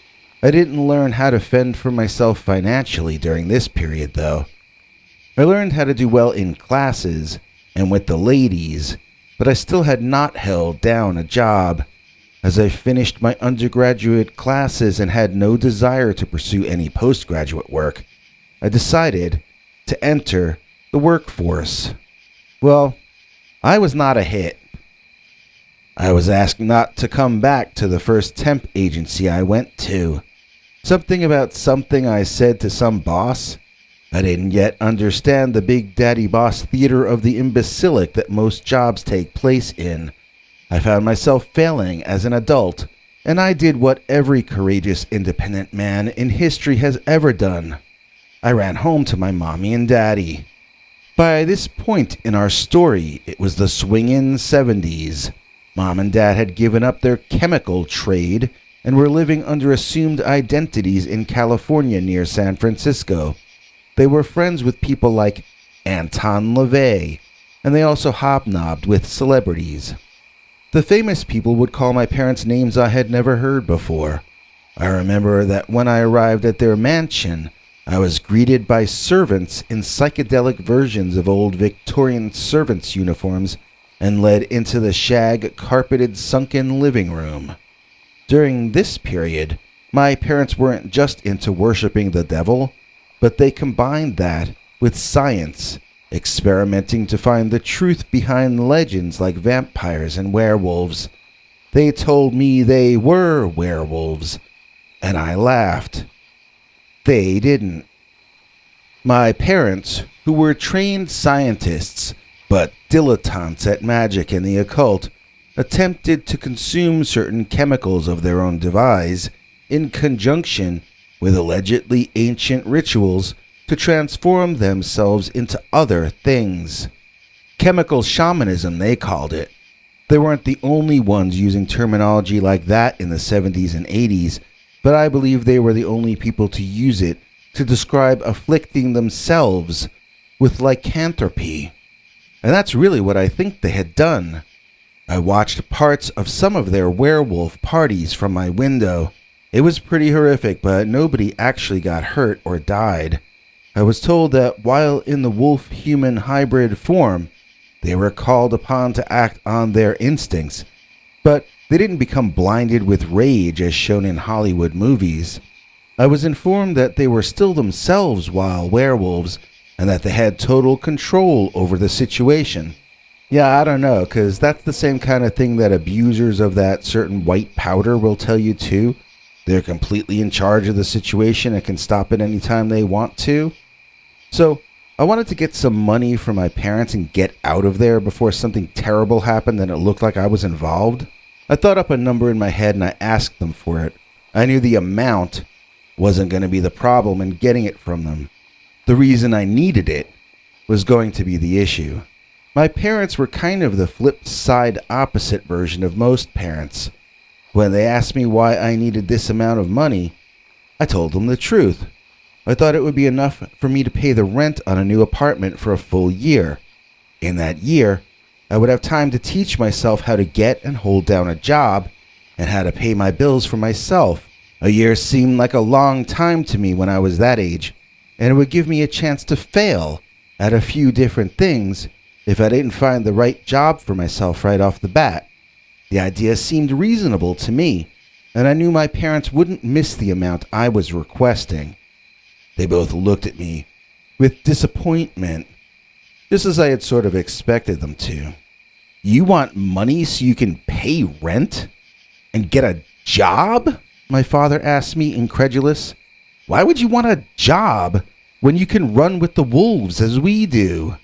I didn't learn how to fend for myself financially during this period, though. I learned how to do well in classes and with the ladies, but I still had not held down a job. As I finished my undergraduate classes and had no desire to pursue any postgraduate work, I decided to enter the workforce. Well, I was not a hit. I was asked not to come back to the first temp agency I went to. Something about something I said to some boss. I didn't yet understand the Big Daddy Boss theater of the imbecilic that most jobs take place in. I found myself failing as an adult, and I did what every courageous independent man in history has ever done. I ran home to my mommy and daddy. By this point in our story, it was the swingin' 70s. Mom and Dad had given up their chemical trade and were living under assumed identities in California near San Francisco. They were friends with people like Anton LaVey, and they also hobnobbed with celebrities. The famous people would call my parents names I had never heard before. I remember that when I arrived at their mansion, I was greeted by servants in psychedelic versions of old Victorian servants' uniforms and led into the shag-carpeted sunken living room. During this period, my parents weren't just into worshiping the devil, but they combined that with science, experimenting to find the truth behind legends like vampires and werewolves. They told me they were werewolves, and I laughed. They didn't. My parents, who were trained scientists, but dilettantes at magic and the occult, attempted to consume certain chemicals of their own devise in conjunction with allegedly ancient rituals to transform themselves into other things. Chemical shamanism, they called it. They weren't the only ones using terminology like that in the 70s and 80s, but I believe they were the only people to use it to describe afflicting themselves with lycanthropy. And that's really what I think they had done. I watched parts of some of their werewolf parties from my window. It was pretty horrific, but nobody actually got hurt or died. I was told that while in the wolf-human hybrid form, they were called upon to act on their instincts, but they didn't become blinded with rage as shown in Hollywood movies. I was informed that they were still themselves wild werewolves and that they had total control over the situation. Yeah, I don't know, because that's the same kind of thing that abusers of that certain white powder will tell you too. They're completely in charge of the situation and can stop it anytime they want to. So, I wanted to get some money from my parents and get out of there before something terrible happened and it looked like I was involved. I thought up a number in my head and I asked them for it. I knew the amount wasn't going to be the problem in getting it from them. The reason I needed it was going to be the issue. My parents were kind of the flip side opposite version of most parents. When they asked me why I needed this amount of money, I told them the truth. I thought it would be enough for me to pay the rent on a new apartment for a full year. In that year, I would have time to teach myself how to get and hold down a job and how to pay my bills for myself. A year seemed like a long time to me when I was that age, and it would give me a chance to fail at a few different things if I didn't find the right job for myself right off the bat. The idea seemed reasonable to me, and I knew my parents wouldn't miss the amount I was requesting. They both looked at me with disappointment, just as I had sort of expected them to. You want money so you can pay rent and get a job? My father asked me, incredulous. Why would you want a job when you can run with the wolves as we do?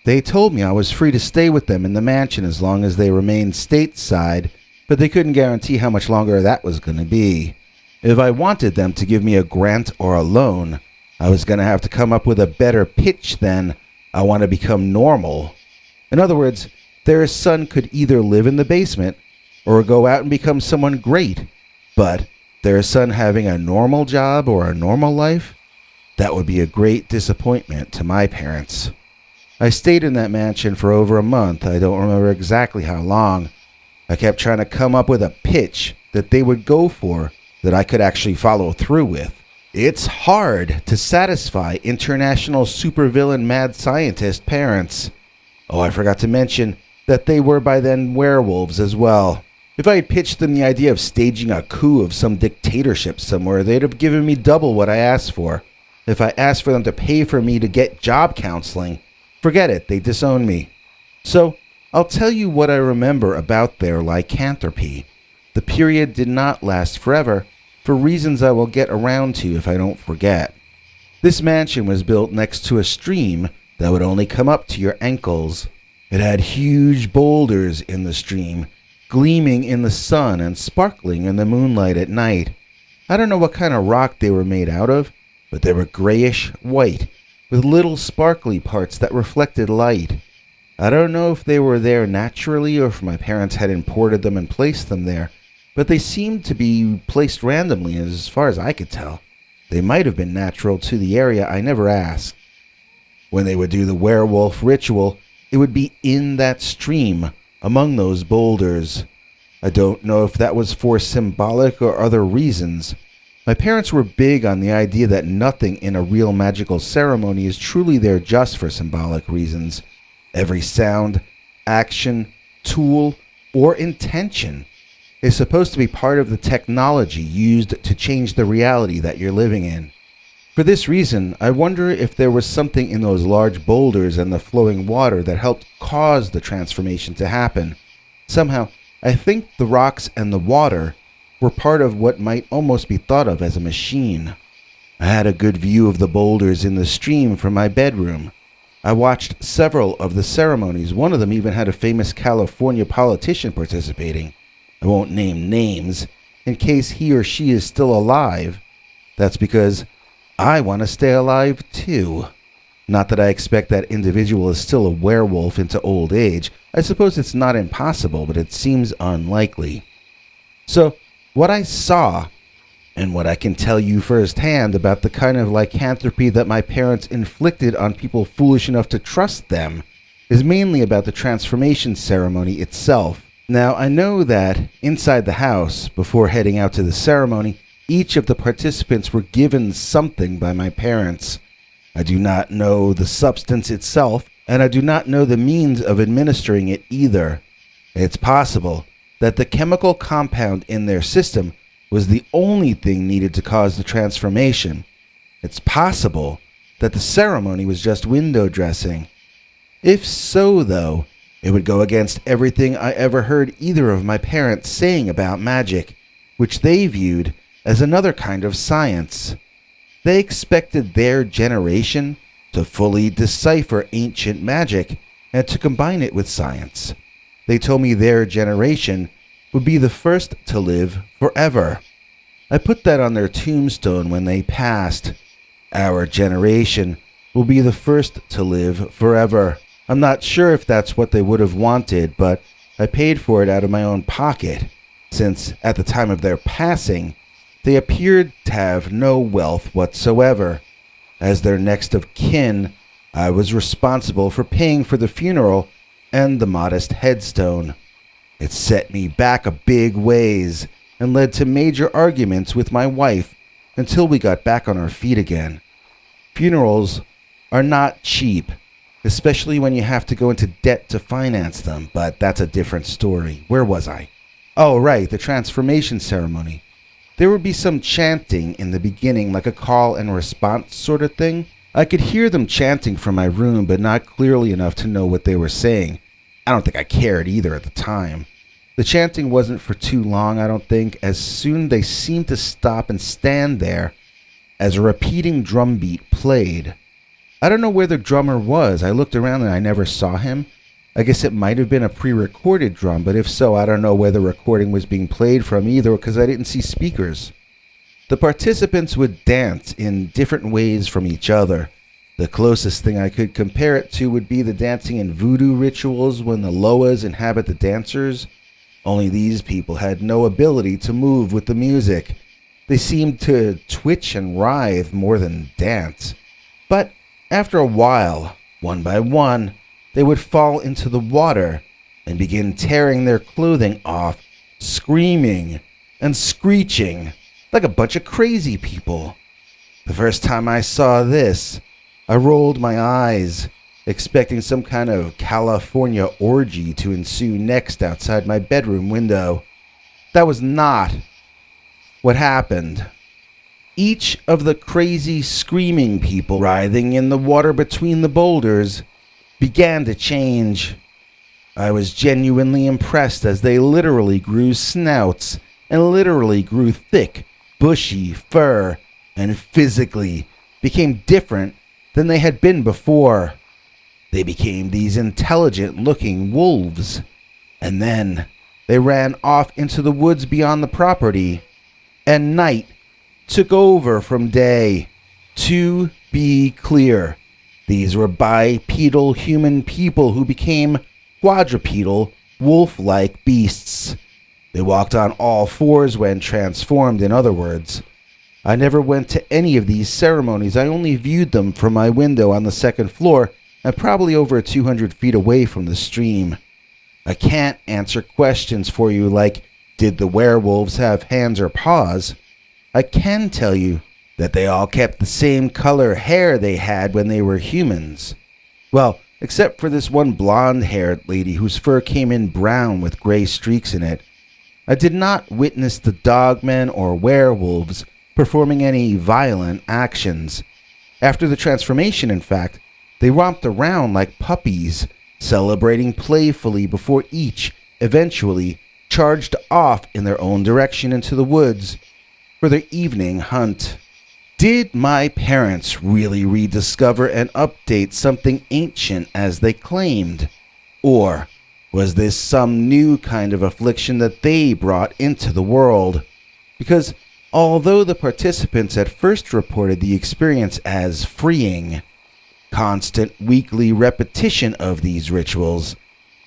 They told me I was free to stay with them in the mansion as long as they remained stateside, but they couldn't guarantee how much longer that was going to be. If I wanted them to give me a grant or a loan, I was going to have to come up with a better pitch than, I want to become normal. In other words, their son could either live in the basement or go out and become someone great, but their son having a normal job or a normal life, that would be a great disappointment to my parents. I stayed in that mansion for over a month. I don't remember exactly how long. I kept trying to come up with a pitch that they would go for that I could actually follow through with. It's hard to satisfy international supervillain mad scientist parents. Oh, I forgot to mention that they were by then werewolves as well. If I had pitched them the idea of staging a coup of some dictatorship somewhere, they'd have given me double what I asked for. If I asked for them to pay for me to get job counseling, forget it, they disown me. So, I'll tell you what I remember about their lycanthropy. The period did not last forever, for reasons I will get around to if I don't forget. This mansion was built next to a stream that would only come up to your ankles. It had huge boulders in the stream, gleaming in the sun and sparkling in the moonlight at night. I don't know what kind of rock they were made out of, but they were grayish white, with little sparkly parts that reflected light. I don't know if they were there naturally or if my parents had imported them and placed them there, but they seemed to be placed randomly as far as I could tell. They might have been natural to the area, I never asked. When they would do the werewolf ritual, it would be in that stream, among those boulders. I don't know if that was for symbolic or other reasons. My parents were big on the idea that nothing in a real magical ceremony is truly there just for symbolic reasons. Every sound, action, tool, or intention is supposed to be part of the technology used to change the reality that you're living in. For this reason, I wonder if there was something in those large boulders and the flowing water that helped cause the transformation to happen. Somehow, I think the rocks and the water were part of what might almost be thought of as a machine. I had a good view of the boulders in the stream from my bedroom. I watched several of the ceremonies. One of them even had a famous California politician participating. I won't name names, in case he or she is still alive. That's because I want to stay alive too. Not that I expect that individual is still a werewolf into old age. I suppose it's not impossible, but it seems unlikely. So, what I saw, and what I can tell you firsthand about the kind of lycanthropy that my parents inflicted on people foolish enough to trust them, is mainly about the transformation ceremony itself. Now, I know that inside the house, before heading out to the ceremony, each of the participants were given something by my parents. I do not know the substance itself, and I do not know the means of administering it either. It's possible that the chemical compound in their system was the only thing needed to cause the transformation. It's possible that the ceremony was just window dressing. If so, though, it would go against everything I ever heard either of my parents saying about magic, which they viewed as another kind of science. They expected their generation to fully decipher ancient magic and to combine it with science. They told me their generation would be the first to live forever. I put that on their tombstone when they passed. Our generation will be the first to live forever. I'm not sure if that's what they would have wanted, but I paid for it out of my own pocket, since at the time of their passing, they appeared to have no wealth whatsoever. As their next of kin, I was responsible for paying for the funeral and the modest headstone. It set me back a big ways and led to major arguments with my wife until we got back on our feet again. Funerals are not cheap, especially when you have to go into debt to finance them, but that's a different story. Where was I? Oh, right, the transformation ceremony. There would be some chanting in the beginning, like a call and response sort of thing. I could hear them chanting from my room, but not clearly enough to know what they were saying. I don't think I cared either at the time. The chanting wasn't for too long, I don't think. As soon they seemed to stop and stand there as a repeating drum beat played. I don't know where the drummer was. I looked around and I never saw him. I guess it might have been a pre-recorded drum, but if so, I don't know where the recording was being played from either because I didn't see speakers. The participants would dance in different ways from each other. The closest thing I could compare it to would be the dancing in voodoo rituals when the Loas inhabit the dancers. Only these people had no ability to move with the music. They seemed to twitch and writhe more than dance. But after a while, one by one, they would fall into the water and begin tearing their clothing off, screaming and screeching like a bunch of crazy people. The first time I saw this, I rolled my eyes, expecting some kind of California orgy to ensue next outside my bedroom window. That was not what happened. Each of the crazy screaming people writhing in the water between the boulders began to change. I was genuinely impressed as they literally grew snouts and literally grew thick, bushy fur and physically became different than they had been before. They became these intelligent-looking wolves, and then they ran off into the woods beyond the property, and night took over from day. To be clear, these were bipedal human people who became quadrupedal, wolf-like beasts. They walked on all fours when transformed, in other words. I never went to any of these ceremonies. I only viewed them from my window on the second floor and probably over 200 feet away from the stream. I can't answer questions for you like, did the werewolves have hands or paws? I can tell you that they all kept the same color hair they had when they were humans. Well, except for this one blonde-haired lady whose fur came in brown with gray streaks in it. I did not witness the dogmen or werewolves performing any violent actions. After the transformation, in fact, they romped around like puppies, celebrating playfully before each eventually charged off in their own direction into the woods for their evening hunt. Did my parents really rediscover and update something ancient as they claimed? Or was this some new kind of affliction that they brought into the world? Because although the participants at first reported the experience as freeing, constant weekly repetition of these rituals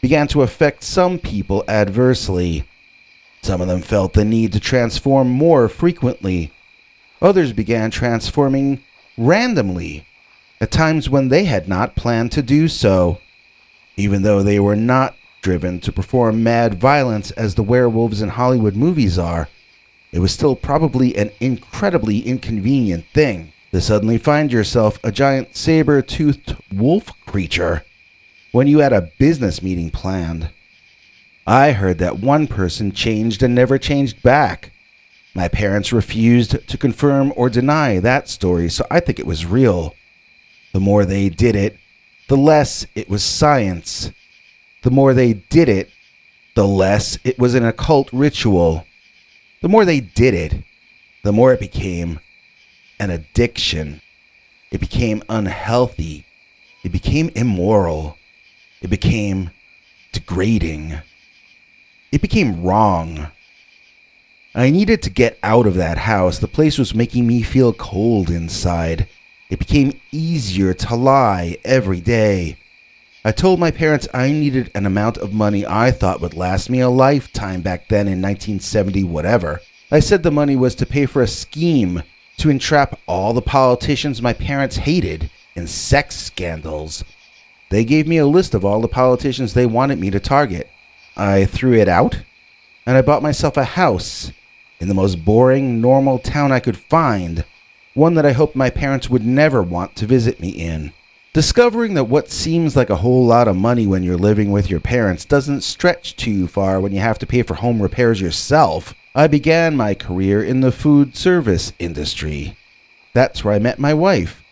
began to affect some people adversely. Some of them felt the need to transform more frequently. Others began transforming randomly, at times when they had not planned to do so. Even though they were not driven to perform mad violence as the werewolves in Hollywood movies are, it was still probably an incredibly inconvenient thing to suddenly find yourself a giant saber-toothed wolf creature when you had a business meeting planned. I heard that one person changed and never changed back. My parents refused to confirm or deny that story, so I think it was real. The more they did it, the less it was science. The more they did it, the less it was an occult ritual. The more they did it, the more it became an addiction. It became unhealthy. It became immoral. It became degrading. It became wrong. I needed to get out of that house. The place was making me feel cold inside. It became easier to lie every day. I told my parents I needed an amount of money I thought would last me a lifetime back then in 1970 whatever. I said the money was to pay for a scheme to entrap all the politicians my parents hated in sex scandals. They gave me a list of all the politicians they wanted me to target. I threw it out, and I bought myself a house in the most boring, normal town I could find, one that I hoped my parents would never want to visit me in. Discovering that what seems like a whole lot of money when you're living with your parents doesn't stretch too far when you have to pay for home repairs yourself, I began my career in the food service industry. That's where I met my wife.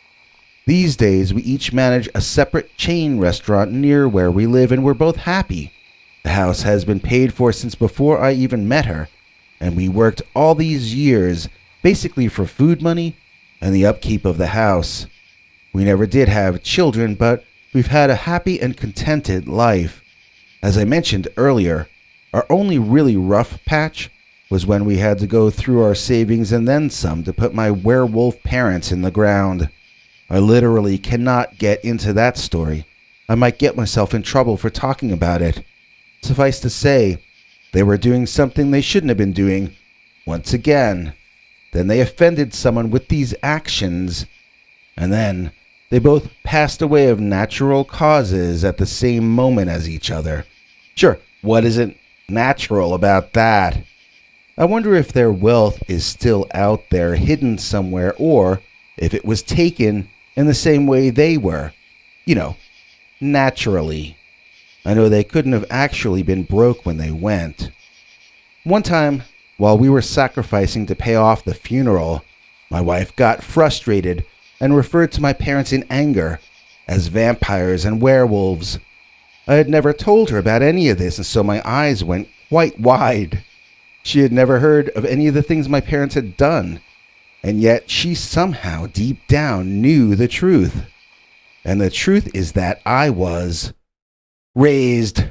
These days, we each manage a separate chain restaurant near where we live, and we're both happy. The house has been paid for since before I even met her, and we worked all these years basically for food money and the upkeep of the house. We never did have children, but we've had a happy and contented life. As I mentioned earlier, our only really rough patch was when we had to go through our savings and then some to put my werewolf parents in the ground. I literally cannot get into that story. I might get myself in trouble for talking about it. Suffice to say, they were doing something they shouldn't have been doing. Once again. Then they offended someone with these actions. And then they both passed away of natural causes at the same moment as each other. Sure, what isn't natural about that? I wonder if their wealth is still out there hidden somewhere, or if it was taken in the same way they were. You know, naturally. I know they couldn't have actually been broke when they went. One time, while we were sacrificing to pay off the funeral, my wife got frustrated and referred to my parents in anger as vampires and werewolves. I had never told her about any of this, and so my eyes went quite wide. She had never heard of any of the things my parents had done, and yet she somehow deep down knew the truth. And the truth is that I was raised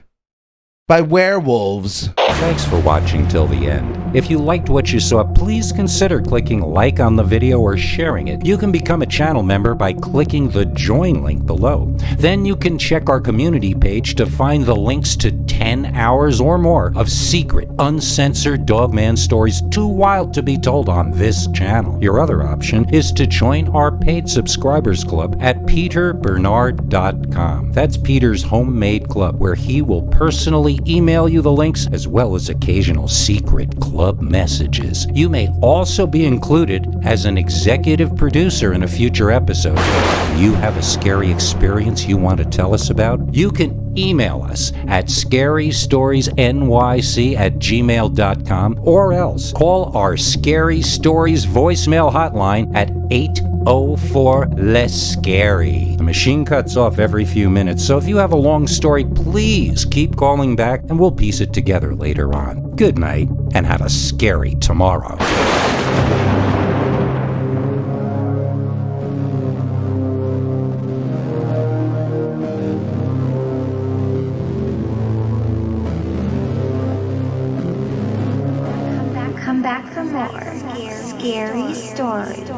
by werewolves. Thanks for watching till the end. If you liked what you saw, please consider clicking like on the video or sharing it. You can become a channel member by clicking the join link below. Then you can check our community page to find the links to 10 hours or more of secret, uncensored Dogman stories too wild to be told on this channel. Your other option is to join our paid subscribers club at peterbernard.com. That's Peter's homemade club, where he will personally email you the links as well as occasional secret club messages. You may also be included as an executive producer in a future episode. You have a scary experience you want to tell us about? You can email us at scarystoriesnyc@gmail.com, or else call our Scary Stories voicemail hotline at 804-LESS-SCARY. The machine cuts off every few minutes, so if you have a long story, please keep calling back and we'll piece it together later on. Good night, and have a scary tomorrow. Come back for more scary stories.